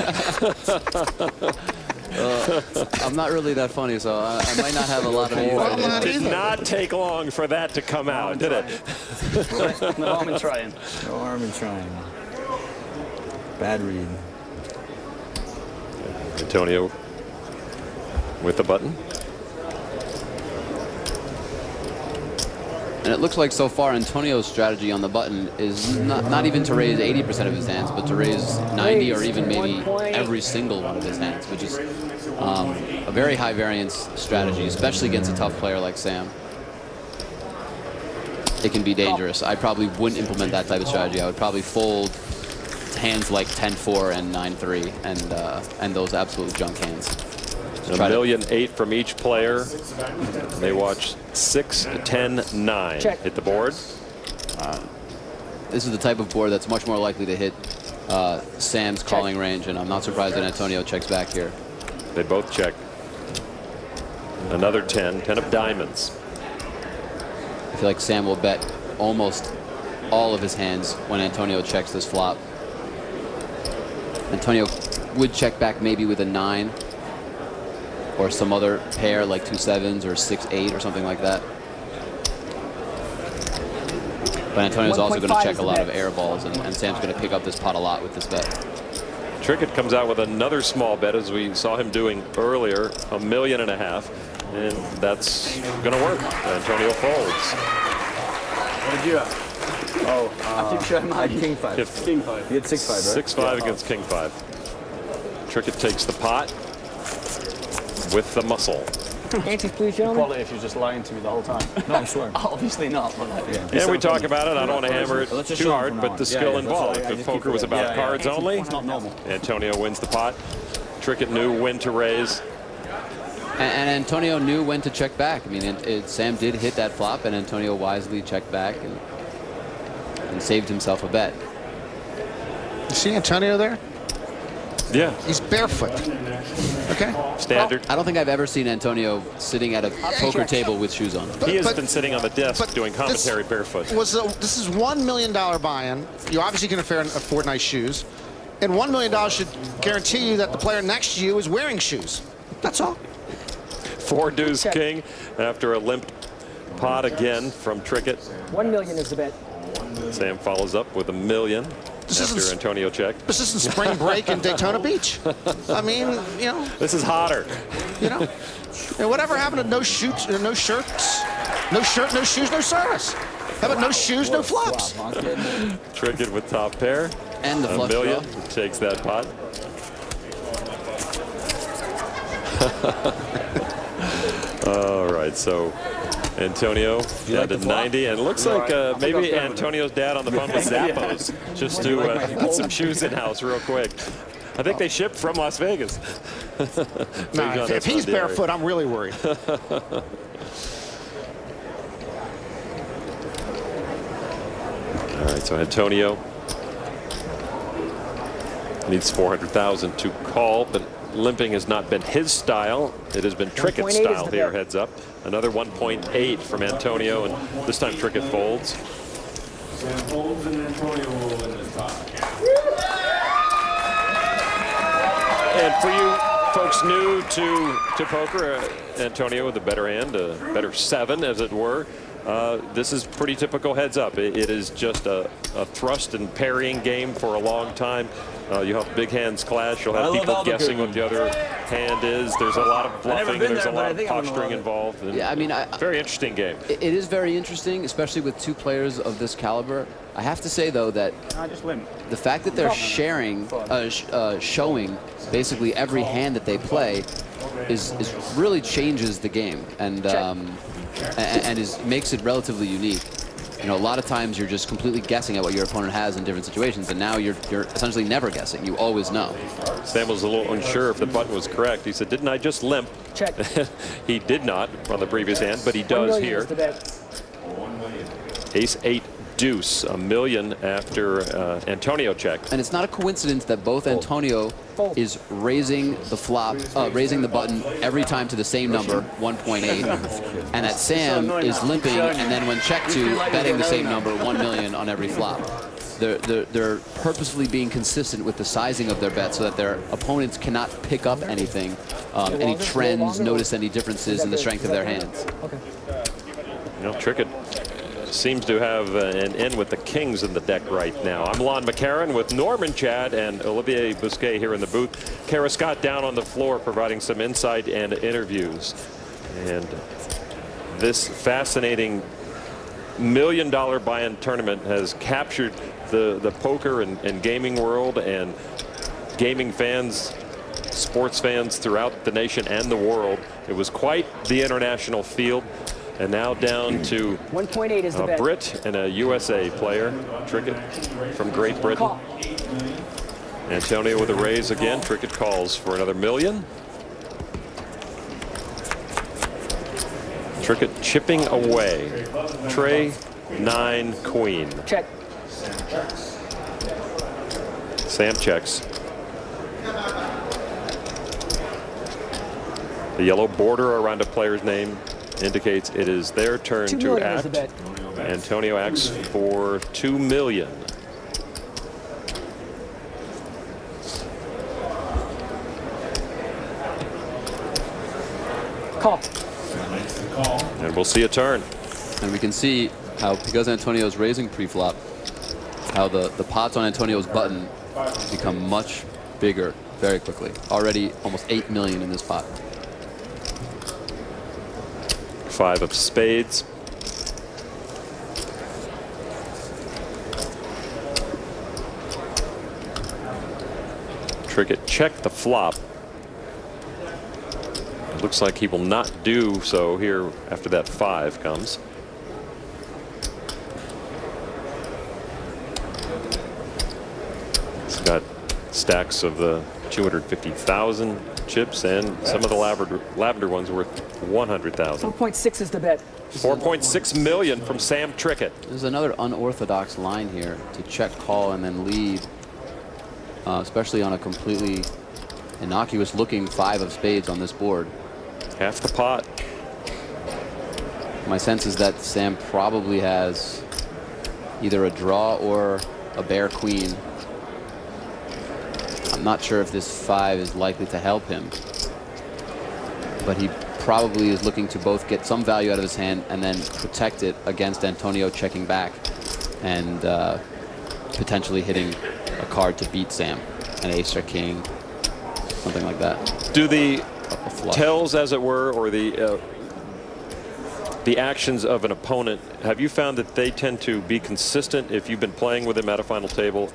I'm not really that funny, so I might not have a lot of... It did not take long for that to come out, did it? No harm in trying. No harm in trying. Bad read. Antonio with the button. And it looks like so far Antonio's strategy on the button is not even to raise 80% of his hands, but to raise 90 or even maybe every single one of his hands, which is a very high variance strategy, especially against a tough player like Sam. It can be dangerous. I probably wouldn't implement that type of strategy. I would probably fold hands like 10-4 and 9-3 and those absolute junk hands. $1.8 million from each player. They watch 6, 10, 9. Check. Hit the board. This is the type of board that's much more likely to hit Sam's calling range, and I'm not surprised that Antonio checks back here. They both check. Another 10 of diamonds. I feel like Sam will bet almost all of his hands when Antonio checks this flop. Antonio would check back maybe with a 9 or some other pair like 2 7s or 6-8 or something like that. But Antonio's also going to check a lot of air balls, and Sam's going to pick up this pot a lot with this bet. Trickett comes out with another small bet, as we saw him doing earlier, $1.5 million, and that's going to work. Antonio folds. What did you have? Oh, I keep showing my King 5. King 5. You had 6-5, right? 6-5 against King 5. Trickett takes the pot with the muscle. Ante, please, gentlemen. Quality if you're just lying to me the whole time. No, I swear. Obviously not. But Yeah, we talk about it. I don't want to hammer it too hard, but the skill involved. If poker was about cards only, Antonio wins the pot. Trickett knew when to raise. And Antonio knew when to check back. I mean, Sam did hit that flop, and Antonio wisely checked back and saved himself a bet. You see Antonio there? Yeah. He's barefoot. Okay. Standard. I don't think I've ever seen Antonio sitting at a poker table with shoes on. He has been sitting on the desk doing commentary barefoot. This is $1 million buy-in. You obviously can afford nice shoes. And $1 million should guarantee you that the player next to you is wearing shoes. That's all. 4 deuce king after a limp pot again from Trickett. $1 million is the bet. Sam follows up with $1 million after Antonio checked. This isn't spring break in Daytona Beach. I mean, you know. This is hotter. You know. And whatever happened to no shirts, no shirts, no shirt, no shoes, no service? How about no shoes, no flops? Trickett with top pair. And the flush $1 million. draw. Takes that pot. All right, so Antonio down to 90, and it looks like maybe Antonio's dad on the phone with Zappos just to put some shoes in house real quick. I think they shipped from Las Vegas. Nah, if he's barefoot, I'm really worried. All right, so Antonio needs 400,000 to call, but limping has not been his style. It has been Trickett's style here, heads up. Another 1.8 from Antonio, and this time Trickett folds. Sam folds and Antonio will win this tie. And for you folks new to poker, Antonio with a better hand, a better 7 as it were. This is pretty typical heads up. It is just a thrust and parrying game for a long time. You have big hands clash. You'll have people guessing what the other hand is. There's a lot of bluffing. There's a lot of posturing involved. Yeah, I mean, very interesting game. It is very interesting, especially with 2 players of this caliber. I have to say, though, that the fact that they're showing basically every hand that they play is really changes the game and makes it relatively unique. You know, a lot of times you're just completely guessing at what your opponent has in different situations, and now you're essentially never guessing. You always know. Sam was a little unsure if the button was correct. He said, "Didn't I just limp?" Check. He did not on the previous hand, but he does here. Ace 8 deuce, $1 million after Antonio checked. And it's not a coincidence that both Antonio is raising the flop, raising the button every time to the same number, 1.8, and that Sam is limping, and then when checked to, betting the same number, 1 million on every flop. They're purposefully being consistent with the sizing of their bets so that their opponents cannot pick up anything, any trends, notice any differences in the strength of their hands. You know, Trickett seems to have an in with the kings in the deck right now. I'm Lon McCarron with Norman Chad and Olivier Bousquet here in the booth. Kara Scott down on the floor providing some insight and interviews. And this fascinating $1 million buy-in tournament has captured the poker and gaming world and gaming fans, sports fans throughout the nation and the world. It was quite the international field. And now down to 1.8 is the a bet. Brit and a USA player, Trickett from Great Britain. Call. Antonio with a raise again. Trickett calls for another $1 million. Trickett chipping away. Tray 9 queen. Check. Sam checks. The yellow border around a player's name indicates it is their turn to act. Antonio acts for $2 million. Call. And we'll see a turn. And we can see how, because Antonio's raising pre-flop, how the pots on Antonio's button become much bigger very quickly. Already almost 8 million in this pot. 5 of spades. Trickett checked the flop. It looks like he will not do so here after that 5 comes. He's got stacks of the 250,000 chips and some of the lavender ones worth 100,000. 4.6 is the bet. 4.6 million from Sam Trickett. There's another unorthodox line here to check, call, and then lead, especially on a completely innocuous looking 5 of spades on this board. Half the pot. My sense is that Sam probably has either a draw or a bare queen. I'm not sure if this 5 is likely to help him, but he probably is looking to both get some value out of his hand and then protect it against Antonio checking back and potentially hitting a card to beat Sam, an ace or king, something like that. Do the tells, as it were, or the actions of an opponent, have you found that they tend to be consistent if you've been playing with them at a final table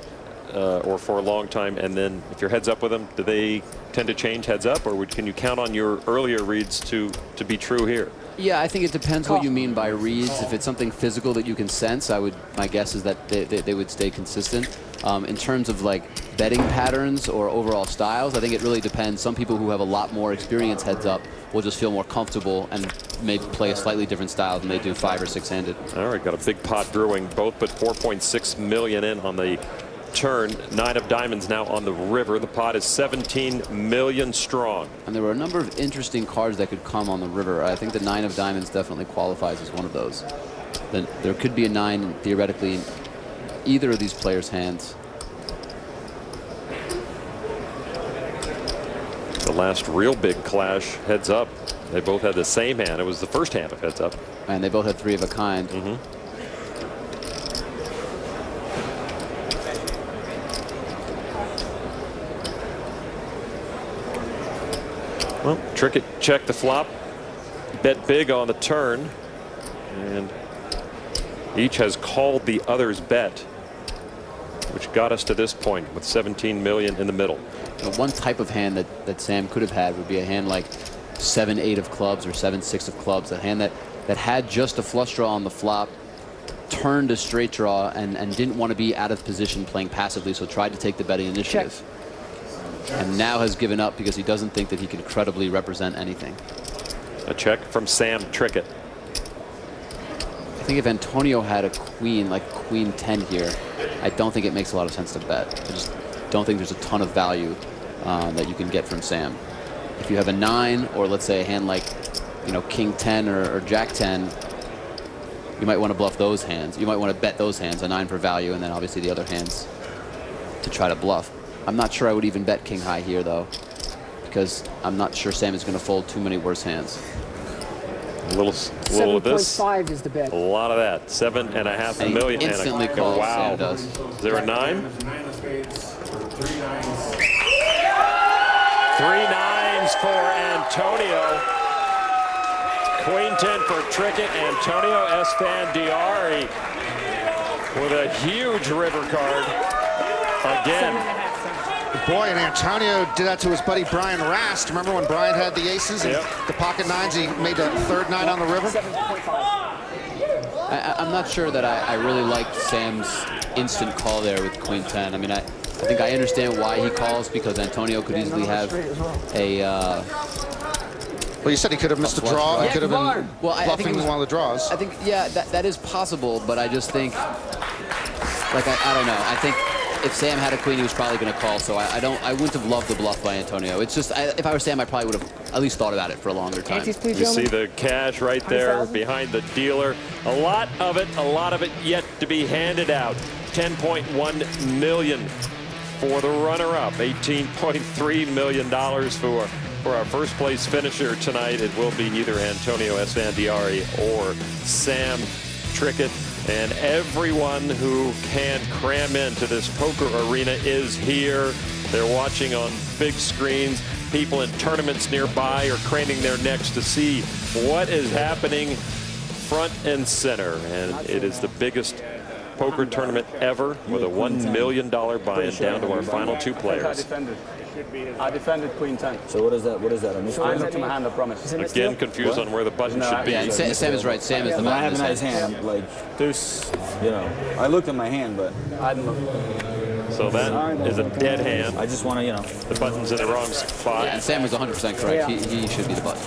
or for a long time, and then if you're heads up with them, do they tend to change heads up, or can you count on your earlier reads to be true here? Yeah, I think it depends what you mean by reads. If it's something physical that you can sense, my guess is that they would stay consistent. In terms of like betting patterns or overall styles, I think it really depends. Some people who have a lot more experience heads up will just feel more comfortable and maybe play a slightly different style than they do 5- or 6-handed. All right, got a big pot brewing. Both put 4.6 million in on the turn. 9 of diamonds now on the river. The pot is 17 million strong. And there were a number of interesting cards that could come on the river. I think the 9 of diamonds definitely qualifies as one of those. Then there could be a 9 theoretically in either of these players' hands. The last real big clash, heads up. They both had the same hand. It was the first hand of heads up. And they both had 3 of a kind. Well, Trickett checked the flop, bet big on the turn, and each has called the other's bet, which got us to this point with 17 million in the middle. One type of hand that Sam could have had would be a hand like 7-8 of clubs or 7-6 of clubs, a hand that had just a flush draw on the flop, turned a straight draw, and didn't want to be out of position playing passively, so tried to take the betting initiative. Check. And now has given up because he doesn't think that he can credibly represent anything. A check from Sam Trickett. I think if Antonio had a queen, like queen 10 here, I don't think it makes a lot of sense to bet. I just don't think there's a ton of value that you can get from Sam. If you have a 9, or let's say a hand like, you know, king 10 or jack 10, you might want to bluff those hands. You might want to bet those hands, a 9 for value, and then obviously the other hands to try to bluff. I'm not sure I would even bet king high here, though, because I'm not sure Sam is going to fold too many worse hands. A little of this. 7.5 is the bet. A lot of that. 7.5 million. Instantly calls. Wow. Sam does. Is there a 9? 3 9s for Antonio. Queen 10 for Trickett. Antonio Esfandiari with a huge river card again. Boy, and Antonio did that to his buddy Brian Rast. Remember when Brian had the aces and the pocket 9s? He made a third 9 on the river. I'm not sure that I really liked Sam's instant call there with queen 10. I mean, I think I understand why he calls, because Antonio could easily have a... well, you said he could have missed a draw. He could have been bluffing one of the draws. I think, yeah, that is possible, but I just think, like, I don't know. I think if Sam had a queen, he was probably going to call, so I wouldn't have loved the bluff by Antonio. It's just, if I were Sam, I probably would have at least thought about it for a longer time. You see the cash right there behind the dealer. A lot of it yet to be handed out. 10.1 million for the runner-up. $18.3 million for our first place finisher tonight. It will be either Antonio Esfandiari or Sam Trickett. And everyone who can cram into this poker arena is here. They're watching on big screens. People in tournaments nearby are craning their necks to see what is happening front and center. And it is the biggest poker tournament ever, with a $1 million buy-in down to our final 2 players. I defended queen 10. So what is that? What is that? I looked at my hand, I promise. Again, confused on where the button should be. Yeah, Sam is right. Sam is the button. I have a nice hand, like deuce. You know, I looked at my hand, but I didn't look. So that is a dead hand. I just want to, you know. The button's in the wrong spot. Yeah, and Sam was 100% correct. He should be the button.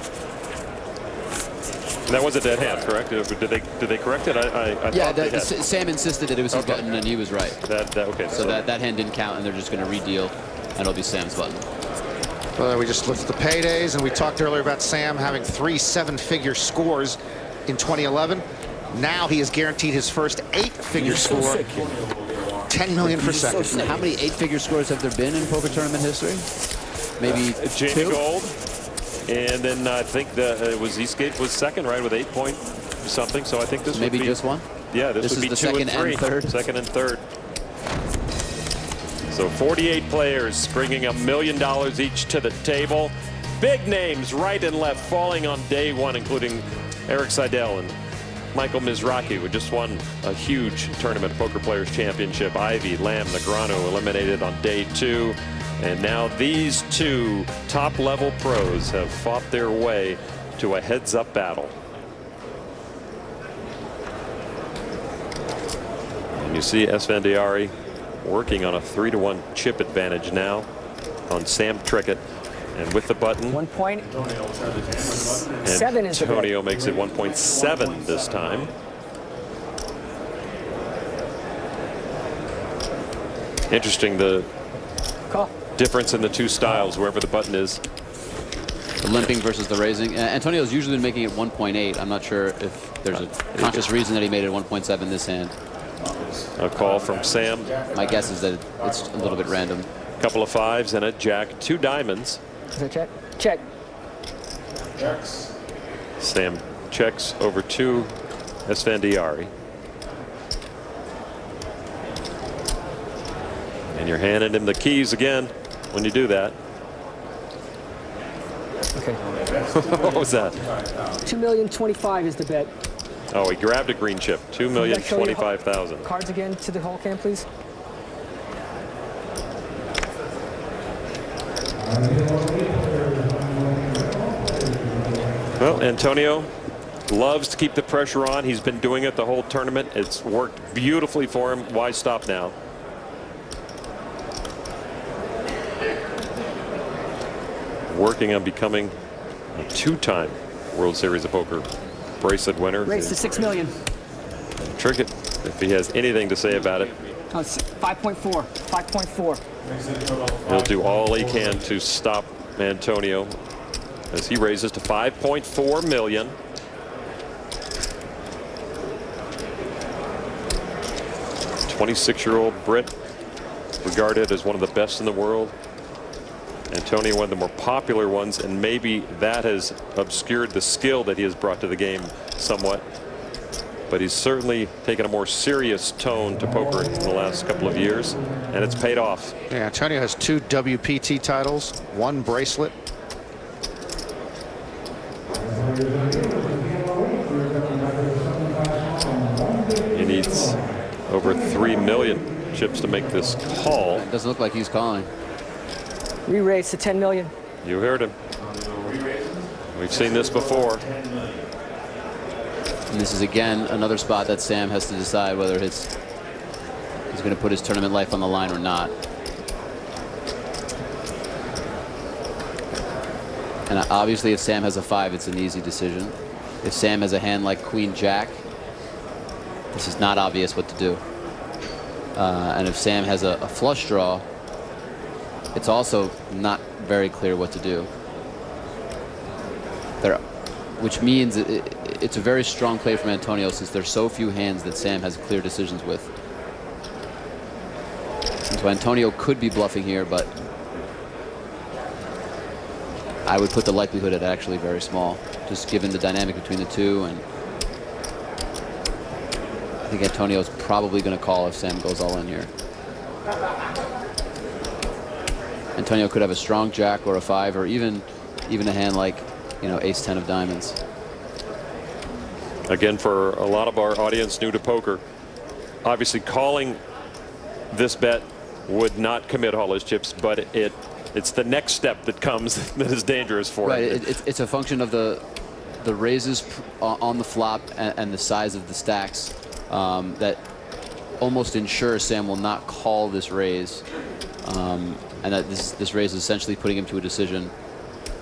That was a dead hand, correct? Did they correct it? I thought they had. Sam insisted that it was his button, and he was right. Okay. So that hand didn't count, and they're just going to redeal, and it'll be Sam's button. Well, we just looked at the paydays, and we talked earlier about Sam having 3 7-figure scores in 2011. Now he is guaranteed his first 8-figure score. 10 million per second. How many 8-figure scores have there been in poker tournament history? Maybe Jamie 2? Gold. And then I think Eastgate was second, right, with 8 point something. So I think this maybe would be just one. Yeah, this would be the 2 second and 3. and third. Second and third. So 48 players bringing $1 million each to the table. Big names right and left falling on day 1, including Eric Seidel and Michael Mizrachi, who just won a huge tournament poker players championship. Ivy, Lamb, Negreanu eliminated on day 2. And now these 2 top-level pros have fought their way to a heads-up battle. And you see Esfandiari working on a 3-to-1 chip advantage now on Sam Trickett. And with the button, 1.7 is Antonio makes it 1.7 this time. Interesting, the difference in the two styles, wherever the button is. The limping versus the raising. Antonio's usually been making it 1.8. I'm not sure if there's a conscious reason that he made it 1.7 this hand. A call from Sam. My guess is that it's a little bit random. Couple of 5s and a jack, 2 diamonds. Is that check? Check. Sam checks over to Esfandiari. And you're handing him the keys again when you do that. Okay. What was that? 2,025,000 is the bet. Oh, he grabbed a green chip. 2,025,000. Cards again to the whole cam, please. Well, Antonio loves to keep the pressure on. He's been doing it the whole tournament. It's worked beautifully for him. Why stop now? Working on becoming a 2-time World Series of Poker bracelet winner. Race to 6 million. Trickett, if he has anything to say about it. Oh, 5.4. 5.4. He'll do all he can to stop Antonio as he raises to 5.4 million. '26-year-old Brit, regarded as one of the best in the world. Antonio, one of the more popular ones, and maybe that has obscured the skill that he has brought to the game somewhat. But he's certainly taken a more serious tone to poker in the last couple of years, and it's paid off. Yeah, Antonio has 2 WPT titles, 1 bracelet. He needs over 3 million chips to make this call. It doesn't look like he's calling. Re-raise to 10 million. You heard him. We've seen this before. And this is again another spot that Sam has to decide whether he's going to put his tournament life on the line or not. And obviously, if Sam has a 5, it's an easy decision. If Sam has a hand like Queen Jack, this is not obvious what to do. And if Sam has a flush draw, it's also not very clear what to do. Which means it's a very strong play from Antonio, since there's so few hands that Sam has clear decisions with. And so Antonio could be bluffing here, but I would put the likelihood at actually very small, just given the dynamic between the two. And I think Antonio's probably going to call if Sam goes all in here. Antonio could have a strong jack or a 5, or even a hand like, you know, ace-10 of diamonds. Again, for a lot of our audience new to poker, obviously calling this bet would not commit all his chips, but it's the next step that comes that is dangerous for him. It's a function of the raises on the flop and the size of the stacks that almost ensure Sam will not call this raise, and that this raise is essentially putting him to a decision.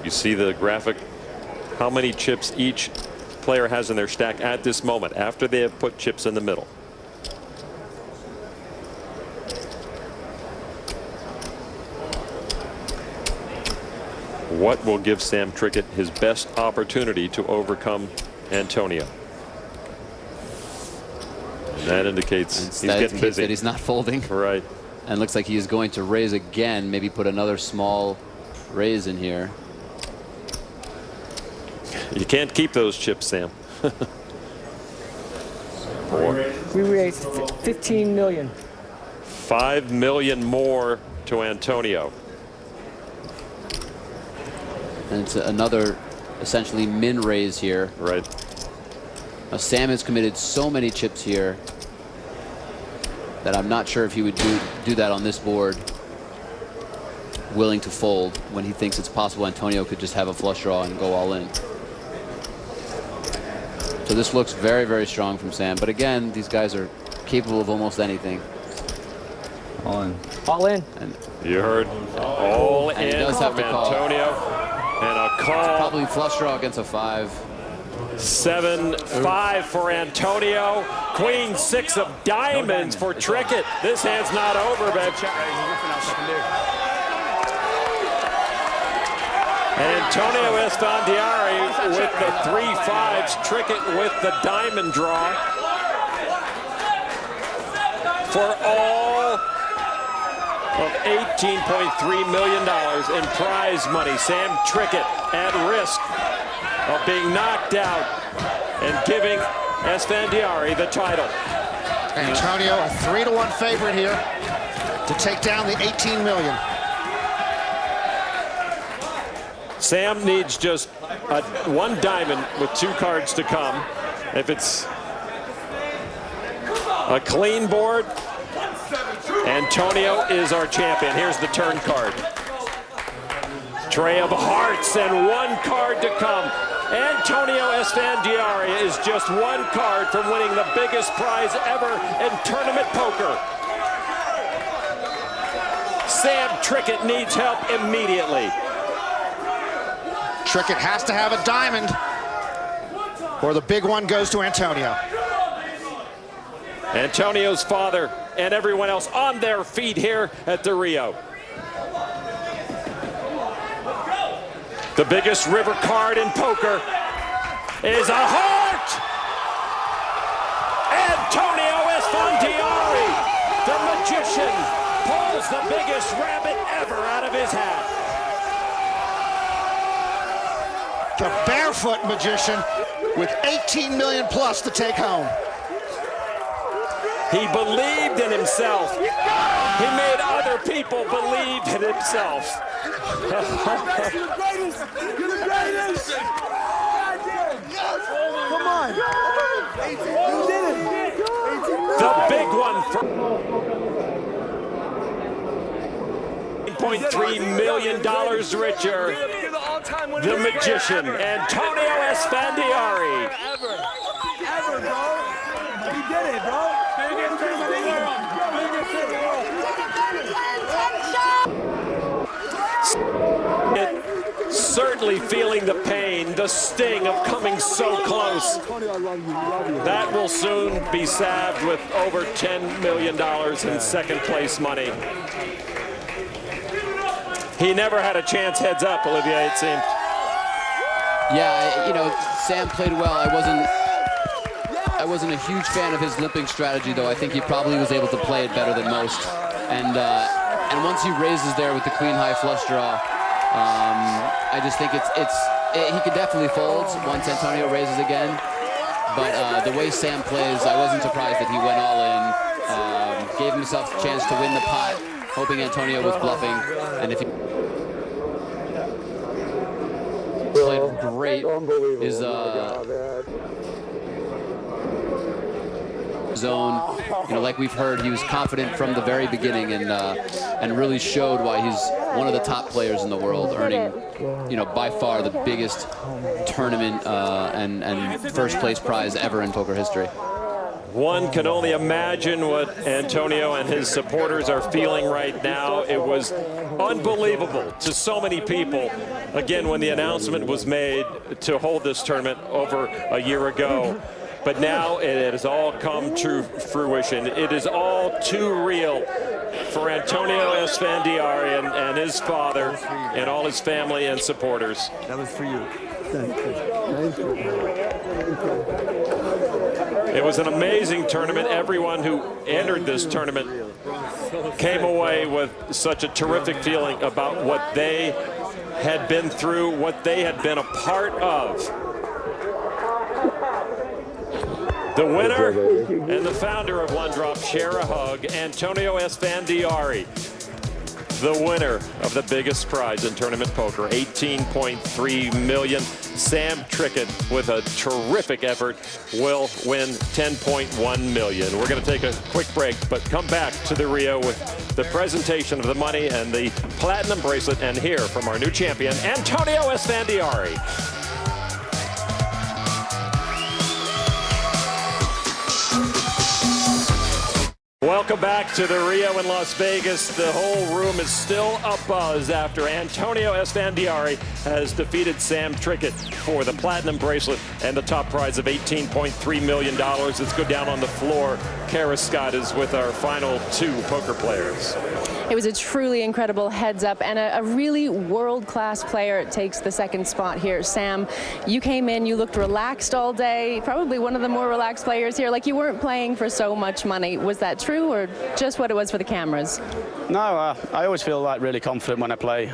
You see the graphic, how many chips each player has in their stack at this moment after they have put chips in the middle. What will give Sam Trickett his best opportunity to overcome Antonio? And that indicates he's getting busy. That he's not folding. Right. And looks like he is going to raise again, maybe put another small raise in here. You can't keep those chips, Sam. We raised 15 million. 5 million more to Antonio. And it's another essentially min raise here. Right. Now, Sam has committed so many chips here that I'm not sure if he would do that on this board, willing to fold when he thinks it's possible Antonio could just have a flush draw and go all in. So this looks very, very strong from Sam. But again, these guys are capable of almost anything. All in. All in. You heard all And he in does have from to call. Antonio. And a call. Probably flush draw against a 5. 7-5 for Antonio. Queen 6 of diamonds for Trickett. This hand's not over, but Antonio Esfandiari with the 3-5s. Trickett with the diamond draw. For all of $18.3 million in prize money. Sam Trickett at risk of being knocked out and giving Esfandiari the title. Antonio, a 3-1 favorite here to take down the $18 million. Sam needs just one diamond with 2 cards to come. If it's a clean board, Antonio is our champion. Here's the turn card. Tray of hearts and 1 card to come. Antonio Esfandiari is just 1 card from winning the biggest prize ever in tournament poker. Sam Trickett needs help immediately. Trickett has to have a diamond, or the big one goes to Antonio. Antonio's father and everyone else on their feet here at the Rio. The biggest river card in poker is a heart! Antonio Esfandiari, the magician, pulls the biggest rabbit ever out of his hat. The barefoot magician with $18 million plus to take home. He believed in himself. He made other people believe in himself. You're the greatest! You're the greatest! Come on! You did it! The big one for $1.3 million richer. The magician, Antonio Esfandiari. Ever, bro! He did it, bro! Certainly feeling the pain, the sting of coming so close. That will soon be salved with over $10 million in second place money. He never had a chance heads up, Olivier, it seemed. Yeah, you know, Sam played well. I wasn't a huge fan of his limping strategy, though. I think he probably was able to play it better than most. And once he raises there with the queen high flush draw, I just think he could definitely fold once Antonio raises again. But the way Sam plays, I wasn't surprised that he went all in, gave himself a chance to win the pot, hoping Antonio was bluffing. And if he played great, his zone, you know, like we've heard, he was confident from the very beginning, and really showed why he's one of the top players in the world, earning, you know, by far the biggest tournament and first place prize ever in poker history. One can only imagine what Antonio and his supporters are feeling right now. It was unbelievable to so many people, again, when the announcement was made to hold this tournament over a year ago. But now it has all come to fruition. It is all too real for Antonio Esfandiari and his father and all his family and supporters. That was for you. Thank you. Thank you. It was an amazing tournament. Everyone who entered this tournament came away with such a terrific feeling about what they had been through, what they had been a part of. The winner and the founder of One Drop share a hug, Antonio Esfandiari, the winner of the biggest prize in tournament poker, $18.3 million. Sam Trickett, with a terrific effort, will win $10.1 million. We're going to take a quick break, but come back to the Rio with the presentation of the money and the platinum bracelet, and hear from our new champion, Antonio Esfandiari. Welcome back to the Rio in Las Vegas. The whole room is still abuzz after Antonio Esfandiari has defeated Sam Trickett for the platinum bracelet and the top prize of $18.3 million. Let's go down on the floor. Kara Scott is with our final two poker players. It was a truly incredible heads up, and a really world-class player takes the second spot here. Sam, you came in, you looked relaxed all day, probably one of the more relaxed players here, like you weren't playing for so much money. Was that true, or just what it was for the cameras? No, I always feel like really confident when I play.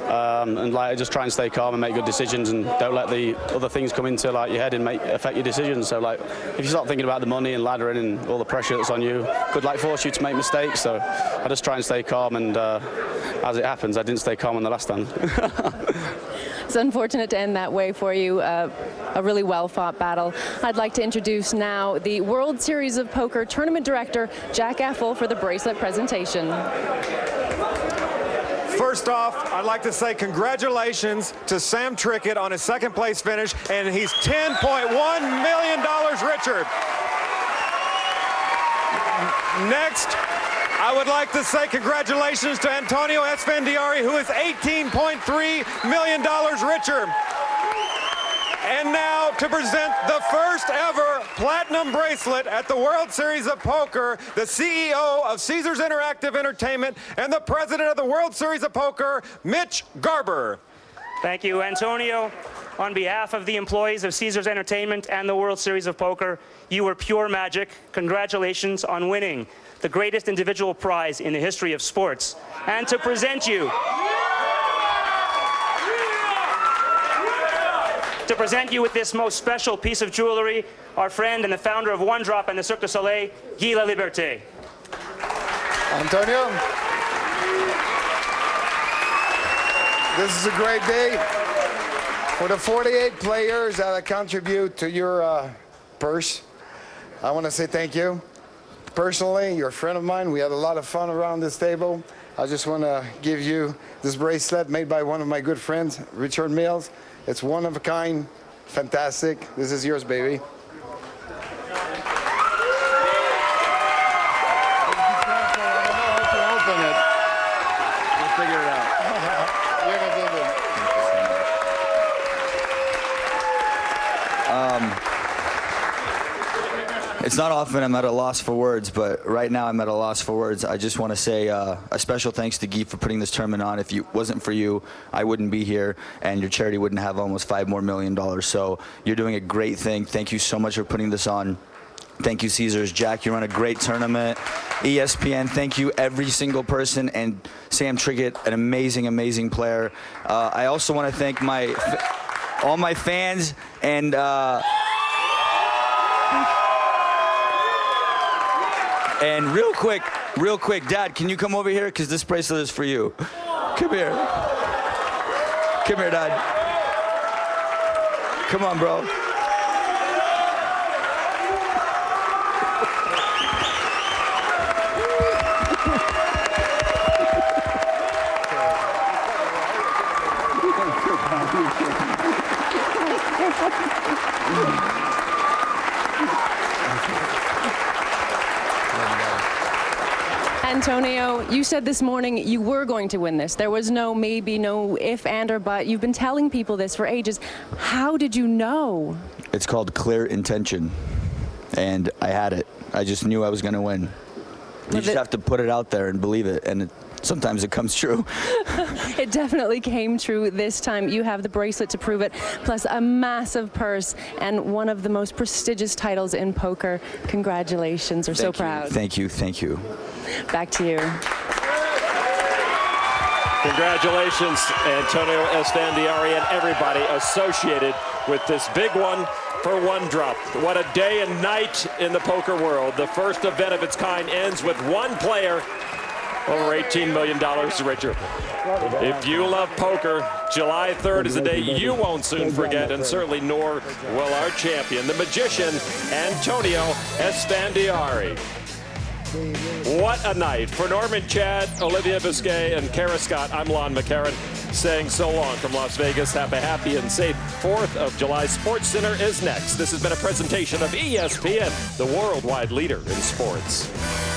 And like I just try and stay calm and make good decisions, and don't let the other things come into like your head and affect your decisions. So like if you start thinking about the money and laddering and all the pressure that's on you, could like force you to make mistakes. So I just try and stay calm, and as it happens, I didn't stay calm on the last hand. It's unfortunate to end that way for you. A really well-fought battle. I'd like to introduce now the World Series of Poker Tournament Director, Jack Effel, for the bracelet presentation. First off, I'd like to say congratulations to Sam Trickett on his second place finish, and he's $10.1 million richer. Next, I would like to say congratulations to Antonio Esfandiari, who is $18.3 million richer. And now to present the first ever platinum bracelet at the World Series of Poker, the CEO of Caesars Interactive Entertainment and the president of the World Series of Poker, Mitch Garber. Thank you, Antonio. On behalf of the employees of Caesars Entertainment and the World Series of Poker, you were pure magic. Congratulations on winning the greatest individual prize in the history of sports. And to present you with this most special piece of jewelry, our friend and the founder of One Drop and the Cirque du Soleil, Guy Laliberte. Antonio, this is a great day. For the 48 players that contribute to your purse, I want to say thank you. Personally, you're a friend of mine. We had a lot of fun around this table. I just want to give you this bracelet made by one of my good friends, Richard Mills. It's one of a kind, fantastic. This is yours, baby. Open it. We'll figure it out. It's not often I'm at a loss for words, but right now I'm at a loss for words. I just want to say a special thanks to Guy for putting this tournament on. If it wasn't for you, I wouldn't be here, and your charity wouldn't have almost $5 million more. So you're doing a great thing. Thank you so much for putting this on. Thank you, Caesars. Jack, you run a great tournament. ESPN, thank you, every single person. And Sam Trickett, an amazing, amazing player. I also want to thank all my fans and... And real quick, Dad, can you come over here? Because this bracelet is for you. Come here. Come here, Dad. Come on, bro. Antonio, you said this morning you were going to win this. There was no maybe, no if, and, or but. You've been telling people this for ages. How did you know? It's called clear intention, and I had it. I just knew I was going to win. You just have to put it out there and believe it, and sometimes it comes true. It definitely came true this time. You have the bracelet to prove it, plus a massive purse and one of the most prestigious titles in poker. Congratulations. We're so proud. Thank you. Thank you. Back to you. Congratulations, Antonio Esfandiari, and everybody associated with this big one for One Drop. What a day and night in the poker world. The first event of its kind ends with one player over $18 million richer. If you love poker, July 3rd is a day you won't soon forget, and certainly nor will our champion, the magician, Antonio Esfandiari. What a night. For Norman Chad, Olivia Biscay, and Kara Scott, I'm Lon McCarran saying so long from Las Vegas. Have a happy and safe 4th of July. Sports Center is next. This has been a presentation of ESPN, the worldwide leader in sports.